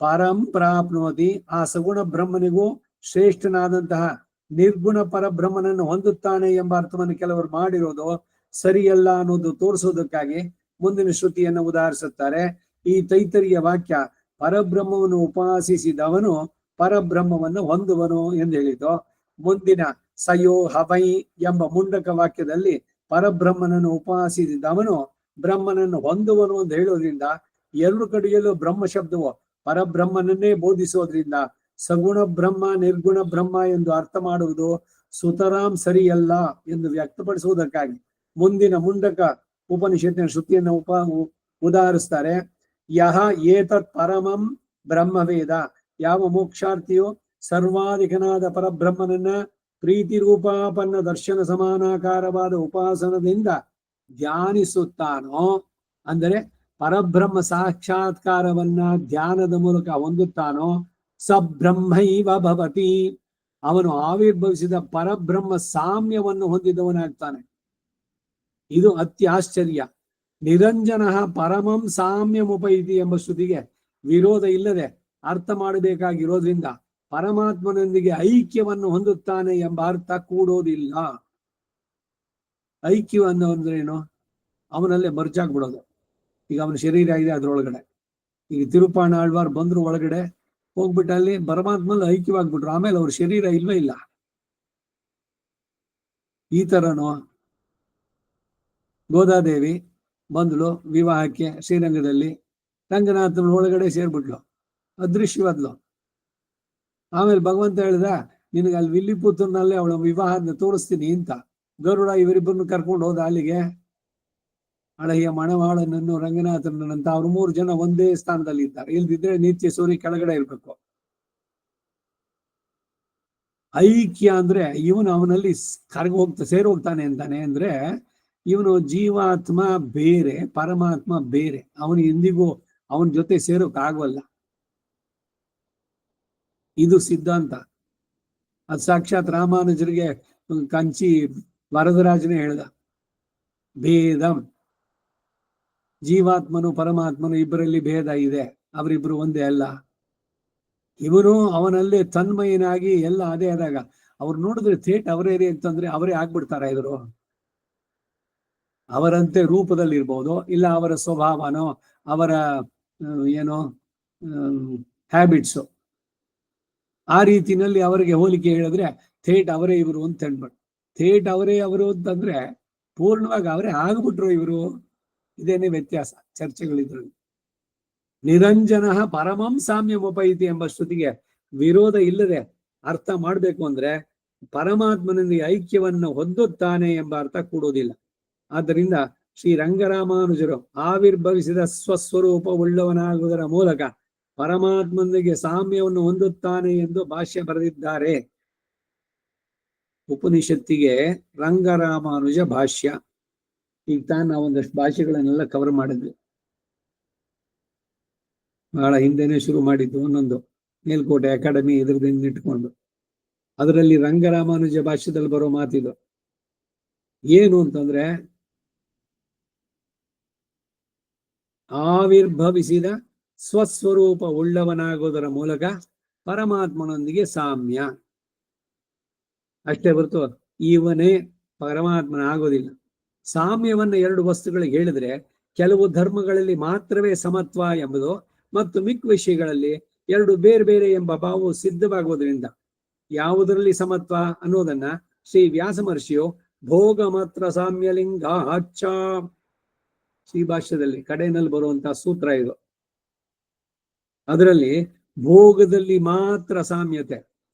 ಪರಂ ಪ್ರಾಪ್ನೋತಿ, ಆ ಸಗುಣ ಬ್ರಹ್ಮನಿಗೂ ಶ್ರೇಷ್ಠನಾದಂತಹ ನಿರ್ಗುಣ ಪರಬ್ರಹ್ಮನನ್ನು ಹೊಂದುತ್ತಾನೆ ಎಂಬ ಅರ್ಥವನ್ನು ಕೆಲವರು ಮಾಡಿರೋದು ಸರಿಯಲ್ಲ ಅನ್ನೋದು ತೋರಿಸೋದಕ್ಕಾಗಿ ಮುಂದಿನ ಶ್ರುತಿಯನ್ನು ಉದಾಹರಿಸುತ್ತಾರೆ. ಈ ತೈತರಿಯ ವಾಕ್ಯ ಪರಬ್ರಹ್ಮವನ್ನು ಉಪಾಸಿಸಿದವನು ಪರಬ್ರಹ್ಮವನ್ನು ಹೊಂದುವನು ಎಂದು ಹೇಳಿತು. ಮುಂದಿನ ಸಯೋ ಹವೈ ಎಂಬ ಮುಂಡಕ ವಾಕ್ಯದಲ್ಲಿ ಪರಬ್ರಹ್ಮನನ್ನು ಉಪಾಸಿಸಿದವನು ಬ್ರಹ್ಮನನ್ನು ಹೊಂದುವನು ಅಂತ ಹೇಳೋದ್ರಿಂದ ಎರಡು ಕಡೆಯಲ್ಲೂ ಬ್ರಹ್ಮ ಶಬ್ದವು ಪರಬ್ರಹ್ಮನನ್ನೇ ಬೋಧಿಸೋದ್ರಿಂದ ಸಗುಣ ಬ್ರಹ್ಮ ನಿರ್ಗುಣ ಬ್ರಹ್ಮ ಎಂದು ಅರ್ಥ ಮಾಡುವುದು ಸುತರಾಂ ಸರಿಯಲ್ಲ ಎಂದು ವ್ಯಕ್ತಪಡಿಸುವುದಕ್ಕಾಗಿ ಮುಂದಿನ ಮುಂಡಕ ಉಪನಿಷತ್ತಿನ ಶ್ರುತಿಯನ್ನು ಉದಾಹರಿಸ್ತಾರೆ. ಯಹ ಏತತ್ ಪರಮಂ ಬ್ರಹ್ಮವೇದ, ಯಾವ ಮೋಕ್ಷಾರ್ಥಿಯು ಸರ್ವಾಧಿಕನಾದ ಪರಬ್ರಹ್ಮನನ್ನ ಪ್ರೀತಿ ರೂಪಾಪನ್ನ ದರ್ಶನ ಸಮಾನಾಕಾರವಾದ ಉಪಾಸನದಿಂದ ಧ್ಯಾನಿಸುತ್ತಾನೋ, ಅಂದರೆ ಪರಬ್ರಹ್ಮ ಸಾಕ್ಷಾತ್ಕಾರವನ್ನ ಧ್ಯಾನದ ಮೂಲಕ ಹೊಂದುತ್ತಾನೋ, ಸ ಬ್ರಹ್ಮೈವ ಭವತಿ, ಅವನು ಆವಿರ್ಭವಿಸಿದ ಪರಬ್ರಹ್ಮ ಸಾಮ್ಯವನ್ನು ಹೊಂದಿದವನಾಗ್ತಾನೆ. ಇದು ಅತ್ಯಾಶ್ಚರ್ಯ. ನಿರಂಜನ ಪರಮಂ ಸಾಮ್ಯಮುಪೈತಿ ಎಂಬ ಶ್ರುತಿಗೆ ವಿರೋಧ ಇಲ್ಲದೆ ಅರ್ಥ ಮಾಡಬೇಕಾಗಿರೋದ್ರಿಂದ ಪರಮಾತ್ಮನೊಂದಿಗೆ ಐಕ್ಯವನ್ನು ಹೊಂದುತ್ತಾನೆ ಎಂಬ ಅರ್ಥ ಕೂಡೋದಿಲ್ಲ. ಐಕ್ಯವನ್ನು ಅಂದ್ರೇನು? ಅವನಲ್ಲೇ ಮರ್ಜಾಗ್ಬಿಡೋದು. ಈಗ ಅವನ ಶರೀರ ಇದೆ ಅದ್ರೊಳಗಡೆ. ಈಗ ತಿರುಪಾಣ ಆಳ್ವಾರ್ ಬಂದ್ರು ಒಳಗಡೆ ಹೋಗ್ಬಿಟ್ಟು ಅಲ್ಲಿ ಪರಮಾತ್ಮಲ್ಲಿ ಐಕ್ಯವಾಗ್ಬಿಟ್ರು. ಆಮೇಲೆ ಅವ್ರ ಶರೀರ ಇಲ್ವೇ ಇಲ್ಲ. ಈ ತರನೋ ಗೋದಾದೇವಿ ಬಂದ್ಲು ವಿವಾಹಕ್ಕೆ ಶ್ರೀರಂಗದಲ್ಲಿ, ರಂಗನಾಥನ ಒಳಗಡೆ ಸೇರ್ಬಿಟ್ಲು, ಅದೃಶ್ಯವಾದ್ಲು. ಆಮೇಲೆ ಭಗವಂತ ಹೇಳ್ದ, ನಿನಗೆ ಅಲ್ಲಿ ವಿಲ್ಲಿಪುತ್ತೂರ್ನಲ್ಲೇ ಅವಳ ವಿವಾಹನ ತೋರಿಸ್ತೀನಿ ಅಂತ. ಗರುಡ ಇವರಿಬ್ಬರನ್ನು ಕರ್ಕೊಂಡು ಹೋದ ಅಲ್ಲಿಗೆ. ಹಳೆಯ ಮಣವಾಳನನ್ನು ರಂಗನಾಥನಂತ ಅವ್ರು 3 ಜನ ಒಂದೇ ಸ್ಥಾನದಲ್ಲಿ ಇದ್ದಾರೆ. ಇಲ್ದಿದ್ರೆ ನಿತ್ಯ ಸೂರ್ಯ ಕೆಳಗಡೆ ಇರ್ಬೇಕು. ಐಕ್ಯ ಅಂದ್ರೆ ಇವನು ಅವನಲ್ಲಿ ಸೇರಿ ಹೋಗ್ತಾನೆ ಅಂತಾನೆ. ಅಂದ್ರೆ ಇವನು ಜೀವಾತ್ಮ ಬೇರೆ, ಪರಮಾತ್ಮ ಬೇರೆ. ಅವನು ಎಂದಿಗೂ ಅವನ ಜೊತೆ ಸೇರೋಕ್ ಆಗವಲ್ಲ. ಇದು ಸಿದ್ಧಾಂತ. ಅದು ಸಾಕ್ಷಾತ್ ರಾಮಾನುಜರಿಗೆ ಕಂಚಿ ವರದರಾಜನೇ ಹೇಳ್ದ, ಭೇದಂ, ಜೀವಾತ್ಮನು ಪರಮಾತ್ಮನು ಇಬ್ಬರಲ್ಲಿ ಭೇದ ಇದೆ, ಅವರಿಬ್ರು ಒಂದೇ ಅಲ್ಲ. ಇವನು ಅವನಲ್ಲೇ ತನ್ಮಯನಾಗಿ ಎಲ್ಲ ಅದೇ ಆದಾಗ ಅವ್ರು ನೋಡಿದ್ರೆ ಥೇಟ್ ಅವರೇ ಅಂತಂದ್ರೆ ಅವರೇ ಆಗ್ಬಿಡ್ತಾರ. ಇದ್ರು ಅವರಂತೆ ರೂಪದಲ್ಲಿ ಇರ್ಬೋದು, ಇಲ್ಲ ಅವರ ಸ್ವಭಾವನೋ ಅವರ ಏನೋ ಹ್ಯಾಬಿಟ್ಸು ಆ ರೀತಿನಲ್ಲಿ ಅವರಿಗೆ ಹೋಲಿಕೆ ಹೇಳಿದ್ರೆ ಥೇಟ್ ಅವರೇ ಇವರು ಅಂತ ಹೇಳ್ಬಿಟ್ಟು, ಥೇಟ್ ಅವರೇ ಅವರು ಅಂತಂದ್ರೆ ಪೂರ್ಣವಾಗಿ ಅವರೇ ಆಗ್ಬಿಟ್ರು ಇವರು. ಇದೇನೇ ವ್ಯತ್ಯಾಸ ಚರ್ಚೆಗಳಿದ್ರಲ್ಲಿ. ನಿರಂಜನ ಪರಮಂ ಸಾಮ್ಯಮುಪೈತಿ ಎಂಬ ಶ್ರುತಿಗೆ ವಿರೋಧ ಇಲ್ಲದೆ ಅರ್ಥ ಮಾಡ್ಬೇಕು ಅಂದ್ರೆ ಪರಮಾತ್ಮನಲ್ಲಿ ಐಕ್ಯವನ್ನು ಹೊಂದುತ್ತಾನೆ ಎಂಬ ಅರ್ಥ ಕೂಡೋದಿಲ್ಲ. ಆದ್ದರಿಂದ ಶ್ರೀ ರಂಗರಾಮಾನುಜರು ಆವಿರ್ಭವಿಸಿದ ಸ್ವಸ್ವರೂಪ ಉಳ್ಳವನಾಗುವುದರ ಮೂಲಕ ಪರಮಾತ್ಮನಿಗೆ ಸಾಮ್ಯವನ್ನು ಹೊಂದುತ್ತಾನೆ ಎಂದು ಭಾಷ್ಯ ಬರೆದಿದ್ದಾರೆ. ಉಪನಿಷತ್ತಿಗೆ ರಂಗರಾಮಾನುಜ ಭಾಷ್ಯ. ಈಗ ತಾನು ನಾವು ಒಂದಷ್ಟು ಭಾಷೆಗಳನ್ನೆಲ್ಲ ಕವರ್ ಮಾಡಿದ್ವಿ. ಬಹಳ ಹಿಂದೆನೆ ಶುರು ಮಾಡಿದ್ದು ಒಂದೊಂದು ಮೇಲ್ಕೋಟೆ ಅಕಾಡೆಮಿ ಇದ್ರದಿಂದ ಇಟ್ಕೊಂಡು. ಅದರಲ್ಲಿ ರಂಗರಾಮಾನುಜ ಭಾಷ್ಯದಲ್ಲಿ ಬರೋ ಮಾತಿದು ಏನು ಅಂತಂದ್ರೆ, ಆವಿರ್ಭವಿಸಿದ ಸ್ವಸ್ವರೂಪ ಉಳ್ಳವನಾಗೋದರ ಮೂಲಕ ಪರಮಾತ್ಮನೊಂದಿಗೆ ಸಾಮ್ಯ. ಅಷ್ಟೇ ಹೊರತು ಇವನೇ ಪರಮಾತ್ಮನ ಆಗೋದಿಲ್ಲ. ಸಾಮ್ಯವನ್ನ 2 ವಸ್ತುಗಳಿಗೆ ಹೇಳಿದ್ರೆ ಕೆಲವು ಧರ್ಮಗಳಲ್ಲಿ ಮಾತ್ರವೇ ಸಮತ್ವ ಎಂಬುದು ಮತ್ತು ಮಿಕ್ಕ ವಿಷಯಗಳಲ್ಲಿ 2 ಬೇರೆ ಬೇರೆ ಎಂಬ ಭಾವವು ಸಿದ್ಧವಾಗುವುದರಿಂದ ಯಾವುದರಲ್ಲಿ ಸಮತ್ವ ಅನ್ನೋದನ್ನ ಶ್ರೀ ವ್ಯಾಸ ಮಹರ್ಷಿಯು ಭೋಗ ಮಾತ್ರ ಸಾಮ್ಯಲಿಂಗ ಹಚ್ಚ ಶ್ರೀ ಭಾಷ್ಯದಲ್ಲಿ ಕಡೆಯಲ್ಲಿ ಬರುವಂತಹ ಸೂತ್ರ ಇದು. ಅದರಲ್ಲಿ ಭೋಗದಲ್ಲಿ ಮಾತ್ರ ಸಾಮ್ಯತೆ.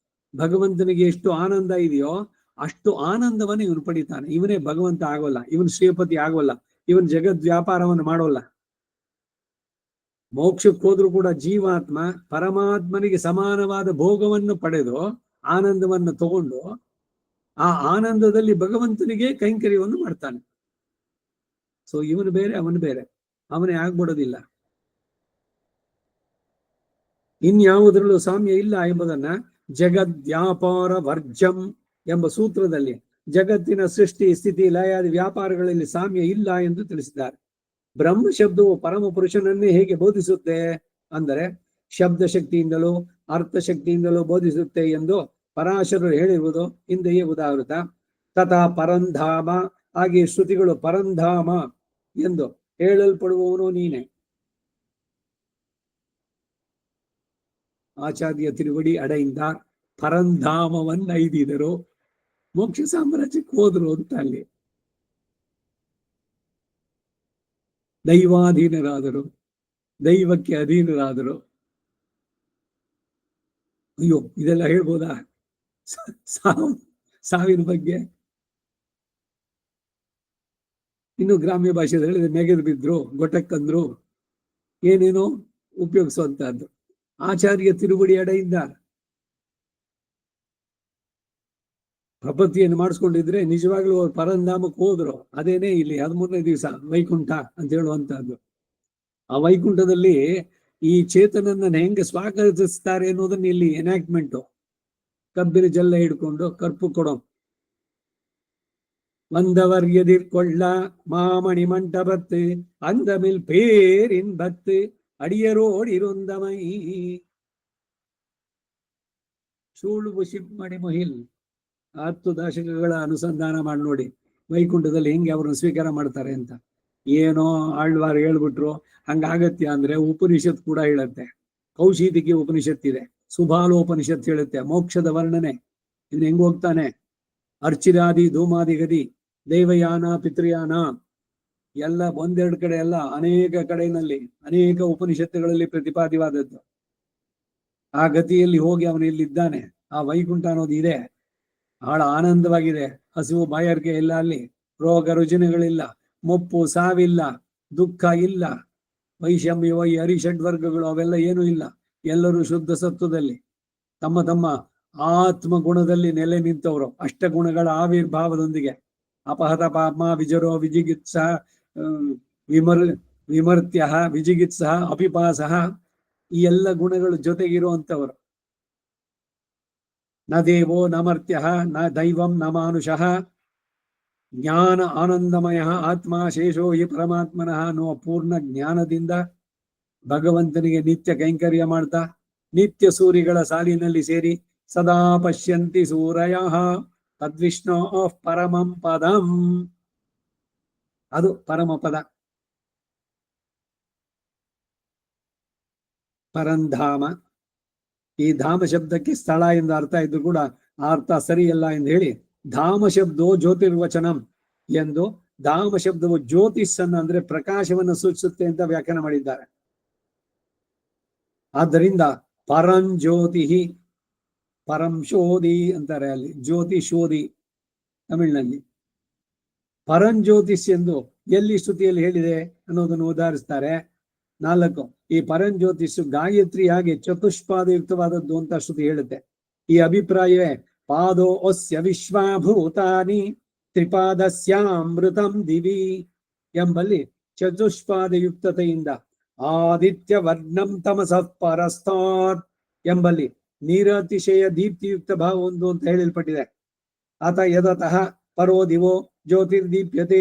ಭಗವಂತನಿಗೆ ಎಷ್ಟು ಆನಂದ ಇದೆಯೋ ಅಷ್ಟು ಆನಂದವನ್ನು ಇವನು ಪಡಿತಾನೆ. ಇವನೇ ಭಗವಂತ ಆಗೋಲ್ಲ, ಇವನು ಶ್ರೀಪತಿ ಆಗೋಲ್ಲ, ಇವನ್ ಜಗದ್ ವ್ಯಾಪಾರವನ್ನು ಮಾಡೋಲ್ಲ. ಮೋಕ್ಷಕ್ಕೆ ಹೋದ್ರೂ ಕೂಡ ಜೀವಾತ್ಮ ಪರಮಾತ್ಮನಿಗೆ ಸಮಾನವಾದ ಭೋಗವನ್ನು ಪಡೆದು ಆನಂದವನ್ನು ತಗೊಂಡು ಆ ಆನಂದದಲ್ಲಿ ಭಗವಂತನಿಗೆ ಕೈಂಕರ್ಯವನ್ನು ಮಾಡ್ತಾನೆ. ಸೊ ಇವನು ಬೇರೆ ಅವನು ಬೇರೆ, ಅವನೇ ಆಗ್ಬಿಡೋದಿಲ್ಲ. ಇನ್ಯಾವುದರಲ್ಲೂ ಸಾಮ್ಯ ಇಲ್ಲ ಎಂಬುದನ್ನ ಜಗದ್ವ್ಯಾಪಾರ ವರ್ಜಂ ಎಂಬ ಸೂತ್ರದಲ್ಲಿ ಜಗತ್ತಿನ ಸೃಷ್ಟಿ ಸ್ಥಿತಿ ಲಯಾದಿ ವ್ಯಾಪಾರಗಳಲ್ಲಿ ಸಾಮ್ಯ ಇಲ್ಲ ಎಂದು ತಿಳಿಸಿದ್ದಾರೆ. ಬ್ರಹ್ಮ ಶಬ್ದವು ಪರಮ ಪುರುಷನನ್ನೇ ಹೇಗೆ ಬೋಧಿಸುತ್ತೆ ಅಂದರೆ ಶಬ್ದ ಶಕ್ತಿಯಿಂದಲೂ ಅರ್ಥಶಕ್ತಿಯಿಂದಲೂ ಬೋಧಿಸುತ್ತೆ ಎಂದು ಪರಾಶರರು ಹೇಳಿರುವುದು ಹಿಂದೆಯೇ ಉದಾಹೃತ. ತಥಾ ಪರಂಧಾಮ, ಹಾಗೆ ಶ್ರುತಿಗಳು ಪರಂಧಾಮ ಎಂದು ಹೇಳಲ್ಪಡುವವನು ನೀನೆ. ಆಚಾರ್ಯ ತಿರುವಡಿ ಅಡೆಯಿಂದ ಪರಂಧಾಮವನ್ನೈದಿದರು, ಮೋಕ್ಷ ಸಾಮ್ರಾಜ್ಯಕ್ಕೆ ಹೋದ್ರು ಅಂತ. ಅಲ್ಲಿ ದೈವಾಧೀನರಾದರು, ದೈವಕ್ಕೆ ಅಧೀನರಾದರು. ಅಯ್ಯೋ ಇದೆಲ್ಲ ಹೇಳ್ಬೋದಾ ಸಾವಿನ ಬಗ್ಗೆ? ಇನ್ನು ಗ್ರಾಮ್ಯ ಭಾಷೆಯಲ್ಲಿ ಹೇಳಿದ್ರೆ ನೆಗೆದು ಬಿದ್ರು, ಗೊಟಕ್ಕಂದ್ರು, ಏನೇನೋ ಉಪಯೋಗಿಸುವಂತಹದ್ದು. ಆಚಾರ್ಯ ತಿರುವಡಿ ಅಡೆಯಿಂದ ಪ್ರಪತ್ತಿಯನ್ನು ಮಾಡಿಸ್ಕೊಂಡಿದ್ರೆ ನಿಜವಾಗ್ಲೂ ಅವ್ರು ಪರಂಧಾಮಕ್ಕೆ ಹೋದ್ರು. ಅದೇನೇ ಇಲ್ಲಿ 13ನೇ ದಿವಸ ವೈಕುಂಠ ಅಂತ ಹೇಳುವಂತಹದ್ದು. ಆ ವೈಕುಂಠದಲ್ಲಿ ಈ ಚೇತನನ್ನ ಹೆಂಗೆ ಸ್ವಾಗತಿಸ್ತಾರೆ ಅನ್ನೋದನ್ನ ಇಲ್ಲಿ ಎನಾಕ್ಟ್ಮೆಂಟ್. ಕಬ್ಬಿನ ಜಲ್ಲ ಹಿಡ್ಕೊಂಡು ಕರ್ಪು ಕೊಡೋ வந்தவர் எதிர்கொள்ள மாமணி மண்டபத்து அந்த மேல் பேரின்பத்து அடியரோடு இருந்தமை. ಶೂಳು ಶಿಪ್ ಮಾಡಿ ಮಹಿಲ್ 10 ದಶಕಗಳ ಅನುಸಂಧಾನ ಮಾಡಿ ನೋಡಿ ವೈಕುಂಠದಲ್ಲಿ ಹೆಂಗೆ ಅವ್ರನ್ನ ಸ್ವೀಕಾರ ಮಾಡ್ತಾರೆ ಅಂತ. ಏನೋ ಆಳ್ವಾರ್ ಹೇಳ್ಬಿಟ್ರು ಹಂಗಾಗತ್ಯ ಅಂದ್ರೆ ಉಪನಿಷತ್ ಕೂಡ ಹೇಳುತ್ತೆ. ಕೌಶಿತಿಕಿ ಉಪನಿಷತ್ತಿದೆ, ಸುಬಾಲೋಪನಿಷತ್ ಹೇಳುತ್ತೆ ಮೋಕ್ಷದ ವರ್ಣನೆ. ಇನ್ನು ಹೆಂಗ್ ಹೋಗ್ತಾನೆ, ಅರ್ಚಿರಾದಿ ಧೂಮಾದಿ ಗದಿ ದೈವಯಾನ ಪಿತೃಯಾನ ಎಲ್ಲ ಒಂದೆರಡು ಕಡೆ ಎಲ್ಲ ಅನೇಕ ಕಡೆಯಲ್ಲಿ ಅನೇಕ ಉಪನಿಷತ್ತುಗಳಲ್ಲಿ ಪ್ರತಿಪಾದ್ಯವಾದದ್ದು. ಆ ಗತಿಯಲ್ಲಿ ಹೋಗಿ ಅವನು ಇಲ್ಲಿದ್ದಾನೆ. ಆ ವೈಕುಂಠ ಅನ್ನೋದು ಇದೆ, ಬಹಳ ಆನಂದವಾಗಿದೆ. ಹಸಿವು ಬಾಯಾರಿಕೆ ಇಲ್ಲ, ಅಲ್ಲಿ ರೋಗ ರುಜಿನಗಳಿಲ್ಲ, ಮುಪ್ಪು ಸಾವಿಲ್ಲ, ದುಃಖ ಇಲ್ಲ, ವೈಷಮ್ಯ ಹರಿಷಡ್ವರ್ಗಗಳು ಅವೆಲ್ಲ ಏನೂ ಇಲ್ಲ. ಎಲ್ಲರೂ ಶುದ್ಧ ಸತ್ವದಲ್ಲಿ ತಮ್ಮ ತಮ್ಮ ಆತ್ಮ ಗುಣದಲ್ಲಿ ನೆಲೆ ನಿಂತವರು, ಅಷ್ಟಗುಣಗಳ ಆವಿರ್ಭಾವದೊಂದಿಗೆ. ಅಪಹತ ಪಾಪ ವಿಜರೋ ವಿಜಿಗಿತ್ಸ ವಿಮರ್ತ್ಯ ವಿಜಿಗಿತ್ಸ ಅಪಿಪಾಸ, ಈ ಎಲ್ಲ ಗುಣಗಳು ಜೊತೆಗಿರುವಂತವರು. ನ ದೇವೋ ನ ಮರ್ತ್ಯ ನ ದೈವಂ ನ ಮಾನುಷಃ ಜ್ಞಾನ ಆನಂದಮಯ ಆತ್ಮ ಶೇಷೋ ಈ ಪರಮಾತ್ಮನಃ ಅನ್ನುವ ಪೂರ್ಣ ಜ್ಞಾನದಿಂದ ಭಗವಂತನಿಗೆ ನಿತ್ಯ ಕೈಂಕರ್ಯ ಮಾಡ್ತಾ ನಿತ್ಯ ಸೂರಿಗಳ ಸಾಲಿನಲ್ಲಿ ಸೇರಿ ಸದಾ ಪಶ್ಯಂತಿ ಸೂರಯ ತದ್ವಿಷ್ಣೋ ಪರಮಂ ಪದಂ. ಅದು ಪರಮ ಪದ. ಪರಂಧಾಮ, ಈ ಧಾಮ ಶಬ್ದಕ್ಕೆ ಸ್ಥಳ ಎಂದು ಅರ್ಥ ಇದ್ದು ಕೂಡ ಆ ಅರ್ಥ ಸರಿಯಲ್ಲ ಎಂದು ಹೇಳಿ ಧಾಮ ಶಬ್ದೋ ಜ್ಯೋತಿರ್ವಚನಂ ಎಂದು ಧಾಮ ಶಬ್ದವು ಜ್ಯೋತಿಷನ್ನು ಅಂದ್ರೆ ಪ್ರಕಾಶವನ್ನು ಸೂಚಿಸುತ್ತೆ ಅಂತ ವ್ಯಾಖ್ಯಾನ ಮಾಡಿದ್ದಾರೆ. ಆದ್ದರಿಂದ ಪರಂಜ್ಯೋತಿ, ಪರಂ ಶೋಧಿ ಅಂತಾರೆ ಅಲ್ಲಿ, ಜ್ಯೋತಿ ಶೋಧಿ ತಮಿಳಿನಲ್ಲಿ. ಪರಂಜ್ಯೋತಿಷ್ ಎಂದು ಎಲ್ಲಿ ಶ್ರುತಿಯಲ್ಲಿ ಹೇಳಿದೆ ಅನ್ನೋದನ್ನು ಉದಾಹರಿಸ್ತಾರೆ. 4, ಈ ಪರಂಜ್ಯೋತಿಷು ಗಾಯತ್ರಿಯಾಗಿ ಚತುಷ್ಪಾದಯುಕ್ತವಾದದ್ದು ಅಂತ ಶ್ರುತಿ ಹೇಳುತ್ತೆ. ಈ ಅಭಿಪ್ರಾಯವೇ ಪಾದೋ ಅಸ್ಯ ವಿಶ್ವಭೂತಾನಿ ತ್ರಿಪಾದಸ್ಯಾಮೃತಂ ದಿವಿ ಎಂಬಲ್ಲಿ ಚತುಷ್ಪಾದಯುಕ್ತತೆಯಿಂದ ಆದಿತ್ಯ ವರ್ಣಂ ತಮಸಃ ಪರಸ್ತಾತ್ ಎಂಬಲ್ಲಿ ನಿರತಿಶಯ ದೀಪ್ತಿಯುಕ್ತ ಭಾವ ಒಂದು ಅಂತ ಹೇಳಲ್ಪಟ್ಟಿದೆ. ಅತ ಯದತಃ ಪರೋ ದಿವೋ ಜ್ಯೋತಿರ್ದೀಪ್ಯತೆ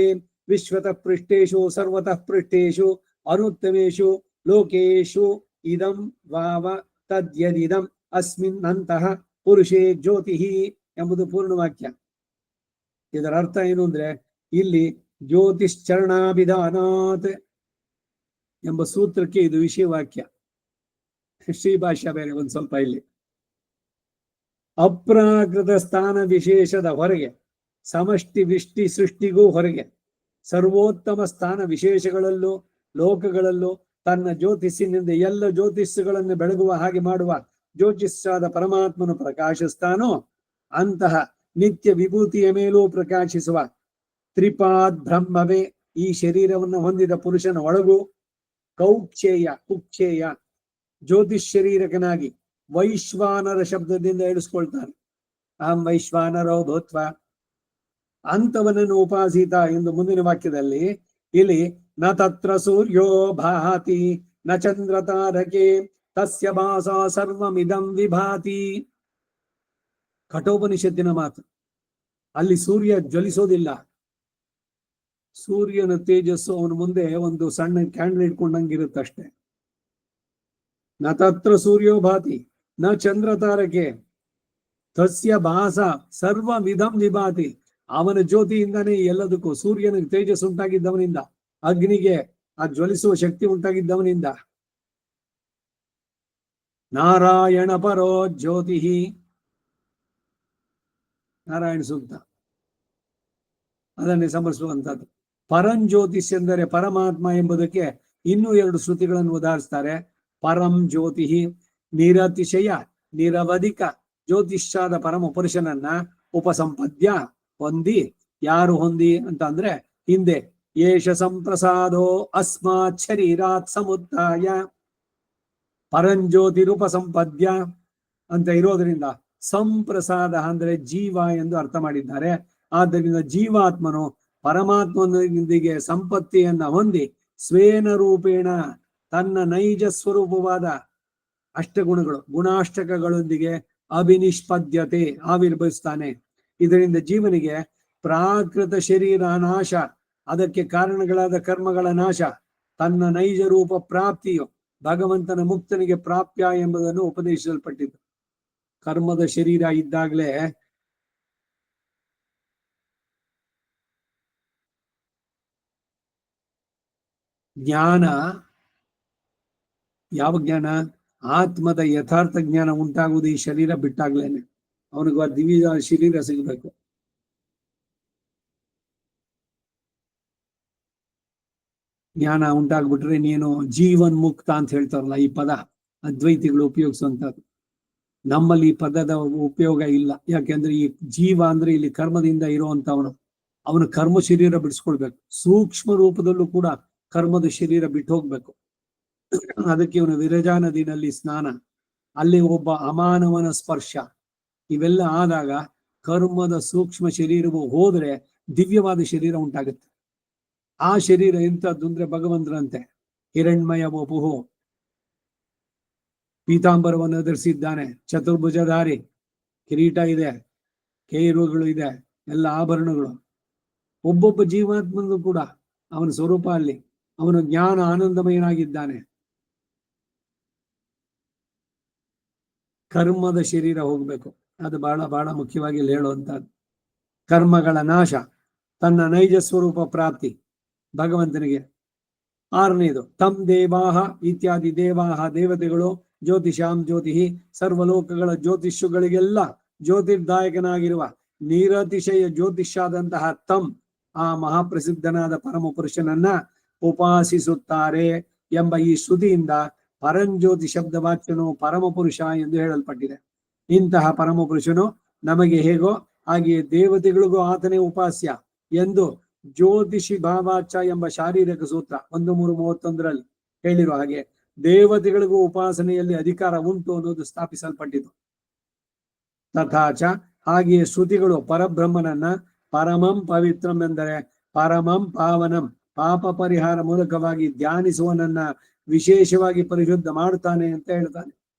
ವಿಶ್ವತಃ ಪೃಷ್ಠೇಶು ಸರ್ವತಃ ಪೃಷ್ಠೇಶು ಅನುತ್ತಮೇಶು ಲೋಕೇಶು ಇದಂ ವಾವ ತದ್ಯದಿದಂ ಅಸ್ಮಿನ್ ಅಂತಃ ಪುರುಷೇ ಜ್ಯೋತಿ ಎಂಬುದು ಪೂರ್ಣವಾಕ್ಯ. ಇದರ ಅರ್ಥ ಏನು ಅಂದ್ರೆ, ಇಲ್ಲಿ ಜ್ಯೋತಿಶ್ಚರಣಾಭಿಧಾನಾತ್ ಎಂಬ ಸೂತ್ರಕ್ಕೆ ಇದು ವಿಷಯವಾಕ್ಯ. ಶ್ರೀಭಾಷ್ಯ ಬೇರೆ ಒಂದ್ ಸ್ವಲ್ಪ ಇಲ್ಲಿ. ಅಪ್ರಾಕೃತ ಸ್ಥಾನ ವಿಶೇಷದ ಹೊರಗೆ, ಸಮಷ್ಟಿ ವಿಷ್ಟಿ ಸೃಷ್ಟಿಗೂ ಹೊರಗೆ, ಸರ್ವೋತ್ತಮ ಸ್ಥಾನ ವಿಶೇಷಗಳಲ್ಲೂ ಲೋಕಗಳಲ್ಲೂ ತನ್ನ ಜ್ಯೋತಿಷ್ಯನಿಂದ ಎಲ್ಲ ಜ್ಯೋತಿಷ್ಯಗಳನ್ನು ಬೆಳಗುವ ಹಾಗೆ ಮಾಡುವ ಜ್ಯೋತಿಷ್ಯಾದ ಪರಮಾತ್ಮನು ಪ್ರಕಾಶಿಸ್ತಾನೋ ಅಂತಹ ನಿತ್ಯ ವಿಭೂತಿಯ ಮೇಲೂ ಪ್ರಕಾಶಿಸುವ ತ್ರಿಪಾದ್ ಬ್ರಹ್ಮವೇ ಈ ಶರೀರವನ್ನು ಹೊಂದಿದ ಪುರುಷನ ಒಳಗೂ ಕೌಕ್ಷೇಯ ಕುಕ್ಷೇಯ ಜ್ಯೋತಿಷ್ ಶರೀರಕನಾಗಿ ವೈಶ್ವಾನರ ಶಬ್ದದಿಂದ ಹೇಳಿಸ್ಕೊಳ್ತಾನೆ. ಅಹಂ ವೈಶ್ವಾನರೋ ಭೂತ್ವ ಅಂತವನನ್ನು ಉಪಾಸಿತ ಎಂದು ಮುಂದಿನ ವಾಕ್ಯದಲ್ಲಿ ಇಲ್ಲಿ ನ ತತ್ರ ಸೂರ್ಯೋ ಭಾತಿ ನ ಚಂದ್ರ ತಾರಕೆ ತಸ್ಯ ಭಾಸ ಸರ್ವಮಿದಂ ವಿಭಾತಿ. ಕಠೋಪನಿಷತ್ತಿನ ಮಾತು. ಅಲ್ಲಿ ಸೂರ್ಯ ಜ್ವಲಿಸೋದಿಲ್ಲ, ಸೂರ್ಯನ ತೇಜಸ್ಸು ಅವನ ಮುಂದೆ ಒಂದು ಸಣ್ಣ ಕ್ಯಾಂಡಲ್ ಇಟ್ಕೊಂಡಂಗಿರುತ್ತಷ್ಟೆ. ನ ತತ್ರ ಸೂರ್ಯೋ ಭಾತಿ ನ ಚಂದ್ರ ತಾರಕೆ ತಸ್ಯ ಭಾಸ ಸರ್ವಮಿದಂ ವಿಭಾತಿ. ಅವನ ಜ್ಯೋತಿಯಿಂದಾನೇ ಎಲ್ಲದಕ್ಕೂ, ಸೂರ್ಯನ ತೇಜಸ್ಸು ಉಂಟಾಗಿದ್ದವನಿಂದ, ಅಗ್ನಿಗೆ ಆ ಜ್ವಲಿಸುವ ಶಕ್ತಿ ಉಂಟಾಗಿದ್ದವನಿಂದ. ನಾರಾಯಣ ಪರೋ ಜ್ಯೋತಿ, ನಾರಾಯಣ ಸೂಕ್ತ ಅದನ್ನೇ ಸಮರಿಸುವಂತದ್ದು. ಪರಂಜ್ಯೋತಿಷ್ ಎಂದರೆ ಪರಮಾತ್ಮ ಎಂಬುದಕ್ಕೆ ಇನ್ನೂ 2 ಶ್ರುತಿಗಳನ್ನು ಉದಾಹರಿಸ್ತಾರೆ. ಪರಂ ಜ್ಯೋತಿ ನಿರತಿಶಯ ನಿರವಧಿಕ ಜ್ಯೋತಿಷ್ಯಾದ ಪರಮ ಪುರುಷನನ್ನ ಉಪಸಂಪದ್ಯ ಹೊಂದಿ. ಯಾರು ಹೊಂದಿ ಅಂತ ಅಂದ್ರೆ, ಹಿಂದೆ ಏಷ ಸಂಪ್ರಸಾದೋ ಅಸ್ಮಾತ್ ಶರೀರಾತ್ ಸಮುತ್ತಾಯ ಪರಂಜ್ಯೋತಿರುಪಸಂಪದ್ಯ ಅಂತ ಇರೋದ್ರಿಂದ ಸಂಪ್ರಸಾದ ಅಂದ್ರೆ ಜೀವ ಎಂದು ಅರ್ಥ ಮಾಡಿದ್ದಾರೆ. ಆದ್ದರಿಂದ ಜೀವಾತ್ಮನು ಪರಮಾತ್ಮನೊಂದಿಗೆ ಸಂಪತ್ತಿಯನ್ನ ಹೊಂದಿ ಸ್ವೇನ ರೂಪೇಣ ತನ್ನ ನೈಜ ಸ್ವರೂಪವಾದ ಅಷ್ಟಗುಣಗಳು ಗುಣಾಷ್ಟಕಗಳೊಂದಿಗೆ ಅಭಿನಿಷ್ಪದ್ಯತೆ ಆವಿರ್ಭವಿಸ್ತಾನೆ. ಇದರಿಂದ ಜೀವನಿಗೆ ಪ್ರಾಕೃತ ಶರೀರ ನಾಶ, ಅದಕ್ಕೆ ಕಾರಣಗಳಾದ ಕರ್ಮಗಳ ನಾಶ, ತನ್ನ ನೈಜ ರೂಪ ಪ್ರಾಪ್ತಿಯು ಭಗವಂತನ ಮುಕ್ತನಿಗೆ ಪ್ರಾಪ್ಯ ಎಂಬುದನ್ನು ಉಪದೇಶಿಸಲ್ಪಟ್ಟಿದ್ದು. ಕರ್ಮದ ಶರೀರ ಇದ್ದಾಗ್ಲೇ ಜ್ಞಾನ, ಯಾವ ಜ್ಞಾನ? ಆತ್ಮದ ಯಥಾರ್ಥ ಜ್ಞಾನ ಉಂಟಾಗುವುದು ಈ ಶರೀರ ಬಿಟ್ಟಾಗ್ಲೇನೆ. ಅವನಿಗೆ ದಿವ್ಯ ಶರೀರ ಸಿಗಬೇಕು. ಜ್ಞಾನ ಉಂಟಾಗ್ಬಿಟ್ರೆ ನೀನು ಜೀವನ್ ಮುಕ್ತ ಅಂತ ಹೇಳ್ತಾರಲ್ಲ, ಈ ಪದ ಅದ್ವೈತಿಗಳು ಉಪಯೋಗಿಸುವಂತದ್ದು. ನಮ್ಮಲ್ಲಿ ಈ ಪದದ ಉಪಯೋಗ ಇಲ್ಲ. ಯಾಕೆಂದ್ರೆ ಈ ಜೀವ ಅಂದ್ರೆ ಇಲ್ಲಿ ಕರ್ಮದಿಂದ ಇರುವಂತವನು. ಅವನು ಕರ್ಮ ಶರೀರ ಬಿಡಿಸ್ಕೊಳ್ಬೇಕು. ಸೂಕ್ಷ್ಮ ರೂಪದಲ್ಲೂ ಕೂಡ ಕರ್ಮದ ಶರೀರ ಬಿಟ್ಟು ಹೋಗ್ಬೇಕು. ಅದಕ್ಕೆ ಇವನು ವಿರಜಾ ನದಿನಲ್ಲಿ ಸ್ನಾನ, ಅಲ್ಲಿ ಒಬ್ಬ ಅಮಾನವನ ಸ್ಪರ್ಶ, ಇವೆಲ್ಲ ಆದಾಗ ಕರ್ಮದ ಸೂಕ್ಷ್ಮ ಶರೀರವು ಹೋದ್ರೆ ದಿವ್ಯವಾದ ಶರೀರ ಉಂಟಾಗುತ್ತೆ. ಆ ಶರೀರ ಎಂತದ್ದು ಅಂದ್ರೆ ಭಗವಂತರಂತೆ ಹಿರಣ್ಮಯ ವಪುಹು, ಪೀತಾಂಬರವನ್ನು ಧರಿಸಿದ್ದಾನೆ, ಚತುರ್ಭುಜಧಾರಿ, ಕಿರೀಟ ಇದೆ, ಕೇರುಗಳು ಇದೆ, ಎಲ್ಲ ಆಭರಣಗಳು. ಒಬ್ಬೊಬ್ಬ ಜೀವಾತ್ಮನೂ ಕೂಡ ಅವನ ಸ್ವರೂಪ ಅಲ್ಲಿ. ಅವನು ಜ್ಞಾನ ಆನಂದಮಯನಾಗಿದ್ದಾನೆ. ಕರ್ಮದ ಶರೀರ ಹೋಗ್ಬೇಕು. ಅದು ಬಹಳ ಬಹಳ ಮುಖ್ಯವಾಗಿ ಇಲ್ಲಿ ಹೇಳುವಂತದ್ದು. ಕರ್ಮಗಳ ನಾಶ, ತನ್ನ ನೈಜ ಸ್ವರೂಪ ಪ್ರಾಪ್ತಿ ಭಗವಂತನಿಗೆ. ಆರನೇದು ತಮ್ ದೇವಾಹ ಇತ್ಯಾದಿ ದೇವಾಹ, ದೇವತೆಗಳು, ಜ್ಯೋತಿಷಾಂ ಜ್ಯೋತಿ, ಸರ್ವಲೋಕಗಳ ಜ್ಯೋತಿಷ್ಯಗಳಿಗೆಲ್ಲ ಜ್ಯೋತಿರ್ದಾಯಕನಾಗಿರುವ ನಿರತಿಶಯ ಜ್ಯೋತಿಷ್ಯಾದಂತಹ ತಮ್, ಆ ಮಹಾಪ್ರಸಿದ್ಧನಾದ ಪರಮ ಪುರುಷನನ್ನ ಉಪಾಸಿಸುತ್ತಾರೆ ಎಂಬ ಈ ಶ್ರುತಿಯಿಂದ ಪರಂಜ್ಯೋತಿ ಶಬ್ದ ವಾಚ್ಯನು ಪರಮ ಪುರುಷ ಎಂದು ಹೇಳಲ್ಪಟ್ಟಿದೆ. ಇಂತಹ ಪರಮ ಪುರುಷನು ನಮಗೆ ಹೇಗೋ ಹಾಗೆಯೇ ದೇವತೆಗಳಿಗೂ ಆತನೇ ಉಪಾಸ್ಯ ಎಂದು ಜ್ಯೋತಿಷಿ ಭಾವಾಚ ಎಂಬ ಶಾರೀರಿಕ ಸೂತ್ರ 1:3:31 ಹೇಳಿರುವ ಹಾಗೆ ದೇವತೆಗಳಿಗೂ ಉಪಾಸನೆಯಲ್ಲಿ ಅಧಿಕಾರ ಉಂಟು ಅನ್ನೋದು ಸ್ಥಾಪಿಸಲ್ಪಟ್ಟಿತು. ತಥಾಚ, ಹಾಗೆಯೇ ಶ್ರುತಿಗಳು ಪರಬ್ರಹ್ಮನನ್ನ ಪರಮಂ ಪವಿತ್ರಂ ಎಂದರೆ ಪರಮಂ ಪಾವನಂ, ಪಾಪ ಪರಿಹಾರ ಮೂಲಕವಾಗಿ ಧ್ಯಾನಿಸುವನನ್ನ ವಿಶೇಷವಾಗಿ ಪರಿಶುದ್ಧ ಮಾಡುತ್ತಾನೆ ಅಂತ ಹೇಳ್ತಾನೆ.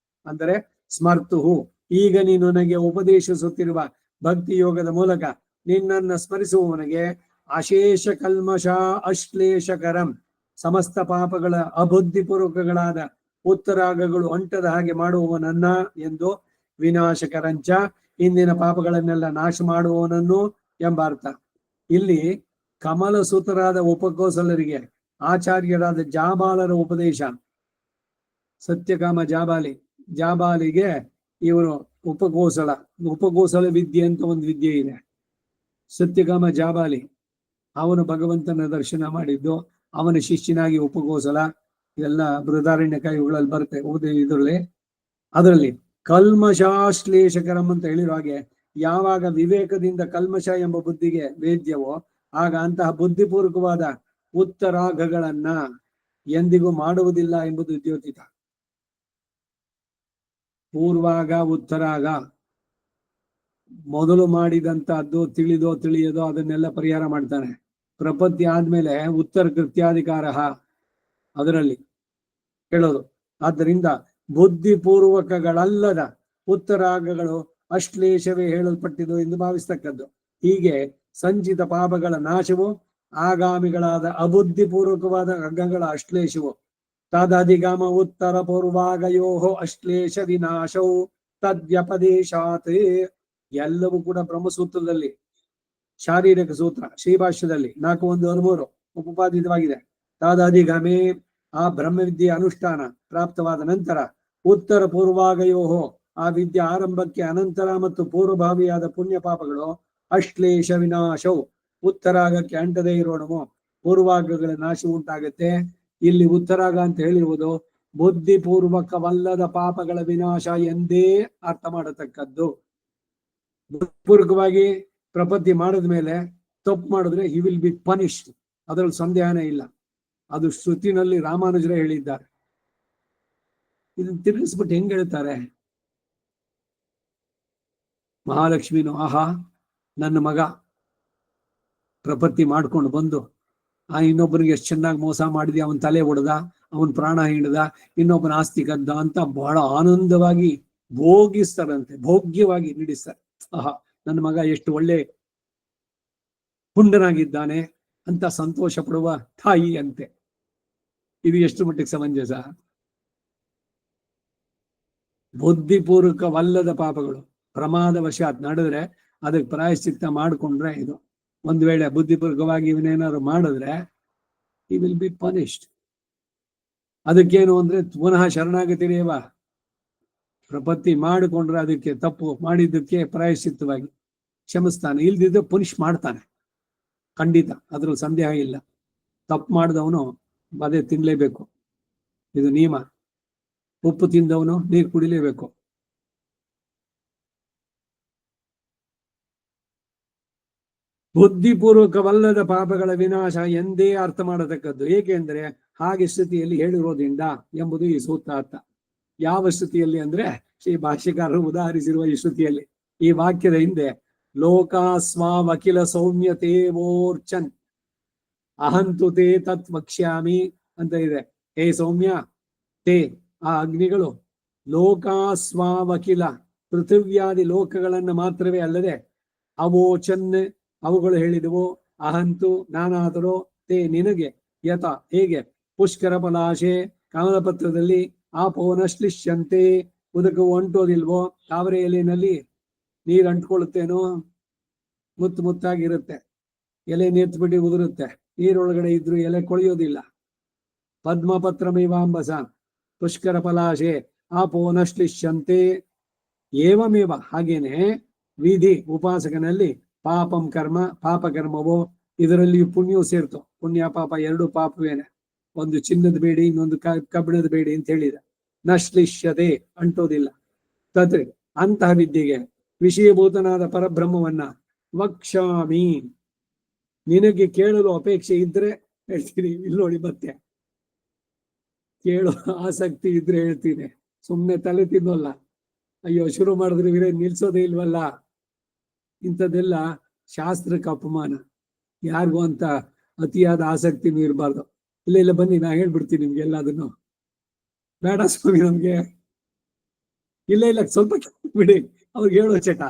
ಅಂದರೆ ಸ್ಮರ್ತುಹು, ಈಗ ನೀನು ನನಗೆ ಉಪದೇಶಿಸುತ್ತಿರುವ ಭಕ್ತಿ ಯೋಗದ ಮೂಲಕ ನಿನ್ನನ್ನ ಸ್ಮರಿಸುವವನಿಗೆ ಅಶೇಷ ಕಲ್ಮಶ ಅಶ್ಲೇಷಕರಂ, ಸಮಸ್ತ ಪಾಪಗಳ ಅಬುದ್ಧಿಪೂರ್ವಕಗಳಾದ ಉತ್ತರಾಗಗಳು ಅಂಟದ ಹಾಗೆ ಮಾಡುವವನನ್ನ ಎಂದು, ವಿನಾಶಕರಂಚ, ಇಂದಿನ ಪಾಪಗಳನ್ನೆಲ್ಲ ನಾಶ ಮಾಡುವವನನ್ನು ಎಂಬ ಅರ್ಥ. ಇಲ್ಲಿ ಕಮಲ ಸೂತರಾದ ಉಪಕೋಸಲರಿಗೆ ಆಚಾರ್ಯರಾದ ಜಾಬಾಲರ ಉಪದೇಶ. ಸತ್ಯಕಾಮ ಜಾಬಾಲಿಗೆ ಇವರು ಉಪಕೋಸಲ ವಿದ್ಯೆ ಅಂತ ಒಂದು ವಿದ್ಯೆ ಇದೆ. ಸತ್ಯಕಾಮ ಜಾಬಾಲಿ ಅವನು ಭಗವಂತನ ದರ್ಶನ ಮಾಡಿದ್ದು, ಅವನ ಶಿಷ್ಯನಾಗಿ ಉಪಕೋಸಲ, ಇದೆಲ್ಲ ಬೃಹದಾರಣ್ಯಕ ಇವುಗಳಲ್ಲಿ ಬರುತ್ತೆ ಅದರಲ್ಲಿ ಕಲ್ಮಶಾಶ್ಲೇಷಕರಂ ಅಂತ ಹೇಳಿರೋ ಹಾಗೆ, ಯಾವಾಗ ವಿವೇಕದಿಂದ ಕಲ್ಮಶ ಎಂಬ ಬುದ್ಧಿಗೆ ವೇದ್ಯವೋ ಆಗ ಅಂತಹ ಬುದ್ಧಿಪೂರ್ವಕವಾದ ಉತ್ತರಾಗಗಳನ್ನ ಎಂದಿಗೂ ಮಾಡುವುದಿಲ್ಲ ಎಂಬುದು ದ್ಯೋತಿತ. ಪೂರ್ವಾಗ ಉತ್ತರಾಗ ಮೊದಲು ಮಾಡಿದಂತಹದ್ದು ತಿಳಿದೋ ತಿಳಿಯದೋ ಅದನ್ನೆಲ್ಲ ಪರಿಹಾರ ಮಾಡ್ತಾನೆ. ಪ್ರಪತ್ತಿ ಆದ್ಮೇಲೆ ಉತ್ತರ ಕೃತ್ಯಾಧಿಕಾರ ಅದರಲ್ಲಿ ಹೇಳೋದು. ಆದ್ದರಿಂದ ಬುದ್ಧಿಪೂರ್ವಕಗಳಲ್ಲದ ಉತ್ತರಾಗಗಳು ಅಶ್ಲೇಷವೇ ಹೇಳಲ್ಪಟ್ಟಿದ್ದು ಎಂದು ಭಾವಿಸ್ತಕ್ಕದ್ದು. ಹೀಗೆ ಸಂಚಿತ ಪಾಪಗಳ ನಾಶವು ಆಗಾಮಿಗಳಾದ ಅಬುದ್ಧಿಪೂರ್ವಕವಾದ ಅಗ್ಗಗಳ ಅಶ್ಲೇಷವು ತದಧಿಗಮ ಉತ್ತರ ಪೂರ್ವಾಗಯೋ ಅಶ್ಲೇಷ ವಿನಾಶವು ತದ್ವ್ಯಪದೇಶಾತ್. ಎಲ್ಲವೂ ಕೂಡ ಬ್ರಹ್ಮಸೂತ್ರದಲ್ಲಿ, ಶಾರೀರಿಕ ಸೂತ್ರ ಶ್ರೀಭಾಷ್ಯದಲ್ಲಿ 4:1-13 ಉಪಪಾದಿತವಾಗಿದೆ. ತದಧಿಗಮೆ, ಆ ಬ್ರಹ್ಮವಿದ್ಯೆ ಅನುಷ್ಠಾನ ಪ್ರಾಪ್ತವಾದ ನಂತರ ಉತ್ತರ ಪೂರ್ವಾಗಯೋ, ಆ ವಿದ್ಯೆ ಆರಂಭಕ್ಕೆ ಅನಂತರ ಮತ್ತು ಪೂರ್ವಭಾವಿಯಾದ ಪುಣ್ಯ ಪಾಪಗಳು ಅಶ್ಲೇಷ ವಿನಾಶವು, ಉತ್ತರಾಗಕ್ಕೆ ಅಂಟದೇ ಇರೋಣವು ಪೂರ್ವಾಗಗಳ ನಾಶ ಉಂಟಾಗತ್ತೆ. ಇಲ್ಲಿ ಉತ್ತರಾಗ ಅಂತ ಹೇಳಿರುವುದು ಬುದ್ಧಿಪೂರ್ವಕವಲ್ಲದ ಪಾಪಗಳ ವಿನಾಶ ಎಂದೇ ಅರ್ಥ ಮಾಡತಕ್ಕದ್ದು. ಬುದ್ಧಿಪೂರ್ವಕವಾಗಿ ಪ್ರಪತ್ತಿ ಮಾಡಿದ ಮೇಲೆ ತಪ್ಪು ಮಾಡಿದ್ರೆ ಹಿ ವಿಲ್ ಬಿ ಪನಿಷ್ಡ್, ಅದರಲ್ಲಿ ಸಂದೇಹನೇ ಇಲ್ಲ. ಅದು ಶ್ರುತಿನಲ್ಲಿ ರಾಮಾನುಜರೇ ಹೇಳಿದ್ದಾರೆ. ಇದನ್ನ ತಿರುಗಿಸ್ಬಿಟ್ಟು ಹೆಂಗ್ ಹೇಳ್ತಾರೆ? ಮಹಾಲಕ್ಷ್ಮಿನು ಆಹಾ ನನ್ನ ಮಗ ಪ್ರಪತ್ತಿ ಮಾಡ್ಕೊಂಡು ಬಂದು ಇನ್ನೊಬ್ಬನಿಗೆ ಎಷ್ಟು ಚೆನ್ನಾಗಿ ಮೋಸ ಮಾಡಿದ್ಯ, ಅವನ್ ತಲೆ ಹೊಡೆದ, ಅವನ್ ಪ್ರಾಣ ಹಿಡಿದ, ಇನ್ನೊಬ್ಬನ ಆಸ್ತಿ ಕದ್ದ ಅಂತ ಬಹಳ ಆನಂದವಾಗಿ ಭೋಗಿಸ್ತಾರಂತೆ, ಭೋಗ್ಯವಾಗಿ ನಡೆಸ್ತಾರೆ. ಆಹಾ ನನ್ನ ಮಗ ಎಷ್ಟು ಒಳ್ಳೆ ಪುಂಡನಾಗಿದ್ದಾನೆ ಅಂತ ಸಂತೋಷ ಪಡುವ ತಾಯಿ ಅಂತೆ. ಇದು ಎಷ್ಟು ಮಟ್ಟಿಗೆ ಸಮಂಜಸ? ಬುದ್ಧಿಪೂರ್ವಕವಲ್ಲದ ಪಾಪಗಳು ಪ್ರಮಾದವಶಾತ್ ನಡೆದ್ರೆ ಅದಕ್ಕೆ ಪ್ರಾಯಶ್ಚಿತ್ತ ಮಾಡಿಕೊಂಡ್ರೆ ಇದು. ಒಂದು ವೇಳೆ ಬುದ್ಧಿಪೂರ್ವಕವಾಗಿ ಇವನೇನಾದ್ರು ಮಾಡಿದ್ರೆ he will be punished. ಅದಕ್ಕೇನು ಅಂದ್ರೆ ಪುನಃ ಶರಣಾಗತಿರೇವ, ಪ್ರಪತ್ತಿ ಮಾಡಿಕೊಂಡ್ರೆ ಅದಕ್ಕೆ ತಪ್ಪು ಮಾಡಿದ್ದಕ್ಕೆ ಪ್ರಾಯಶ್ಚಿತ್ತವಾಗಿ ಕ್ಷಮಿಸ್ತಾನೆ, ಇಲ್ದಿದ್ರೆ ಪುನಿಷ್ ಮಾಡ್ತಾನೆ ಖಂಡಿತ, ಅದ್ರಲ್ಲಿ ಸಂದೇಹ ಇಲ್ಲ. ತಪ್ಪು ಮಾಡಿದವನು ಅದೇ ತಿನ್ಲೇಬೇಕು, ಇದು ನಿಯಮ. ಉಪ್ಪು ತಿಂದವನು ನೀರು ಕುಡಿಲೇಬೇಕು. ಬುದ್ಧಿಪೂರ್ವಕವಲ್ಲದ ಪಾಪಗಳ ವಿನಾಶ ಎಂದೇ ಅರ್ಥ ಮಾಡತಕ್ಕದ್ದು. ಏಕೆಂದ್ರೆ ಹಾಗೆ ಸ್ಥಿತಿಯಲ್ಲಿ ಹೇಳಿರೋದ್ರಿಂದ ಎಂಬುದು ಈ ಸೂತ್ರಾರ್ಥ. ಯಾವ ಸ್ಥಿತಿಯಲ್ಲಿ ಅಂದ್ರೆ ಶ್ರೀ ಭಾಷ್ಯಕಾರರು ಉದಾಹರಿಸಿರುವ ಈ ಶ್ರುತಿಯಲ್ಲಿ, ಈ ವಾಕ್ಯದ ಹಿಂದೆ ಲೋಕಾಸ್ವಾವಕಿಲ ಸೌಮ್ಯತೇವೋರ್ಚನ್ ಅಹಂತು ತೇ ತತ್ ವಕ್ಷ್ಯಾಮಿ ಅಂತ ಇದೆ. ಹೇ ಸೌಮ್ಯ, ತೇ ಆ ಅಗ್ನಿಗಳು ಲೋಕಾಸ್ವಾವಕಿಲ ಪೃಥಿವ್ಯಾದಿ ಲೋಕಗಳನ್ನ ಮಾತ್ರವೇ ಅಲ್ಲದೆ ಅವೋಚನ್ ಅವುಗಳು ಹೇಳಿದವು, ಅಹಂತು ನಾನಾದರೂ ತೇ ನಿನಗೆ, ಯಥ ಹೇಗೆ, ಪುಷ್ಕರ ಪಲಾಶೆ ಕಮಲ ಪತ್ರದಲ್ಲಿ ಆಪೋನಶ್ಲಿಷ್ಯಂತೆ ಉದಕವು ಅಂಟೋದಿಲ್ವೋ, ತಾವರೆ ಎಲೆಯಲ್ಲಿ ನೀರು ಅಂಟ್ಕೊಳ್ಳುತ್ತೇನೋ, ಮುತ್ತಾಗಿರುತ್ತೆ, ಎಲೆ ನೇತ್ಬಿಟ್ಟು ಉದುರುತ್ತೆ, ನೀರೊಳಗಡೆ ಇದ್ರು ಎಲೆ ಕೊಳೆಯೋದಿಲ್ಲ. ಪದ್ಮಪತ್ರಮೇವಾಂಬಸ ಪುಷ್ಕರ ಪಲಾಶೆ ಆಪೋನಶ್ಲಿಷ್ಯಂತೆ ಏವಮೇವ ಹಾಗೇನೆ ವಿಧಿ ಉಪಾಸಕನಲ್ಲಿ ಪಾಪಂ ಕರ್ಮ ಪಾಪಕರ್ಮವೋ, ಇದರಲ್ಲಿ ಪುಣ್ಯವು ಸೇರ್ತು. ಪುಣ್ಯ ಪಾಪ ಎರಡು ಪಾಪವೇನೆ, ಒಂದು ಚಿನ್ನದ ಬೇಡಿ ಇನ್ನೊಂದು ಕಬ್ಬಿಣದ ಬೇಡಿ ಅಂತ ಹೇಳಿದ. ನಶ್ಲಿಷ್ಯತೆ ಅಂಟೋದಿಲ್ಲ. ತತ್ ಅಂತಹ ವಿದ್ಯೆಗೆ ವಿಷಯಭೂತನಾದ ಪರಬ್ರಹ್ಮವನ್ನ ವಕ್ಷಾಮಿ ನಿನಗೆ ಕೇಳಲು ಅಪೇಕ್ಷೆ ಇದ್ರೆ ಹೇಳ್ತೀನಿ. ಇಲ್ಲಿ ನೋಡಿ, ಮತ್ತೆ ಕೇಳೋ ಆಸಕ್ತಿ ಇದ್ರೆ ಹೇಳ್ತೀನಿ, ಸುಮ್ನೆ ತಲೆ ತಿನ್ನೋಲ್ಲ. ಅಯ್ಯೋ ಶುರು ಮಾಡಿದ್ರೆ ವಿರೇ ನಿಲ್ಸೋದೇ ಇಲ್ವಲ್ಲ, ಇಂಥದ್ದೆಲ್ಲ ಶಾಸ್ತ್ರಕ್ಕೆ ಅಪಮಾನ. ಯಾರಿಗೂ ಅಂತ ಅತಿಯಾದ ಆಸಕ್ತಿನೂ ಇರಬಾರ್ದು. ಇಲ್ಲ ಬನ್ನಿ ನಾ ಹೇಳ್ಬಿಡ್ತೀನಿ ನಿಮ್ಗೆಲ್ಲ, ಅದನ್ನು ಬೇಡ ಸ್ವಾಮಿ ನಮ್ಗೆ, ಇಲ್ಲ ಸ್ವಲ್ಪ ಬಿಡಿ ಅವ್ರಿಗೆ ಹೇಳೋ ಚಟ.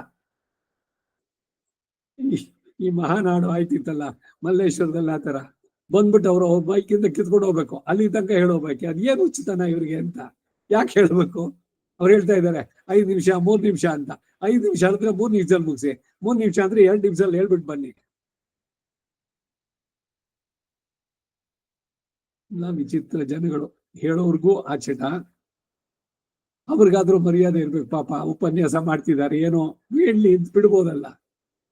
ಈ ಮಹಾನಾಡು ಆಯ್ತಿತ್ತಲ್ಲ ಮಲ್ಲೇಶ್ವರದಲ್ಲಿ, ಆ ತರ ಬಂದ್ಬಿಟ್ಟು ಅವರು ಬೈಕಿಂದ ಕಿತ್ಕೊಂಡು ಹೋಗ್ಬೇಕು, ಅಲ್ಲಿ ತನಕ ಹೇಳೋಬೇಕು. ಅದೇನು ಉಚಿತನ ಇವ್ರಿಗೆ ಅಂತ ಯಾಕೆ ಹೇಳ್ಬೇಕು? ಅವ್ರು ಹೇಳ್ತಾ ಇದ್ದಾರೆ 5 ನಿಮಿಷ 3 ನಿಮಿಷ ಅಂತ. 5 ನಿಮಿಷ ಅಂದ್ರೆ 3 ನಿಮಿಷದಲ್ಲಿ ಮುಗಿಸಿ, 3 ನಿಮಿಷ ಅಂದ್ರೆ 2 ನಿಮಿಷದಲ್ಲಿ ಹೇಳ್ಬಿಟ್ಟು ಬನ್ನಿ. ವಿಚಿತ್ರ ಜನಗಳು, ಹೇಳೋರ್ಗೂ ಆ ಚಟ, ಅವ್ರಿಗಾದ್ರೂ ಮರ್ಯಾದೆ ಇರ್ಬೇಕು. ಪಾಪ ಉಪನ್ಯಾಸ ಮಾಡ್ತಿದ್ದಾರೆ, ಏನೋ ಹೇಳಿ ಬಿಡ್ಬೋದಲ್ಲ.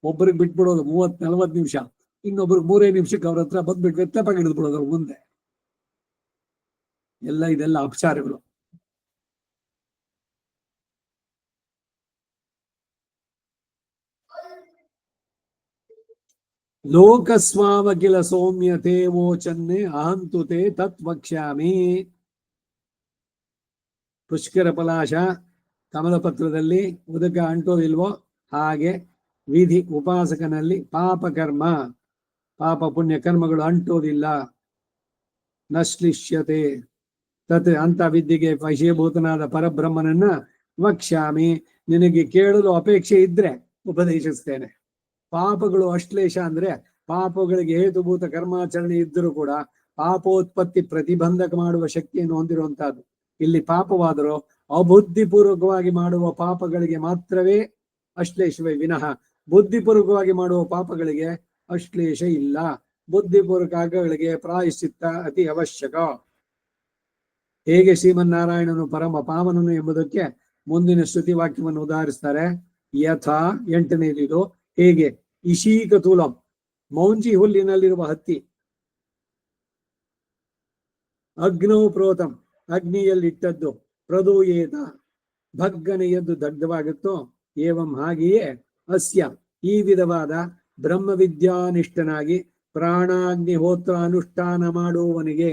ಒಬ್ಬರಿಗೆ ಬಿಟ್ಬಿಡೋದು 30-40 ನಿಮಿಷ, ಇನ್ನೊಬ್ರಿಗೆ 3 ನಿಮಿಷಕ್ಕೆ ಅವ್ರ ಹತ್ರ ಬಂದ್ಬಿಟ್ಟು ವ್ಯಕ್ತಪಾಗಿ ಹಿಡಿದ್ಬಿಡೋದು ಅವ್ರ ಮುಂದೆ. ಇದೆಲ್ಲ ಅಪಚಾರಗಳು. ಲೋಕಸ್ವಾವಕಿಲ ಸೌಮ್ಯತೆ ವೋಚನ್ನೇ ಅಹಂತು ತೇ ತತ್ ವಕ್ಷ್ಯಾಮಿ. ಪುಷ್ಕರ ಪಲಾಶ ಕಮಲ ಪತ್ರದಲ್ಲಿ ಉದಕ ಅಂಟೋದಿಲ್ವೋ ಹಾಗೆ ವಿಧಿ ಉಪಾಸಕನಲ್ಲಿ ಪಾಪಕರ್ಮ ಪಾಪ ಪುಣ್ಯ ಕರ್ಮಗಳು ಅಂಟೋದಿಲ್ಲ. ನಶ್ಲಿಷ್ಯತೆ ತತ್ ಅಂತ ವಿದ್ಯೆಗೆ ವಿಷಯಭೂತನಾದ ಪರಬ್ರಹ್ಮನನ್ನ ವಕ್ಷ್ಯಾಮಿ ನಿನಗೆ ಕೇಳಲು ಅಪೇಕ್ಷೆ ಇದ್ರೆ ಉಪದೇಶಿಸ್ತೇನೆ. ಪಾಪಗಳು ಅಶ್ಲೇಷ ಅಂದ್ರೆ ಪಾಪಗಳಿಗೆ ಹೇತುಭೂತ ಕರ್ಮಾಚರಣೆ ಇದ್ದರೂ ಕೂಡ ಪಾಪೋತ್ಪತ್ತಿ ಪ್ರತಿಬಂಧಕ ಮಾಡುವ ಶಕ್ತಿಯನ್ನು ಹೊಂದಿರುವಂತಹದ್ದು. ಇಲ್ಲಿ ಪಾಪವಾದರೂ ಅಬುದ್ಧಿಪೂರ್ವಕವಾಗಿ ಮಾಡುವ ಪಾಪಗಳಿಗೆ ಮಾತ್ರವೇ ಅಶ್ಲೇಷವೇ ವಿನಃ ಬುದ್ಧಿಪೂರ್ವಕವಾಗಿ ಮಾಡುವ ಪಾಪಗಳಿಗೆ ಅಶ್ಲೇಷ ಇಲ್ಲ. ಬುದ್ಧಿಪೂರ್ವಕ ಆಜ್ಞೆಗಳಿಗೆ ಪ್ರಾಯಶ್ಚಿತ್ತ ಅತಿ ಅವಶ್ಯಕ. ಹೇಗೆ ಶ್ರೀಮನ್ನಾರಾಯಣನು ಪರಮ ಪಾವನನು ಎಂಬುದಕ್ಕೆ ಮುಂದಿನ ಶ್ರುತಿ ವಾಕ್ಯವನ್ನು ಉದಾಹರಿಸ್ತಾರೆ. ಯಥಾ 8ನೇದು, ಹೇಗೆ ಇಶೀಕ ತುಲಂ ಮೌಂಜಿ ಹುಲ್ಲಿನಲ್ಲಿರುವ ಹತ್ತಿ, ಅಗ್ನೌ ಪ್ರೋತಂ ಅಗ್ನಿಯಲ್ಲಿಟ್ಟದ್ದು, ಪ್ರದೂಯೇತ ಭಗ್ಗನೆ ಎದ್ದು ದಗ್ಧವಾಗುತ್ತೋ, ಏವಂ ಹಾಗೆಯೇ ಅಸ್ಯ ಈ ವಿಧವಾದ ಬ್ರಹ್ಮವಿದ್ಯಾನಿಷ್ಠನಾಗಿ ಪ್ರಾಣಾಗ್ನಿಹೋತ್ರ ಅನುಷ್ಠಾನ ಮಾಡುವವನಿಗೆ,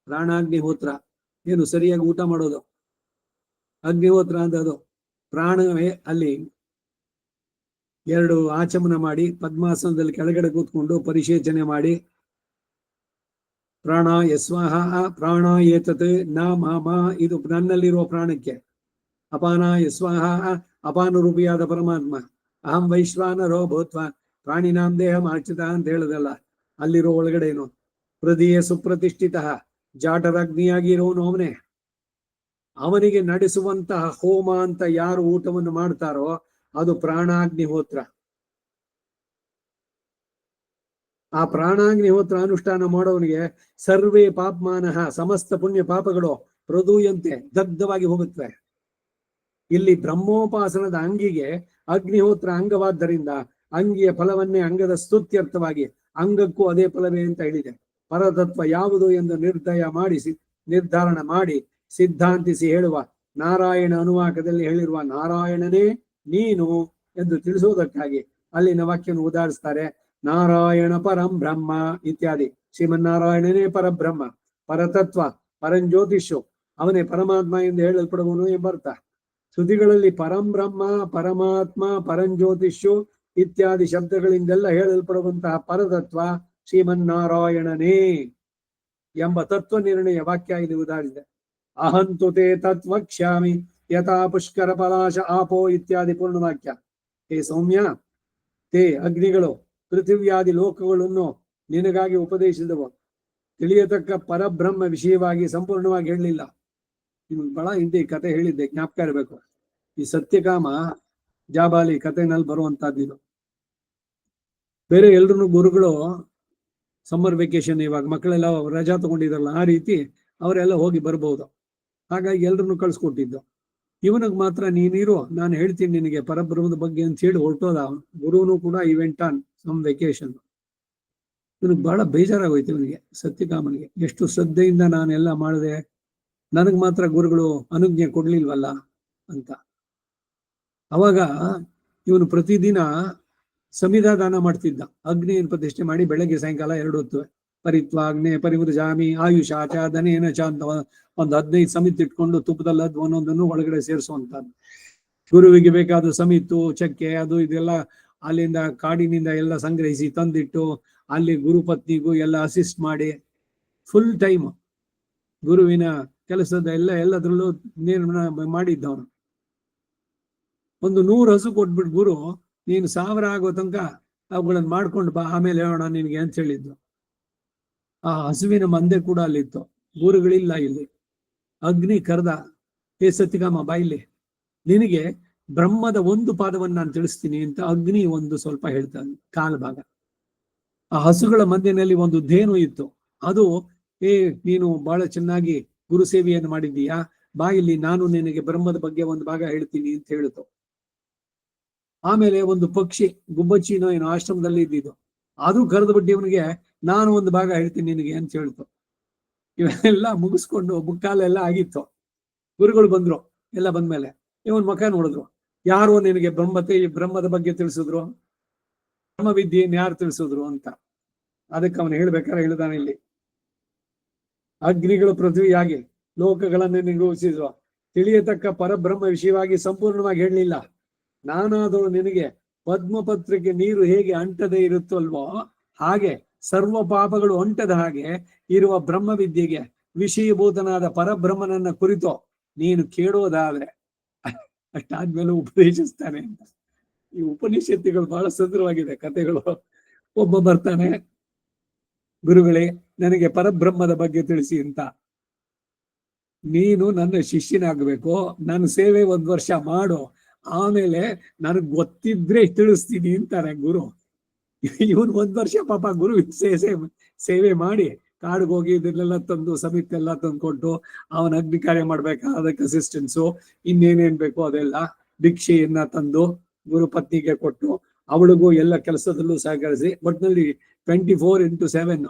ಪ್ರಾಣಾಗ್ನಿಹೋತ್ರ ಏನು ಸರಿಯಾಗಿ ಊಟ ಮಾಡೋದು, ಅಗ್ನಿಹೋತ್ರ ಅಂತ ಅದು ಪ್ರಾಣವೇ. ಅಲ್ಲಿ 2 ಆಚಮನ ಮಾಡಿ ಪದ್ಮಾಸನದಲ್ಲಿ ಕೆಳಗಡೆ ಕೂತ್ಕೊಂಡು ಪರಿಶೇಚನೆ ಮಾಡಿ ಪ್ರಾಣ ಯಸ್ವಾಹ ಪ್ರಾಣ ಏತತ್ ನ ಮಾಮ, ಇದು ನನ್ನಲ್ಲಿರುವ ಪ್ರಾಣಕ್ಕೆ. ಅಪಾನ ಯಸ್ವಾಹ ಅಪಾನ ರೂಪಿಯಾದ ಪರಮಾತ್ಮ. ಅಹಂ ವೈಶ್ವಾನರೋ ಭೂತ್ವ ಪ್ರಾಣಿನಾಂ ದೇಹ ಮಾರ್ಚಿತ ಅಂತ ಹೇಳುದಲ್ಲ, ಅಲ್ಲಿರೋ ಒಳಗಡೆನು ಹೃದಯ ಸುಪ್ರತಿಷ್ಠಿತ ಜಾಠರಾಗ್ನಿಯಾಗಿ ಇರೋನು ಅವನೇ. ಅವನಿಗೆ ನಡೆಸುವಂತಹ ಹೋಮ ಅಂತ ಯಾರು ಊಟವನ್ನು ಮಾಡ್ತಾರೋ ಅದು ಪ್ರಾಣಾಗ್ನಿಹೋತ್ರ. ಆ ಪ್ರಾಣಾಗ್ನಿಹೋತ್ರ ಅನುಷ್ಠಾನ ಮಾಡೋವನಿಗೆ ಸರ್ವೇ ಪಾಪ್ಮಾನಃ, ಸಮಸ್ತ ಪುಣ್ಯ ಪಾಪಗಳು ಪ್ರದೂಯಂತೆ ದಗ್ಧವಾಗಿ ಹೋಗುತ್ತವೆ. ಇಲ್ಲಿ ಬ್ರಹ್ಮೋಪಾಸನದ ಅಂಗಿಗೆ ಅಗ್ನಿಹೋತ್ರ ಅಂಗವಾದ್ದರಿಂದ ಅಂಗಿಯ ಫಲವನ್ನೇ ಅಂಗದ ಸ್ತುತ್ಯರ್ಥವಾಗಿ ಅಂಗಕ್ಕೂ ಅದೇ ಫಲವೇ ಅಂತ ಹೇಳಿದೆ. ಪರತತ್ವ ಯಾವುದು ಎಂದು ನಿರ್ಧಾರಣ ಮಾಡಿ ಸಿದ್ಧಾಂತಿಸಿ ಹೇಳುವ ನಾರಾಯಣ ಅನುವಾಕದಲ್ಲಿ ಹೇಳಿರುವ ನಾರಾಯಣನೇ ನೀನು ಎಂದು ತಿಳಿಸುವುದಕ್ಕಾಗಿ ಅಲ್ಲಿನ ವಾಕ್ಯವನ್ನು ಉದಾಹರಿಸ್ತಾರೆ. ನಾರಾಯಣ ಪರಂ ಬ್ರಹ್ಮ ಇತ್ಯಾದಿ. ಶ್ರೀಮನ್ನಾರಾಯಣನೇ ಪರಬ್ರಹ್ಮ, ಪರತತ್ವ, ಪರಂಜ್ಯೋತಿಷು, ಅವನೇ ಪರಮಾತ್ಮ ಎಂದು ಹೇಳಲ್ಪಡುವನು ಎಂಬರ್ಥ. ಶ್ರುತಿಗಳಲ್ಲಿ ಪರಂಬ್ರಹ್ಮ, ಪರಮಾತ್ಮ, ಪರಂಜ್ಯೋತಿಷು ಇತ್ಯಾದಿ ಶಬ್ದಗಳಿಂದೆಲ್ಲ ಹೇಳಲ್ಪಡುವಂತಹ ಪರತತ್ವ ಶ್ರೀಮನ್ನಾರಾಯಣನೇ ಎಂಬ ತತ್ವ ನಿರ್ಣಯ ವಾಕ್ಯ ಇದು ಉದಾಹರಿಸಿದೆ. ಅಹಂತು ತೇ ತತ್ವಕ್ಷ್ಯಾಮಿ ಯಥಾ ಪುಷ್ಕರ ಪಲಾಶ ಆಪೋ ಇತ್ಯಾದಿ ಪೂರ್ಣವಾಕ್ಯ. ಹೇ ಸೌಮ್ಯ, ತೇ ಅಗ್ನಿಗಳು ಪೃಥಿವ್ಯಾದಿ ಲೋಕಗಳನ್ನು ನಿನಗಾಗಿ ಉಪದೇಶಿಸಿದವು. ತಿಳಿಯತಕ್ಕ ಪರಬ್ರಹ್ಮ ವಿಷಯವಾಗಿ ಸಂಪೂರ್ಣವಾಗಿ ಹೇಳಲಿಲ್ಲ. ನಿಮ್ಗೆ ಬಹಳ ಹಿಂದೆ ಕತೆ ಹೇಳಿದ್ದೆ, ಜ್ಞಾಪಕ ಇರಬೇಕು. ಈ ಸತ್ಯಕಾಮ ಜಾಬಾಲಿ ಕಥೆನಲ್ಲಿ ಬರುವಂತಹದ್ದು ಇದು. ಬೇರೆ ಎಲ್ರು ಗುರುಗಳು ಸಮ್ಮರ್ ವೆಕೇಶನ್, ಇವಾಗ ಮಕ್ಕಳೆಲ್ಲ ರಜಾ ತಗೊಂಡಿದ್ರಲ್ಲ, ಆ ರೀತಿ ಅವರೆಲ್ಲ ಹೋಗಿ ಬರ್ಬೋದು. ಹಾಗಾಗಿ ಎಲ್ರನ್ನು ಕಳ್ಸಿಕೊಟ್ಟಿದ್ದು. ಇವನಿಗೆ ಮಾತ್ರ ನೀನಿರು, ನಾನು ಹೇಳ್ತೀನಿ ನಿನಗೆ ಪರಬ್ರಹ್ಮದ ಬಗ್ಗೆ ಅಂತ ಹೇಳಿ ಹೊರಟೋದ. ಗುರುನು ಕೂಡ ಇವೆಂಟ್ ಆನ್ ಸಮ್ ವೆಕೇಶನ್. ಇವನಿಗೆ ಬಹಳ ಬೇಜಾರಾಗೋಯ್ತು ಇವನಿಗೆ, ಸತ್ಯಕಾಮನಿಗೆ. ಎಷ್ಟು ಶ್ರದ್ಧೆಯಿಂದ ನಾನೆಲ್ಲ ಮಾಡಿದೆ, ನನಗ್ ಮಾತ್ರ ಗುರುಗಳು ಅನುಜ್ಞೆ ಕೊಡ್ಲಿಲ್ವಲ್ಲ ಅಂತ. ಅವಾಗ ಇವನು ಪ್ರತಿದಿನ ಸಮಿಧಾ ದಾನ ಮಾಡ್ತಿದ್ದ. ಅಗ್ನಿಯನ್ನು ಪ್ರತಿಷ್ಠೆ ಮಾಡಿ ಬೆಳಗ್ಗೆ ಸಾಯಂಕಾಲ 2 ಹೊತ್ತು ಪರಿತ್ವಾಗ್ನೆ ಪರಿವೃಜಾಮಿ ಆಯುಷಾಚ ಧನೇನ ಚ ಅಂತ ಒಂದು 15 ಸಮಿತಿ ಇಟ್ಕೊಂಡು ತುಪ್ಪದಲ್ಲಿ ಅದು ಒಂದೊಂದನ್ನು ಒಳಗಡೆ ಸೇರಿಸುವಂತದ್ದು. ಗುರುವಿಗೆ ಬೇಕಾದ ಸಮಿತು, ಚಕ್ಕೆ, ಅದು ಇದೆಲ್ಲ ಅಲ್ಲಿಂದ ಕಾಡಿನಿಂದ ಎಲ್ಲ ಸಂಗ್ರಹಿಸಿ ತಂದಿಟ್ಟು ಅಲ್ಲಿ ಗುರುಪತ್ನಿಗೂ ಎಲ್ಲ ಅಸಿಸ್ಟ್ ಮಾಡಿ ಫುಲ್ ಟೈಮ್ ಗುರುವಿನ ಕೆಲಸದ ಎಲ್ಲದರಲ್ಲೂ ನಿರ್ಮಾಣ ಮಾಡಿದ್ದವನು. ಒಂದು 100 ಹಸು ಕೊಟ್ಬಿಟ್ಟು ಗುರು, ನೀನು 1000 ಆಗೋ ತನಕ ಅವುಗಳನ್ನು ಮಾಡ್ಕೊಂಡು ಬಾ, ಆಮೇಲೆ ಹೇಳೋಣ ನಿನ್ಗೆ ಅಂತ ಹೇಳಿದ್ದು. ಆ ಹಸುವಿನ ಮಂದೆ ಕೂಡ ಅಲ್ಲಿತ್ತು, ಗುರುಗಳಿಲ್ಲ ಇಲ್ಲಿ. ಅಗ್ನಿ ಕರೆದ, ಹೇ ಸತ್ಯಕಾಮ ಬಾ ಇಲ್ಲಿ, ನಿನಗೆ ಬ್ರಹ್ಮದ ಒಂದು ಪಾದವನ್ನು ನಾನು ತಿಳಿಸ್ತೀನಿ ಅಂತ ಅಗ್ನಿ ಒಂದು ಸ್ವಲ್ಪ ಹೇಳ್ತಾನೆ, ಕಾಲ ಭಾಗ. ಆ ಹಸುಗಳ ಮಧ್ಯದಲ್ಲಿ ಒಂದು ಧೇನು ಇತ್ತು. ಅದು, ನೀನು ಬಹಳ ಚೆನ್ನಾಗಿ ಗುರು ಸೇವೆಯನ್ನು ಮಾಡಿದ್ದೀಯಾ, ಬಾ ಇಲ್ಲಿ, ನಾನು ನಿನಗೆ ಬ್ರಹ್ಮದ ಬಗ್ಗೆ ಒಂದು ಭಾಗ ಹೇಳ್ತೀನಿ ಅಂತ ಹೇಳಿತು. ಆಮೇಲೆ ಒಂದು ಪಕ್ಷಿ, ಗುಬ್ಬಚ್ಚಿನೋ ಏನೋ ಆಶ್ರಮದಲ್ಲಿ ಇದ್ದಿದ್ದು, ಅದು ಕರೆದು ಬಿಟ್ಟು ಇವನಿಗೆ ನಾನು ಒಂದು ಭಾಗ ಹೇಳ್ತೀನಿ ನಿನಗೆ ಅಂತ ಹೇಳ್ತು. ಇವೆಲ್ಲ ಮುಗಿಸ್ಕೊಂಡು ಮುಕ್ಕಾಲೆಲ್ಲ ಆಗಿತ್ತು. ಗುರುಗಳು ಬಂದ್ರು. ಎಲ್ಲ ಬಂದ್ಮೇಲೆ ಇವನ್ ಮುಖ ನೋಡಿದ್ರು. ಯಾರು ನಿನಗೆ ಬ್ರಹ್ಮದ ಬಗ್ಗೆ ತಿಳಿಸಿದ್ರು, ಬ್ರಹ್ಮವಿದ್ಯೆಯನ್ನು ಯಾರು ತಿಳಿಸಿದ್ರು ಅಂತ. ಅದಕ್ಕೆ ಅವನು ಹೇಳ್ಬೇಕಾದ್ರೆ ಹೇಳ್ತಾನೆ ಇಲ್ಲಿ, ಅಗ್ನಿಗಳು ಪೃಥ್ವಿಯಾಗಿ ಲೋಕಗಳನ್ನು ನಿಗೂಹಿಸಿದ್ರು. ತಿಳಿಯತಕ್ಕ ಪರಬ್ರಹ್ಮ ವಿಷಯವಾಗಿ ಸಂಪೂರ್ಣವಾಗಿ ಹೇಳಲಿಲ್ಲ. ನಾನಾದರೂ ನಿನಗೆ ಪದ್ಮಪತ್ರಕ್ಕೆ ನೀರು ಹೇಗೆ ಅಂಟದೇ ಇರುತ್ತಲ್ವೋ ಹಾಗೆ ಸರ್ವ ಪಾಪಗಳು ಅಂಟದ ಹಾಗೆ ಇರುವ ಬ್ರಹ್ಮವಿದ್ಯೆಗೆ ವಿಷಯಭೂತನಾದ ಪರಬ್ರಹ್ಮನನ್ನ ಕುರಿತು ನೀನು ಕೇಳೋದಾದ್ರೆ ಅಷ್ಟಾದ್ಮೇಲೆ ಉಪದೇಶಿಸ್ತಾನೆ ಅಂತ. ಈ ಉಪನಿಷತ್ತುಗಳು ಬಹಳ ಸುಂದರವಾಗಿದೆ ಕಥೆಗಳು. ಒಬ್ಬ ಬರ್ತಾನೆ, ಗುರುಗಳೇ ನನಗೆ ಪರಬ್ರಹ್ಮದ ಬಗ್ಗೆ ತಿಳಿಸಿ ಅಂತ. ನೀನು ನನ್ನ ಶಿಷ್ಯನಾಗಬೇಕು, ನನ್ನ ಸೇವೆ 1 ವರ್ಷ ಮಾಡು, ಆಮೇಲೆ ನನಗ್ ಗೊತ್ತಿದ್ರೆ ತಿಳಿಸ್ತೀನಿ ಅಂತಾನೆ ಗುರು. ಇವನು 1 ವರ್ಷ ಪಾಪ ಗುರು ಸೇವೆ ಮಾಡಿ ಕಾಡಿಗೆ ಹೋಗಿ ಇದನ್ನೆಲ್ಲ ತಂದು ಸಮಿತಿ ಎಲ್ಲ ತಂದ್ಕೊಟ್ಟು ಅವನ ಅಗ್ನಿ ಕಾರ್ಯ ಮಾಡ್ಬೇಕಾ, ಅದಕ್ಕೆ ಅಸಿಸ್ಟೆನ್ಸು, ಇನ್ನೇನೇನ್ ಬೇಕು ಅದೆಲ್ಲ ಭಿಕ್ಷೆಯನ್ನ ತಂದು ಗುರು ಪತ್ನಿಗೆ ಕೊಟ್ಟು ಅವಳಿಗೂ ಎಲ್ಲ ಕೆಲಸದಲ್ಲೂ ಸಹಕರಿಸಿ ಒಟ್ಟಿನಲ್ಲಿ 24x7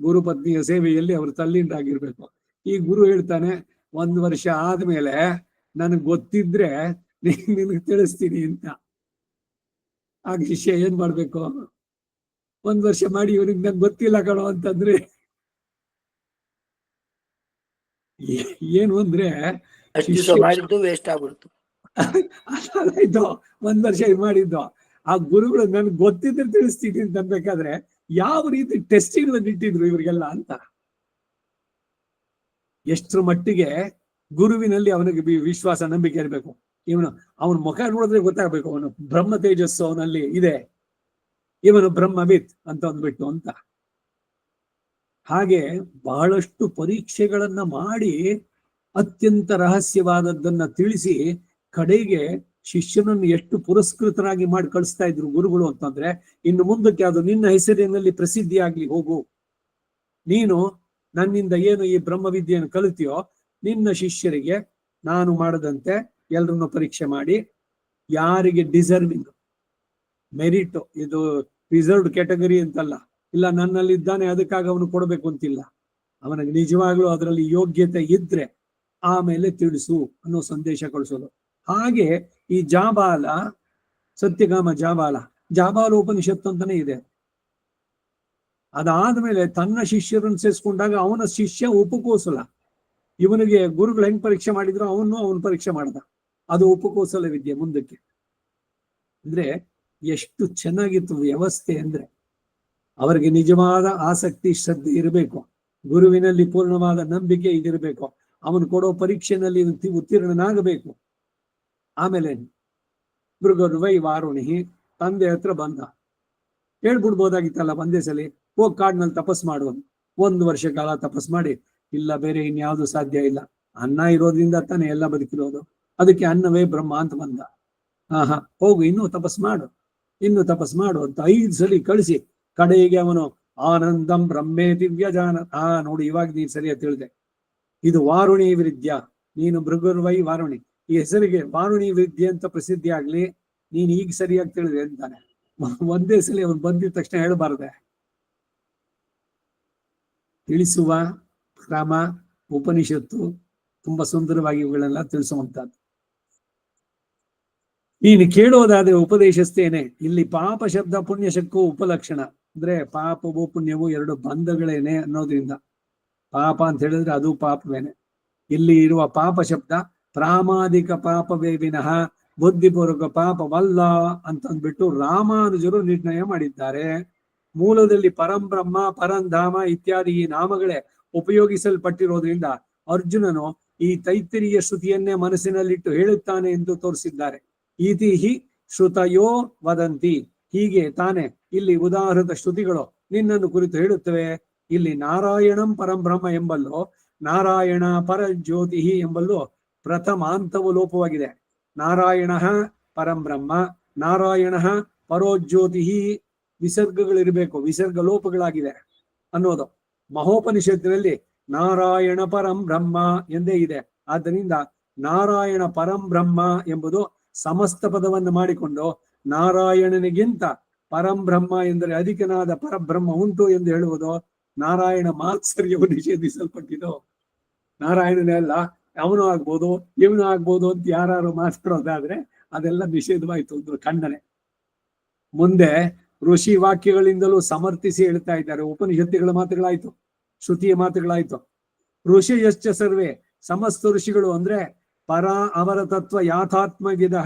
ಗುರು ಪತ್ನಿಯ ಸೇವೆಯಲ್ಲಿ ಅವರು ತಲ್ಲೀನರಾಗಿರ್ಬೇಕು. ಈ ಗುರು ಹೇಳ್ತಾನೆ, 1 ವರ್ಷ ಆದ್ಮೇಲೆ ನನಗ್ ಗೊತ್ತಿದ್ರೆ ನಿನಗೆ ತಿಳಿಸ್ತೀನಿ ಅಂತ. ಆಗ ಶಿಷ್ಯ ಏನ್ ಮಾಡ್ಬೇಕು? 1 ವರ್ಷ ಮಾಡಿ ಇವನಿಗೆ ನಂಗೆ ಗೊತ್ತಿಲ್ಲ ಕಣೋ ಅಂತಂದ್ರೆ ಏನು ಅಂದ್ರೆ ಮಾಡಿದ್ದು ವೇಸ್ಟ್ ಆಗ್ಬಿಡ್ತು. ಅದಾಯ್ತು, 1 ವರ್ಷ ಇದು ಮಾಡಿದ್ದು. ಆ ಗುರುಗಳು ನನ್ಗೆ ಗೊತ್ತಿದ್ರೆ ತಿಳಿಸ್ತೀನಿ ಅಂತ ಅನ್ಬೇಕಾದ್ರೆ ಯಾವ ರೀತಿ ಟೆಸ್ಟಿಂಗ್ ಇಟ್ಟಿದ್ರು ಇವ್ರಿಗೆಲ್ಲ ಅಂತ. ಎಷ್ಟರ ಮಟ್ಟಿಗೆ ಗುರುವಿನಲ್ಲಿ ಅವನಿಗೆ ವಿಶ್ವಾಸ, ನಂಬಿಕೆ ಇರಬೇಕು. ಅವನ ಮುಖ ನೋಡಿದ್ರೆ ಗೊತ್ತಾಗ್ಬೇಕು, ಅವನು ಬ್ರಹ್ಮ ತೇಜಸ್ಸು ಅವನಲ್ಲಿ ಇದೆ, ಇವನು ಬ್ರಹ್ಮವಿತ್ ಅಂತ ಅಂದ್ಬಿಟ್ಟು ಅಂತ. ಹಾಗೆ ಬಹಳಷ್ಟು ಪರೀಕ್ಷೆಗಳನ್ನ ಮಾಡಿ ಅತ್ಯಂತ ರಹಸ್ಯವಾದದ್ದನ್ನ ತಿಳಿಸಿ ಕಡೆಗೆ ಶಿಷ್ಯನನ್ನು ಎಷ್ಟು ಪುರಸ್ಕೃತರಾಗಿ ಮಾಡಿ ಕಳಿಸ್ತಾ ಇದ್ರು ಗುರುಗಳು ಅಂತಂದ್ರೆ, ಇನ್ನು ಮುಂದಕ್ಕೆ ಅದು ನಿನ್ನ ಹೆಸರಿನಲ್ಲಿ ಪ್ರಸಿದ್ಧಿ ಆಗ್ಲಿ, ಹೋಗು, ನೀನು ನನ್ನಿಂದ ಏನು ಈ ಬ್ರಹ್ಮವಿದ್ಯೆಯನ್ನು ಕಲಿತೀಯೋ ನಿನ್ನ ಶಿಷ್ಯರಿಗೆ ನಾನು ಮಾಡದಂತೆ ಎಲ್ರನ್ನು ಪರೀಕ್ಷೆ ಮಾಡಿ ಯಾರಿಗೆ ಡಿಸರ್ವಿಂಗ್ ಮೆರಿಟ್, ಇದು ರಿಸರ್ವ್ಡ್ ಕ್ಯಾಟಗರಿ ಅಂತಲ್ಲ, ಇಲ್ಲ ನನ್ನಲ್ಲಿ ಇದ್ದಾನೆ ಅದಕ್ಕಾಗಿ ಅವನು ಕೊಡಬೇಕು ಅಂತಿಲ್ಲ, ಅವನಿಗೆ ನಿಜವಾಗ್ಲೂ ಅದರಲ್ಲಿ ಯೋಗ್ಯತೆ ಇದ್ರೆ ಆಮೇಲೆ ತಿಳಿಸು ಅನ್ನೋ ಸಂದೇಶ ಕಳಿಸೋದು. ಹಾಗೆ ಈ ಜಾಬಾಲ, ಸತ್ಯಗಾಮ ಜಾಬಾಲ ಉಪನಿಷತ್ತು ಅಂತಾನೆ ಇದೆ. ಅದಾದ್ಮೇಲೆ ತನ್ನ ಶಿಷ್ಯರನ್ನು ಸೇರಿಸ್ಕೊಂಡಾಗ ಅವನ ಶಿಷ್ಯ ಉಪಕೋಸಲ, ಇವನಿಗೆ ಗುರುಗಳು ಹೆಂಗ್ ಪರೀಕ್ಷೆ ಮಾಡಿದ್ರು ಅವನು ಪರೀಕ್ಷೆ ಮಾಡ್ದ. ಅದು ಉಪಕೋಸಲ ವಿದ್ಯೆ ಮುಂದಕ್ಕೆ. ಅಂದ್ರೆ ಎಷ್ಟು ಚೆನ್ನಾಗಿತ್ತು ವ್ಯವಸ್ಥೆ ಅಂದ್ರೆ, ಅವರಿಗೆ ನಿಜವಾದ ಆಸಕ್ತಿ ಶ್ರದ್ಧೆ ಇರಬೇಕು, ಗುರುವಿನಲ್ಲಿ ಪೂರ್ಣವಾದ ನಂಬಿಕೆ ಇದಿರಬೇಕು, ಅವನು ಕೊಡೋ ಪರೀಕ್ಷೆನಲ್ಲಿ ಉತ್ತೀರ್ಣನಾಗಬೇಕು. ಆಮೇಲೆ ಭೃಗುರ್ವೈ ವಾರುಣಿ ತಂದೆ ಹತ್ರ ಬಂದ. ಹೇಳ್ಬಿಡ್ಬೋದಾಗಿತ್ತಲ್ಲ ಒಂದೇ ಸಲ, ಹೋಗ್ ಕಾಡ್ನಲ್ಲಿ ತಪಸ್ ಮಾಡುವನು. 1 ವರ್ಷ ಕಾಲ ತಪಸ್ ಮಾಡಿ, ಇಲ್ಲ ಬೇರೆ ಇನ್ಯಾವುದು ಸಾಧ್ಯ ಇಲ್ಲ, ಅನ್ನ ಇರೋದ್ರಿಂದ ತಾನೇ ಎಲ್ಲ ಬದುಕಿರೋದು, ಅದಕ್ಕೆ ಅನ್ನವೇ ಬ್ರಹ್ಮ ಅಂತ ಬಂದ. ಹೋಗು, ಇನ್ನೂ ತಪಸ್ ಮಾಡು ಅಂತ 5 ಸಲ ಕಳಿಸಿ ಕಡೆಗೆ ಅವನು ಆನಂದಂ ಬ್ರಹ್ಮೇ ದಿವ್ಯಜಾನ. ನೋಡಿ, ಇವಾಗ ನೀನ್ ಸರಿಯಾಗಿ ತಿಳಿದೆ, ಇದು ವಾರುಣಿ ವಿದ್ಯಾ, ನೀನು ಭೃಗುರ್ವೈ ವಾರುಣಿ, ಈ ಹೆಸರಿಗೆ ವಾರುಣಿ ವಿದ್ಯೆ ಅಂತ ಪ್ರಸಿದ್ಧಿ ಆಗ್ಲಿ, ನೀನ್ ಈಗ ಸರಿಯಾಗಿ ತಿಳಿದೆ ಅಂತಾನೆ. ಒಂದೇ ಸಲ ಅವನು ಬಂದಿದ ತಕ್ಷಣ ಹೇಳಬಾರ್ದೆ. ತಿಳಿಸುವ ಕ್ರಮ ಉಪನಿಷತ್ತು ತುಂಬಾ ಸುಂದರವಾಗಿ ಇವುಗಳೆಲ್ಲ ತಿಳಿಸುವಂತದ್ದು. ನೀನು ಕೇಳೋದಾದ್ರೆ ಉಪದೇಶಸ್ತೇನೆ. ಇಲ್ಲಿ ಪಾಪ ಶಬ್ದ ಪುಣ್ಯ ಶಕ್ಕು ಉಪಲಕ್ಷಣ, ಅಂದ್ರೆ ಪಾಪವು ಪುಣ್ಯವು 2 ಬಂಧಗಳೇನೆ ಅನ್ನೋದ್ರಿಂದ ಪಾಪ ಅಂತ ಹೇಳಿದ್ರೆ ಅದು ಪಾಪವೇನೆ. ಇಲ್ಲಿ ಇರುವ ಪಾಪ ಶಬ್ದ ಪ್ರಾಮಾದಿಕ ಪಾಪವೇ ವಿನಃ ಬುದ್ಧಿಪೂರ್ವಕ ಪಾಪವಲ್ಲ ಅಂತಂದ್ಬಿಟ್ಟು ರಾಮಾನುಜರು ನಿರ್ಣಯ ಮಾಡಿದ್ದಾರೆ. ಮೂಲದಲ್ಲಿ ಪರಂಬ್ರಹ್ಮ ಪರಂಧಾಮ ಇತ್ಯಾದಿ ಈ ನಾಮಗಳೇ ಉಪಯೋಗಿಸಲ್ಪಟ್ಟಿರೋದ್ರಿಂದ ಅರ್ಜುನನು ಈ ತೈತ್ತಿರೀಯ ಶ್ರುತಿಯನ್ನೇ ಮನಸ್ಸಿನಲ್ಲಿಟ್ಟು ಹೇಳುತ್ತಾನೆ ಎಂದು ತೋರಿಸಿದ್ದಾರೆ. ಇತಿ ಹಿ ಶ್ರುತಯೋ ವದಂತಿ, ಹೀಗೆ ತಾನೆ ಇಲ್ಲಿ ಉದಾಹೃತ ಶ್ರುತಿಗಳು ನಿನ್ನನ್ನು ಕುರಿತು ಹೇಳುತ್ತವೆ. ಇಲ್ಲಿ ನಾರಾಯಣಂ ಪರಂಬ್ರಹ್ಮ ಎಂಬಲ್ಲೋ ನಾರಾಯಣ ಪರಜ್ಯೋತಿ ಎಂಬಲ್ಲೋ ಪ್ರಥಮಾಂತವು ಲೋಪವಾಗಿದೆ. ನಾರಾಯಣ ಪರಂಬ್ರಹ್ಮ, ನಾರಾಯಣ ಪರೋಜ್ಯೋತಿ ವಿಸರ್ಗಗಳಿರಬೇಕು, ವಿಸರ್ಗ ಲೋಪಗಳಾಗಿದೆ ಅನ್ನೋದು. ಮಹೋಪನಿಷತ್ತಿನಲ್ಲಿ ನಾರಾಯಣ ಪರಂ ಬ್ರಹ್ಮ ಎಂದೇ ಇದೆ. ಆದ್ದರಿಂದ ನಾರಾಯಣ ಪರಂ ಬ್ರಹ್ಮ ಎಂಬುದು ಸಮಸ್ತ ಪದವನ್ನು ಮಾಡಿಕೊಂಡು ನಾರಾಯಣನಿಗಿಂತ ಪರಂ ಬ್ರಹ್ಮ ಎಂದರೆ ಅಧಿಕನಾದ ಪರಬ್ರಹ್ಮ ಉಂಟು ಎಂದು ಹೇಳುವುದು ನಾರಾಯಣ ಮಾತ್ಸರ್ಯವು ನಿಷೇಧಿಸಲ್ಪಟ್ಟಿದ್ದು. ನಾರಾಯಣನೇ ಅಲ್ಲ, ಅವನು ಆಗ್ಬೋದು ಇವನು ಆಗ್ಬೋದು ಅಂತ ಯಾರು ಮಾತಾಡೋದಾದ್ರೆ ಅದೆಲ್ಲ ನಿಷೇಧವಾಯ್ತು ಒಂದು ಖಂಡನೆ. ಮುಂದೆ ಋಷಿ ವಾಕ್ಯಗಳಿಂದಲೂ ಸಮರ್ಥಿಸಿ ಹೇಳ್ತಾ ಇದ್ದಾರೆ. ಉಪನಿಷತ್ತುಗಳ ಮಾತುಗಳಾಯ್ತು, ಶ್ರುತಿಯ ಮಾತುಗಳಾಯ್ತು. ಋಷಿಯಶ್ಚ ಸರ್ವೇ, ಸಮಸ್ತ ಋಷಿಗಳು ಅಂದ್ರೆ ಪರ ಅವರ ತತ್ವ ಯಾಥಾತ್ಮವಿದ,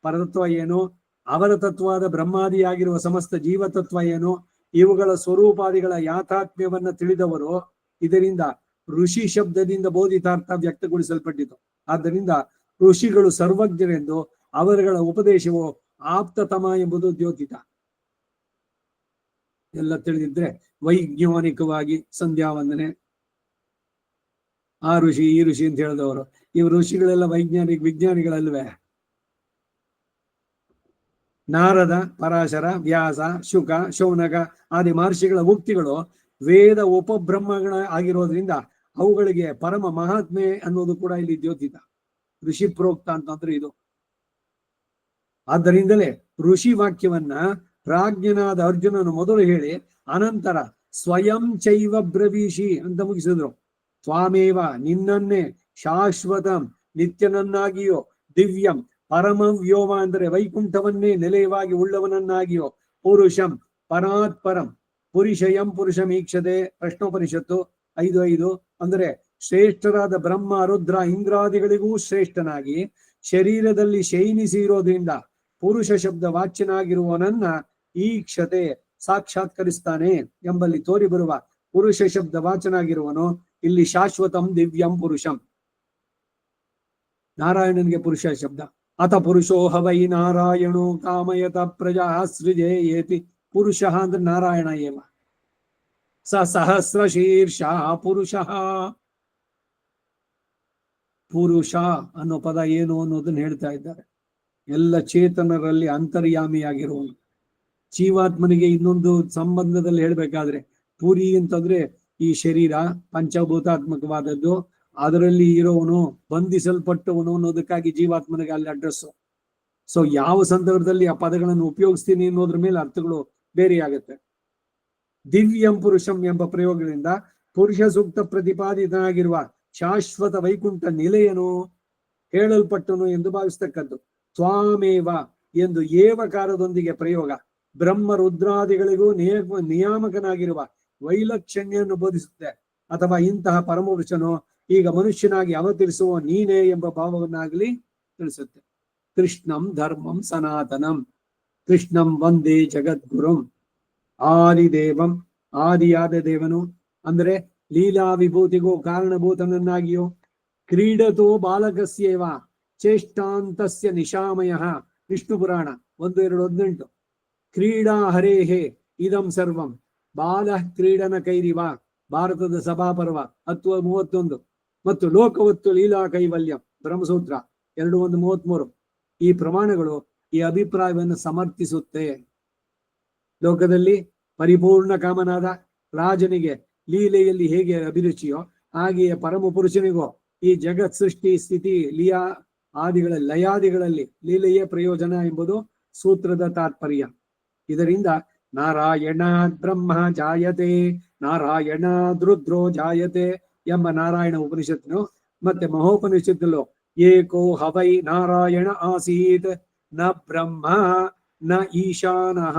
ಪರತತ್ವ ಏನು, ಅವರ ತತ್ವದ ಬ್ರಹ್ಮಾದಿಯಾಗಿರುವ ಸಮಸ್ತ ಜೀವತತ್ವ ಏನು, ಇವುಗಳ ಸ್ವರೂಪಾದಿಗಳ ಯಾಥಾತ್ಮ್ಯವನ್ನ ತಿಳಿದವರು. ಇದರಿಂದ ಋಷಿ ಶಬ್ದದಿಂದ ಬೋಧಿತಾರ್ಥ ವ್ಯಕ್ತಗೊಳಿಸಲ್ಪಟ್ಟಿತು. ಆದ್ದರಿಂದ ಋಷಿಗಳು ಸರ್ವಜ್ಞರೆಂದು, ಅವರುಗಳ ಉಪದೇಶವು ಆಪ್ತತಮ ಎಂಬುದು ದ್ಯೋತಿತ. ಎಲ್ಲ ತಿಳಿದಿದ್ರೆ ವೈಜ್ಞಾನಿಕವಾಗಿ ಸಂಧ್ಯಾ ವಂದನೆ, ಆ ಋಷಿ ಈ ಋಷಿ ಅಂತ ಹೇಳಿದವರು, ಇವ್ ಋಷಿಗಳೆಲ್ಲ ವಿಜ್ಞಾನಿಗಳಲ್ವೇ? ನಾರದ, ಪರಾಶರ, ವ್ಯಾಸ, ಶುಕ, ಶೌನಕ ಆದಿ ಮಹರ್ಷಿಗಳ ಉಕ್ತಿಗಳು ವೇದ ಉಪಬ್ರಹ್ಮಗಳ ಆಗಿರೋದ್ರಿಂದ ಅವುಗಳಿಗೆ ಪರಮ ಮಹಾತ್ಮೆ ಅನ್ನೋದು ಕೂಡ ಇಲ್ಲಿ ದ್ಯೋತಿತ. ಋಷಿ ಪ್ರೋಕ್ತ ಅಂತಂದ್ರೆ ಇದು. ಆದ್ದರಿಂದಲೇ ಋಷಿ ವಾಕ್ಯವನ್ನ ಪ್ರಾಜ್ಞನಾದ ಅರ್ಜುನನು ಮೊದಲು ಹೇಳಿ ಅನಂತರ ಸ್ವಯಂ ಚೈವ ಬ್ರವೀಷಿ ಅಂತ ಮುಗಿಸಿದ್ರು. ತ್ವಾಮೇವ, ನಿನ್ನನ್ನೇ, ಶಾಶ್ವತಂ, ನಿತ್ಯನನ್ನಾಗಿಯೋ, ದಿವ್ಯಂ, ಪರಮ ವ್ಯೋಮ ಅಂದರೆ ವೈಕುಂಠವನ್ನೇ ನೆಲೆಯವಾಗಿ ಉಳ್ಳವನನ್ನಾಗಿಯೋ, ಪುರುಷಂ, ಪರಾತ್ಪರಂ, ಪುರುಷಯಂ ಪುರುಷಂ ಈಕ್ಷತೆ ಪ್ರಶ್ನೋಪನಿಷತ್ತು 5:5 ಅಂದರೆ ಶ್ರೇಷ್ಠರಾದ ಬ್ರಹ್ಮ ರುದ್ರ ಇಂದ್ರಾದಿಗಳಿಗೂ ಶ್ರೇಷ್ಠನಾಗಿ ಶರೀರದಲ್ಲಿ ಶಯನಿಸಿ ಇರೋದ್ರಿಂದ ಪುರುಷ ಶಬ್ದ ವಾಚ್ಯನಾಗಿರುವವನನ್ನ ಈಕ್ಷತೆ ಸಾಕ್ಷಾತ್ಕರಿಸ್ತಾನೆ ಎಂಬಲ್ಲಿ ತೋರಿ ಬರುವ ಪುರುಷ ಶಬ್ದ ವಾಚನಾಗಿರುವನು ಇಲ್ಲಿ ಶಾಶ್ವತಂ ದಿವ್ಯಂ ಪುರುಷಂ. ನಾರಾಯಣನಿಗೆ ಪುರುಷ ಶಬ್ದ. ಅತ ಪುರುಷೋ ಹವೈ ನಾರಾಯಣೋ ಕಾಮಯತ ಪ್ರಜಾ ಸೃಜೇಯೇತಿ. ಪುರುಷ ಅಂದ್ರೆ ನಾರಾಯಣ ಏವ. ಸ ಸಹಸ್ರ ಶೀರ್ಷ ಪುರುಷ. ಪುರುಷ ಅನ್ನೋ ಪದ ಏನು ಅನ್ನೋದನ್ನ ಹೇಳ್ತಾ ಇದ್ದಾರೆ. ಎಲ್ಲ ಚೇತನರಲ್ಲಿ ಅಂತರ್ಯಾಮಿಯಾಗಿರುವನು. ಜೀವಾತ್ಮನಿಗೆ ಇನ್ನೊಂದು ಸಂಬಂಧದಲ್ಲಿ ಹೇಳ್ಬೇಕಾದ್ರೆ, ಪುರಿ ಅಂತಂದ್ರೆ ಈ ಶರೀರ ಪಂಚಭೂತಾತ್ಮಕವಾದದ್ದು, ಅದರಲ್ಲಿ ಇರೋವನು, ಬಂಧಿಸಲ್ಪಟ್ಟವನು ಅನ್ನೋದಕ್ಕಾಗಿ ಜೀವಾತ್ಮನಿಗೆ ಅಲ್ಲಿ ಅಡ್ರೆಸ್. ಸೊ ಯಾವ ಸಂದರ್ಭದಲ್ಲಿ ಆ ಪದಗಳನ್ನು ಉಪಯೋಗಿಸ್ತೀನಿ ಅನ್ನೋದ್ರ ಮೇಲೆ ಅರ್ಥಗಳು ಬೇರೆಯಾಗುತ್ತೆ. ದಿವ್ಯಂ ಪುರುಷಂ ಎಂಬ ಪ್ರಯೋಗದಿಂದ ಪುರುಷ ಸೂಕ್ತ ಪ್ರತಿಪಾದಿತನಾಗಿರುವ ಶಾಶ್ವತ ವೈಕುಂಠ ನಿಲೆಯನು ಹೇಳಲ್ಪಟ್ಟನು ಎಂದು ಭಾವಿಸ್ತಕ್ಕದ್ದು. ತ್ವಾಮೇವ ಎಂದು ಏವಕಾರದೊಂದಿಗೆ ಪ್ರಯೋಗ ಬ್ರಹ್ಮ ರುದ್ರಾದಿಗಳಿಗೂ ನಿಯಾಮಕನಾಗಿರುವ ವೈಲಕ್ಷಣ್ಯನ್ನು ಬೋಧಿಸುತ್ತೆ. ಅಥವಾ ಇಂತಹ ಪರಮಪುರುಷನು ಈಗ ಮನುಷ್ಯನಾಗಿ ಅವತರಿಸುವ ನೀನೇ ಎಂಬ ಭಾವವನ್ನಾಗಲಿ ತಿಳಿಸುತ್ತೆ. ಕೃಷ್ಣಂ ಧರ್ಮಂ ಸನಾತನಂ ಕೃಷ್ಣಂ ವಂದೇ ಜಗದ್ಗುರುಂ. ಆದಿದೇವಂ, ಆದಿಯಾದ ದೇವನು ಅಂದ್ರೆ ಲೀಲಾ ವಿಭೂತಿಗೂ ಕಾರಣಭೂತನನ್ನಾಗಿಯೋ, ಕ್ರೀಡತೋ ಬಾಲಕಸ್ಯೇವ ಚೇಷ್ಟಾಂತಸ್ಯ ನಿಶಾಮಯ. ವಿಷ್ಣು ಪುರಾಣ 1:2-18. ಕ್ರೀಡಾ ಹರೇಹೇ ಇದಂ ಸರ್ವಂ ಬಾಲ ಕ್ರೀಡನ ಕೈರಿವ. ಭಾರತದ ಸಭಾಪರ್ವ 10:31. ಮತ್ತು ಲೋಕವತ್ತು ಲೀಲಾ ಕೈವಲ್ಯಂ ಬ್ರಹ್ಮಸೂತ್ರ 2:1-33. ಈ ಪ್ರಮಾಣಗಳು ಈ ಅಭಿಪ್ರಾಯವನ್ನು ಸಮರ್ಥಿಸುತ್ತೆ. ಲೋಕದಲ್ಲಿ ಪರಿಪೂರ್ಣ ಕಾಮನಾದ ರಾಜನಿಗೆ ಲೀಲೆಯಲ್ಲಿ ಹೇಗೆ ಅಭಿರುಚಿಯೋ, ಹಾಗೆಯೇ ಪರಮ ಪುರುಷನಿಗೂ ಈ ಜಗತ್ ಸೃಷ್ಟಿ ಸ್ಥಿತಿ ಲಯಾದಿಗಳಲ್ಲಿ ಲೀಲೆಯೇ ಪ್ರಯೋಜನ ಎಂಬುದು ಸೂತ್ರದ ತಾತ್ಪರ್ಯ. ಇದರಿಂದ ನಾರಾಯಣಾತ್ ಬ್ರಹ್ಮ ಜಾಯತೆ, ನಾರಾಯಣಾದ್ ರುದ್ರೋ ಜಾಯತೆ ಎಂಬ ನಾರಾಯಣ ಉಪನಿಷತ್ತು ಮತ್ತೆ ಮಹೋಪನಿಷತ್ತಲ್ಲೂ ಏಕೋ ಹವೈ ನಾರಾಯಣ ಆಸೀತ್ ನ ಬ್ರಹ್ಮ ನ ಈಶಾನಃ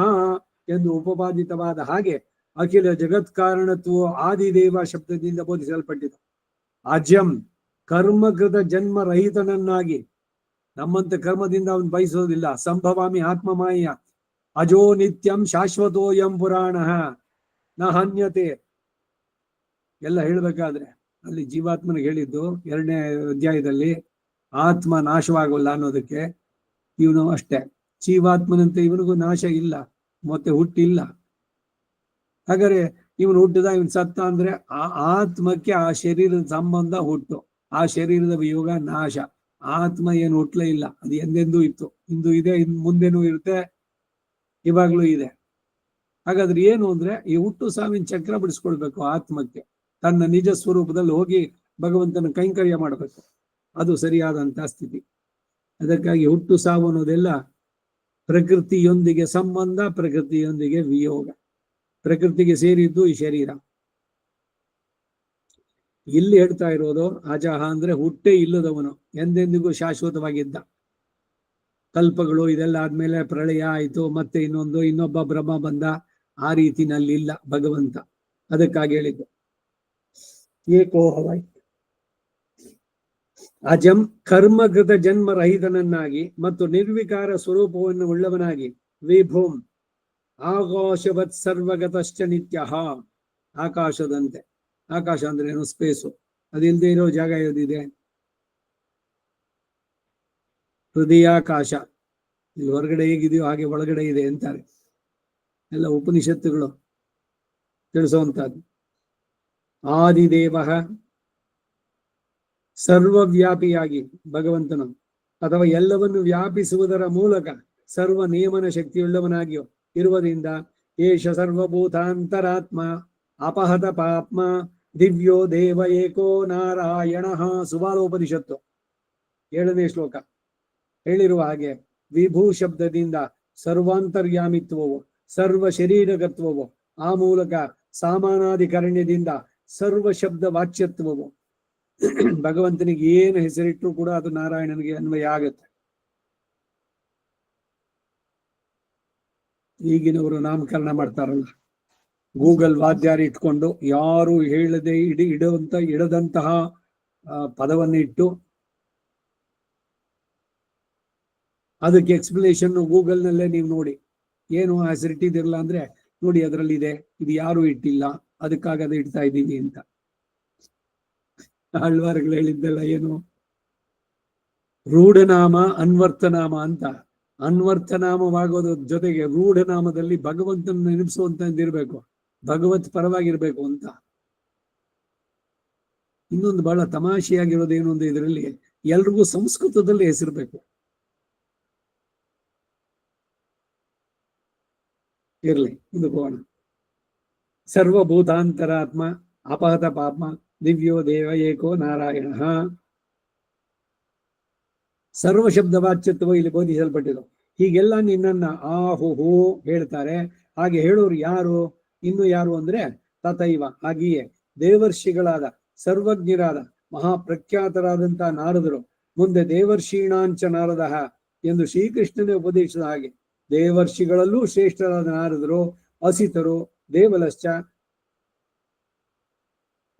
ಎಂದು ಉಪಪಾದಿತವಾದ ಹಾಗೆ ಅಖಿಲ ಜಗತ್ಕಾರಣತ್ವವು ಆದಿದೇವ ಶಬ್ದದಿಂದ ಬೋಧಿಸಲ್ಪಟ್ಟಿದೆ. ಅಜಂ ಕರ್ಮಕೃತ ಜನ್ಮ ರಹಿತನನ್ನಾಗಿ, ನಮ್ಮಂತ ಕರ್ಮದಿಂದ ಅವನು ಬಯಸೋದಿಲ್ಲ. ಸಂಭವಾಮಿ ಆತ್ಮಮಾಯ ಅಜೋ ನಿತ್ಯಂ ಶಾಶ್ವತೋಯಂ ಪುರಾಣ ನ ಹನ್ಯತೆ ಎಲ್ಲ ಹೇಳ್ಬೇಕಾದ್ರೆ ಅಲ್ಲಿ ಜೀವಾತ್ಮನಿಗೆ ಹೇಳಿದ್ದು 2ನೇ ಅಧ್ಯಾಯದಲ್ಲಿ ಆತ್ಮ ನಾಶವಾಗಲ್ಲ ಅನ್ನೋದಕ್ಕೆ. ಇವನು ಅಷ್ಟೇ, ಜೀವಾತ್ಮನಂತೆ ಇವನಿಗೂ ನಾಶ ಇಲ್ಲ, ಮತ್ತೆ ಹುಟ್ಟಿಲ್ಲ. ಹಾಗಾದ್ರೆ ಇವನು ಹುಟ್ಟಿದ, ಇವನ್ ಸತ್ತ ಅಂದ್ರೆ ಆ ಆತ್ಮಕ್ಕೆ ಆ ಶರೀರದ ಸಂಬಂಧ ಹುಟ್ಟು, ಆ ಶರೀರದ ವಿಯೋಗ ನಾಶ. ಆತ್ಮ ಏನು ಹುಟ್ಲೇ ಇಲ್ಲ, ಅದು ಎಂದೆಂದೂ ಇತ್ತು, ಇಂದು ಇದೆ, ಮುಂದೆನೂ ಇರುತ್ತೆ, ಇವಾಗ್ಲೂ ಇದೆ. ಹಾಗಾದ್ರೆ ಏನು ಅಂದ್ರೆ ಈ ಹುಟ್ಟು ಸಾವಿನ ಚಕ್ರ ಬಿಡಿಸ್ಕೊಳ್ಬೇಕು. ಆತ್ಮಕ್ಕೆ ತನ್ನ ನಿಜ ಸ್ವರೂಪದಲ್ಲಿ ಹೋಗಿ ಭಗವಂತನ ಕೈಂಕರ್ಯ ಮಾಡಬೇಕು. ಅದು ಸರಿಯಾದಂತಹ ಸ್ಥಿತಿ. ಅದಕ್ಕಾಗಿ ಹುಟ್ಟು ಸಾವು ಅನ್ನೋದೆಲ್ಲ ಪ್ರಕೃತಿಯೊಂದಿಗೆ ಸಂಬಂಧ, ಪ್ರಕೃತಿಯೊಂದಿಗೆ ವಿಯೋಗ. ಪ್ರಕೃತಿಗೆ ಸೇರಿದ್ದು ಈ ಶರೀರ. ಇಲ್ಲಿ ಹೇಳ್ತಾ ಇರೋದು ಅಜಹ ಅಂದ್ರೆ ಹುಟ್ಟೇ ಇಲ್ಲದವನು, ಎಂದೆಂದಿಗೂ ಶಾಶ್ವತವಾಗಿದ್ದ. ಕಲ್ಪಗಳು ಇದೆಲ್ಲ ಆದ್ಮೇಲೆ ಪ್ರಳಯ ಆಯ್ತು, ಮತ್ತೆ ಇನ್ನೊಬ್ಬ ಬ್ರಹ್ಮ ಬಂದ. ಆ ರೀತಿನಲ್ಲಿಲ್ಲ ಭಗವಂತ. ಅದಕ್ಕಾಗಿ ಹೇಳಿದ್ದು ಏಕೋ ಹವೈ. ಅಜಂ ಕರ್ಮಕೃತ ಜನ್ಮ ರಹಿತನನ್ನಾಗಿ ಮತ್ತು ನಿರ್ವಿಕಾರ ಸ್ವರೂಪವನ್ನು ಉಳ್ಳವನಾಗಿ, ವಿಭೂಂ ಆಕಾಶವತ್ ಸರ್ವಗತಶ್ಚ ನಿತ್ಯ. ಆಕಾಶದಂತೆ, ಆಕಾಶ ಅಂದ್ರೆ ಏನು? ಸ್ಪೇಸು. ಅದಿಲ್ಲದೆ ಇರೋ ಜಾಗ ಯಾವುದಿದೆ? ಹೃದಯಾಕಾಶ. ಇಲ್ಲಿ ಹೊರಗಡೆ ಹೇಗಿದೆಯೋ ಹಾಗೆ ಒಳಗಡೆ ಇದೆ ಅಂತಾರೆ ಎಲ್ಲ ಉಪನಿಷತ್ತುಗಳು ತಿಳಿಸುವಂತಹದ್ದು. ಆದಿದೇವ ಸರ್ವವ್ಯಾಪಿಯಾಗಿ ಭಗವಂತನು, ಅಥವಾ ಎಲ್ಲವನ್ನು ವ್ಯಾಪಿಸುವುದರ ಮೂಲಕ ಸರ್ವ ನಿಯಮನ ಶಕ್ತಿಯುಳ್ಳವನಾಗಿಯೋ ಇರುವುದರಿಂದ ಏಷ ಸರ್ವಭೂತಾಂತರಾತ್ಮ ಅಪಹತ ಪಾಪ್ಮ ದಿವ್ಯೋ ದೇವ ಏಕೋ ನಾರಾಯಣ. ಸುಬಾಲೋಪನಿಷತ್ತು 7ನೇ ಶ್ಲೋಕ ಹೇಳಿರುವ ಹಾಗೆ ವಿಭೂ ಶಬ್ದದಿಂದ ಸರ್ವಾಂತರ್ಯಾಮಿತ್ವವು, ಸರ್ವ ಶರೀರಗತ್ವವು, ಆ ಮೂಲಕ ಸಾಮಾನಾಧಿಕರಣ್ಯದಿಂದ ಸರ್ವ ಶಬ್ದ ವಾಚ್ಯತ್ವವು. ಭಗವಂತನಿಗೆ ಏನು ಹೆಸರಿಟ್ಟರು ಕೂಡ ಅದು ನಾರಾಯಣನಿಗೆ ಅನ್ವಯ ಆಗುತ್ತೆ. ಈಗಿನವರು ನಾಮಕರಣ ಮಾಡ್ತಾರಲ್ಲ, ಗೂಗಲ್ ವಾದ್ಯಾರ ಇಟ್ಕೊಂಡು ಯಾರು ಹೇಳದೆ ಇಡದಂತಹ ಪದವನ್ನು ಇಟ್ಟು ಅದಕ್ಕೆ ಎಕ್ಸ್ಪ್ಲನೇಷನ್ ಗೂಗಲ್ನಲ್ಲೇ ನೀವು ನೋಡಿ. ಏನು ಹೆಸರಿಟ್ಟಿದಿರಲ್ಲ ಅಂದ್ರೆ ನೋಡಿ ಅದರಲ್ಲಿದೆ, ಇದು ಯಾರು ಇಟ್ಟಿಲ್ಲ, ಅದಕ್ಕಾಗಿ ಅದು ಇಡ್ತಾ ಇದ್ದೀವಿ ಅಂತ. ಆಳ್ವಾರ್ಗಳು ಹೇಳಿದ್ದೆಲ್ಲ ಏನು? ರೂಢನಾಮ ಅನ್ವರ್ಥನಾಮ ಅಂತ. ಅನ್ವರ್ಥನಾಮವಾಗೋದ್ರ ಜೊತೆಗೆ ರೂಢನಾಮದಲ್ಲಿ ಭಗವಂತನ ನೆನಪಿಸುವಂತಂದಿರ್ಬೇಕು, ಭಗವತ್ ಪರವಾಗಿರ್ಬೇಕು ಅಂತ. ಇನ್ನೊಂದು ಬಹಳ ತಮಾಷೆಯಾಗಿರೋದೇನು ಅಂದ್ರೆ ಇದರಲ್ಲಿ ಎಲ್ರಿಗೂ ಸಂಸ್ಕೃತದಲ್ಲಿ ಹೆಸರಿರ್ಬೇಕು. ಇರ್ಲಿ, ಮುಂದಕ್ಕೆ ಹೋಗೋಣ. ಸರ್ವಭೂತಾಂತರಾತ್ಮ ಅಪಹತ ಪಾಪ ದಿವ್ಯೋ ದೇವ ಏಕೋ ನಾರಾಯಣ. ಸರ್ವ ಶಬ್ದ ವಾಚ್ಯತ್ವ ಇಲ್ಲಿ ಬೋಧಿಸಲ್ಪಟ್ಟಿದೆ. ಹೀಗೆಲ್ಲ ನಿನ್ನನ್ನ ಆಹುಹು ಹೇಳ್ತಾರೆ. ಹಾಗೆ ಹೇಳೋರು ಯಾರು? ಇನ್ನು ಯಾರು ಅಂದ್ರೆ ತಥೈವ, ಹಾಗೆಯೇ ದೇವರ್ಷಿಗಳಾದ ಸರ್ವಜ್ಞರಾದ ಮಹಾಪ್ರಖ್ಯಾತರಾದಂತ ನಾರದರು ಮುಂದೆ ದೇವರ್ಷೀಣಾಂಚ ನಾರದ ಎಂದು ಶ್ರೀಕೃಷ್ಣನೇ ಉಪದೇಶಿಸಿದ ಹಾಗೆ ದೇವರ್ಷಿಗಳಲ್ಲೂ ಶ್ರೇಷ್ಠರಾದ ನಾರದರು, ಅಸಿತರು, ದೇವಲಶ್ಚ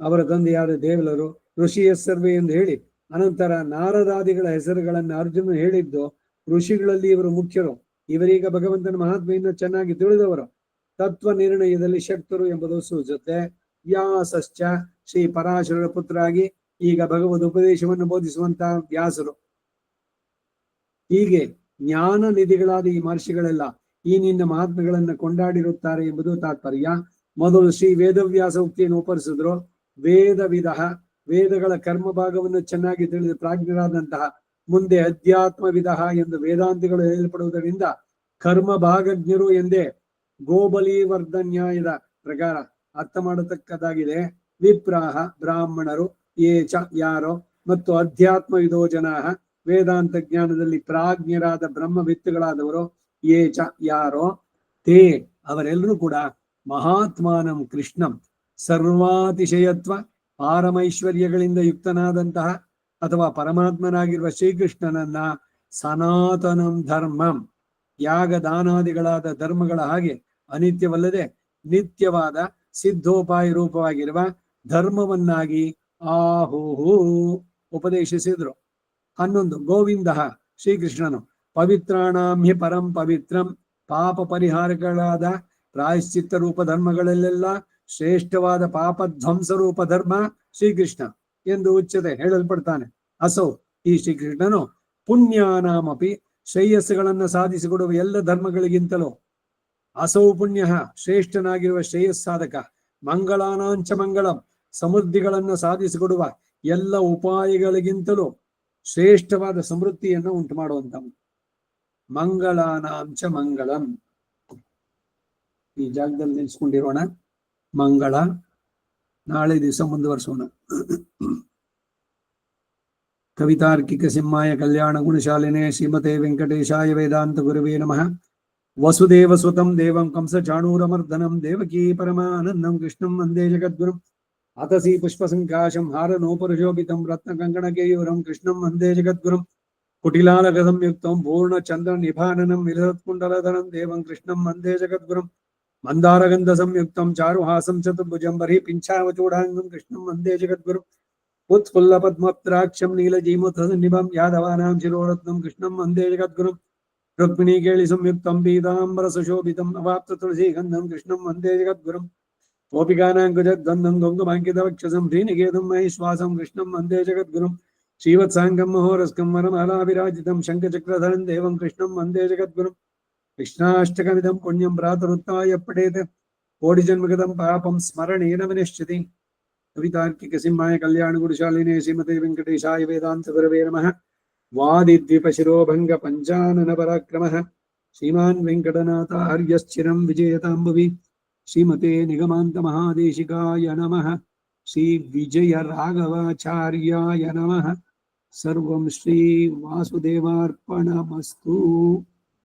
ಅವರ ತಂದೆಯಾದ ದೇವಲರು, ಋಷಿಯ ಸರ್ವೆ ಎಂದು ಹೇಳಿ ಅನಂತರ ನಾರದಾದಿಗಳ ಹೆಸರುಗಳನ್ನು ಅರ್ಜುನ ಹೇಳಿದ್ದು ಋಷಿಗಳಲ್ಲಿ ಇವರು ಮುಖ್ಯರು. ಇವರೀಗ ಭಗವಂತನ ಮಹಾತ್ಮೆಯನ್ನು ಚೆನ್ನಾಗಿ ತಿಳಿದವರು, ತತ್ವ ನಿರ್ಣಯದಲ್ಲಿ ಶಕ್ತರು ಎಂಬುದು ಸೂಚಿಸುತ್ತೆ. ವ್ಯಾಸಶ್ಚ ಶ್ರೀ ಪರಾಶರರ ಪುತ್ರರಾಗಿ ಈಗ ಭಗವದ್ ಉಪದೇಶವನ್ನು ಬೋಧಿಸುವಂತ ವ್ಯಾಸರು. ಹೀಗೆ ಜ್ಞಾನ ನಿಧಿಗಳಾದ ಈ ಮಹರ್ಷಿಗಳೆಲ್ಲ ಈ ನಿನ್ನ ಮಹಾತ್ಮೆಗಳನ್ನ ಕೊಂಡಾಡಿರುತ್ತಾರೆ ಎಂಬುದು ತಾತ್ಪರ್ಯ. ಮೊದಲು ಶ್ರೀ ವೇದವ್ಯಾಸ ಉಕ್ತಿಯನ್ನು ಉಪರಿಸಿದ್ರು. ವೇದವಿಧ, ವೇದಗಳ ಕರ್ಮ ಭಾಗವನ್ನು ಚೆನ್ನಾಗಿ ತಿಳಿದ ಪ್ರಾಜ್ಞರಾದಂತಹ, ಮುಂದೆ ಅಧ್ಯಾತ್ಮ ವಿಧ ಎಂದು ವೇದಾಂತಿಗಳು ಹೇಳಲ್ಪಡುವುದರಿಂದ ಕರ್ಮ ಭಾಗಜ್ಞರು ಎಂದೇ ಗೋಬಲಿವರ್ಧನ್ಯಾಯದ ಪ್ರಕಾರ ಅರ್ಥ ಮಾಡತಕ್ಕದಾಗಿದೆ. ವಿಪ್ರಾಹ ಬ್ರಾಹ್ಮಣರು, ಏಚ ಯಾರೋ, ಮತ್ತು ಅಧ್ಯಾತ್ಮ ವಿಧೋ ಜನಾಹ ವೇದಾಂತ ಜ್ಞಾನದಲ್ಲಿ ಪ್ರಾಜ್ಞರಾದ ಬ್ರಹ್ಮವಿತ್ತುಗಳಾದವರು, ಏಚ ಯಾರೋ, ತೇ ಅವರೆಲ್ಲರೂ ಕೂಡ ಮಹಾತ್ಮಾನಂ ಕೃಷ್ಣಂ ಸರ್ವಾತಿಶಯತ್ವ ಪಾರಮೈಶ್ವರ್ಯಗಳಿಂದ ಯುಕ್ತನಾದಂತಹ ಅಥವಾ ಪರಮಾತ್ಮನಾಗಿರುವ ಶ್ರೀಕೃಷ್ಣನನ್ನ ಸನಾತನಂ ಧರ್ಮಂ, ಯಾಗ ದಾನಾದಿಗಳಾದ ಧರ್ಮಗಳ ಹಾಗೆ ಅನಿತ್ಯವಲ್ಲದೆ ನಿತ್ಯವಾದ ಸಿದ್ಧೋಪಾಯ ರೂಪವಾಗಿರುವ ಧರ್ಮವನ್ನಾಗಿ ಆಹುಹು ಉಪದೇಶಿಸಿದ್ರು. 11 ಗೋವಿಂದ ಶ್ರೀಕೃಷ್ಣನು ಪವಿತ್ರಾಣಾಮ್ಯ ಪರಂ ಪವಿತ್ರಂ, ಪಾಪ ಪರಿಹಾರಗಳಾದ ಪ್ರಾಯಶ್ಚಿತ್ತ ರೂಪ ಧರ್ಮಗಳಲ್ಲೆಲ್ಲ ಶ್ರೇಷ್ಠವಾದ ಪಾಪಧ್ವಂಸ ರೂಪ ಧರ್ಮ ಶ್ರೀಕೃಷ್ಣ ಎಂದು ಉಚ್ಯತೆ ಹೇಳಲ್ಪಡ್ತಾನೆ. ಅಸೌ ಈ ಶ್ರೀಕೃಷ್ಣನು ಪುಣ್ಯಾನಾಮಪಿ ಶ್ರೇಯಸ್ಸುಗಳನ್ನ ಸಾಧಿಸಿಕೊಡುವ ಎಲ್ಲ ಧರ್ಮಗಳಿಗಿಂತಲೂ ಅಸೌ ಪುಣ್ಯ ಶ್ರೇಷ್ಠನಾಗಿರುವ ಶ್ರೇಯಸ್ಸಾಧಕ, ಮಂಗಳಾನಾಂಚ ಮಂಗಳಂ ಸಮೃದ್ಧಿಗಳನ್ನ ಸಾಧಿಸಿಕೊಡುವ ಎಲ್ಲ ಉಪಾಯಗಳಿಗಿಂತಲೂ ಶ್ರೇಷ್ಠವಾದ ಸಮೃದ್ಧಿಯನ್ನು ಉಂಟು ಮಾಡುವಂತ ಮಂಗಳಾನಾಂಚ ಮಂಗಳಂ. ಈ ಜಾಗದಲ್ಲಿ ನಿಲ್ಸ್ಕೊಂಡಿರೋಣ. ಮಂಗಳ. ನಾಳೆ ದಿವಸ ಮುಂದುವರಿಸೋಣ. ಕವಿತಾರ್ಕಿಕ ಸಿಂಹಾಯ ಕಲ್ಯಾಣ ಗುಣಶಾಲಿನೇ ಶ್ರೀಮತೆ ವೆಂಕಟೇಶಾಯ ವೇದಾಂತ ಗುರವೇ ನಮಃ. ವಸುದೇವ ಸುತಂ ದೇವಂ ಕಂಸ ಚಾಣೂರಮರ್ದನಂ ದೇವಕೀ ಪರಮಾನಂದಂ ಕೃಷ್ಣಂ ವಂದೇ ಜಗದ್ಗುರುಂ. ಅತಸಿ ಪುಷ್ಪ ಸಂಕಾಶಂ ಹಾರನೋಪರಿಶೋಭಿತಂ ರತ್ನ ಕಂಕಣಕೇಯೂರಂ ಕೃಷ್ಣಂ ವಂದೇ ಜಗದ್ಗುರುಂ. ಕುಟಿಲಾಲಕ ಸಂಯುಕ್ತಂ ಪೂರ್ಣ ಚಂದ್ರ ನಿಭಾನನಂ ವಿಲಸತ್ಕುಂಡಲಧರಂ ದೇವಂ ಕೃಷ್ಣಂ ವಂದೇ ಜಗದ್ಗುರುಂ. ಮಂದಾರಗಂಧ ಸಂಯುಕ್ತಂ ಚಾರುಹಾಸಂ ಚತುರ್ಭುಜಂ ಬರ್ಹಿ ಪಿಂಚಾವಚೂಡಾಂಗಂ ಕೃಷ್ಣಂ ವಂದೇ ಜಗದ್ಗುರುಂ. ಉತ್ಫುಲ್ಲ ಪದ್ಮೋತ್ರಾಕ್ಷಂ ನೀಲಜೀಮುತಸನ್ನಿಭಂ ಯಾದವಾನಾಂ ಶಿರೋರತ್ನಂ ಕೃಷ್ಣಂ ವಂದೇ ಜಗದ್ಗುರುಂ. ರುಕ್ಮಿಣೀ ಕೇಳಿ ಸಂಯುಕ್ತಂ ಪೀತಾಂಬರ ಸುಶೋಭಿತಂ ಅವಾಪ್ತ ತುಳಸಿ ಗಂಧಂ ಕೃಷ್ಣಂ ವಂದೇ ಜಗದ್ಗುರುಂ. ಗೋಪಿಕಾನಾಂ ಕುಜದ್ವಂದಂ ಗೊಂಗುಮಾಂಕಿತ ವಕ್ಷಸಂ ಶ್ರೀನಿಕೇತಂ ಮಹೇಶ್ವಾಸಂ ಕೃಷ್ಣಂ ವಂದೇ ಜಗದ್ಗುರುಂ. ಶ್ರೀವತ್ಸಾಂಗಂ ಮಹೋರಸ್ಕಂ ವರಮಾಲಾಭಿರಾಜಿತಂ ಶಂಖಚಕ್ರಧರಂ ದೇವಂ ಕೃಷ್ಣಂ ವಂದೇ ಜಗದ್ಗುರುಂ. ಕೃಷ್ಣಾಷ್ಟಕಮಿದಂ ಪುಣ್ಯಂ ಪ್ರಾತರುತ್ತಾಯ ಪಠೇತ್ ಕೋಟಿ ಜನ್ಮಗತಂ ಪಾಪಂ ಸ್ಮರಣೇನ ವಿನಶ್ಯತಿ. ಕವಿತಾರ್ಕಿಕ ಸಿಂಹಾಯ ಕಲ್ಯಾಣ ಗುಣಶಾಲಿನೇ ಶ್ರೀಮತೆ ವೆಂಕಟೇಶಾಯ ವೇದಾಂತ ಗುರವೇ ನಮಃ. ವಾದಿದ್ವೀಪ ಶಿರೋಭಂಗ ಪಂಚಾನನ ಪರಾಕ್ರಮಃ ಶ್ರೀಮಾನ್ ವೆಂಕಟನಾಥಾರ್ಯಶ್ಚಿರಂ ವಿಜಯತಾಂಬುವಿ. ಶ್ರೀಮತೆ ನಿಗಮಾಂತ ಮಹಾದೇಶಿಕಾಯ ನಮಃ. ಶ್ರೀ ವಿಜಯ ರಾಘವಾಚಾರ್ಯಾಯ ನಮಃ. ಸರ್ವಂ ಶ್ರೀ ವಾಸುದೇವಾರ್ಪಣಮಸ್ತು.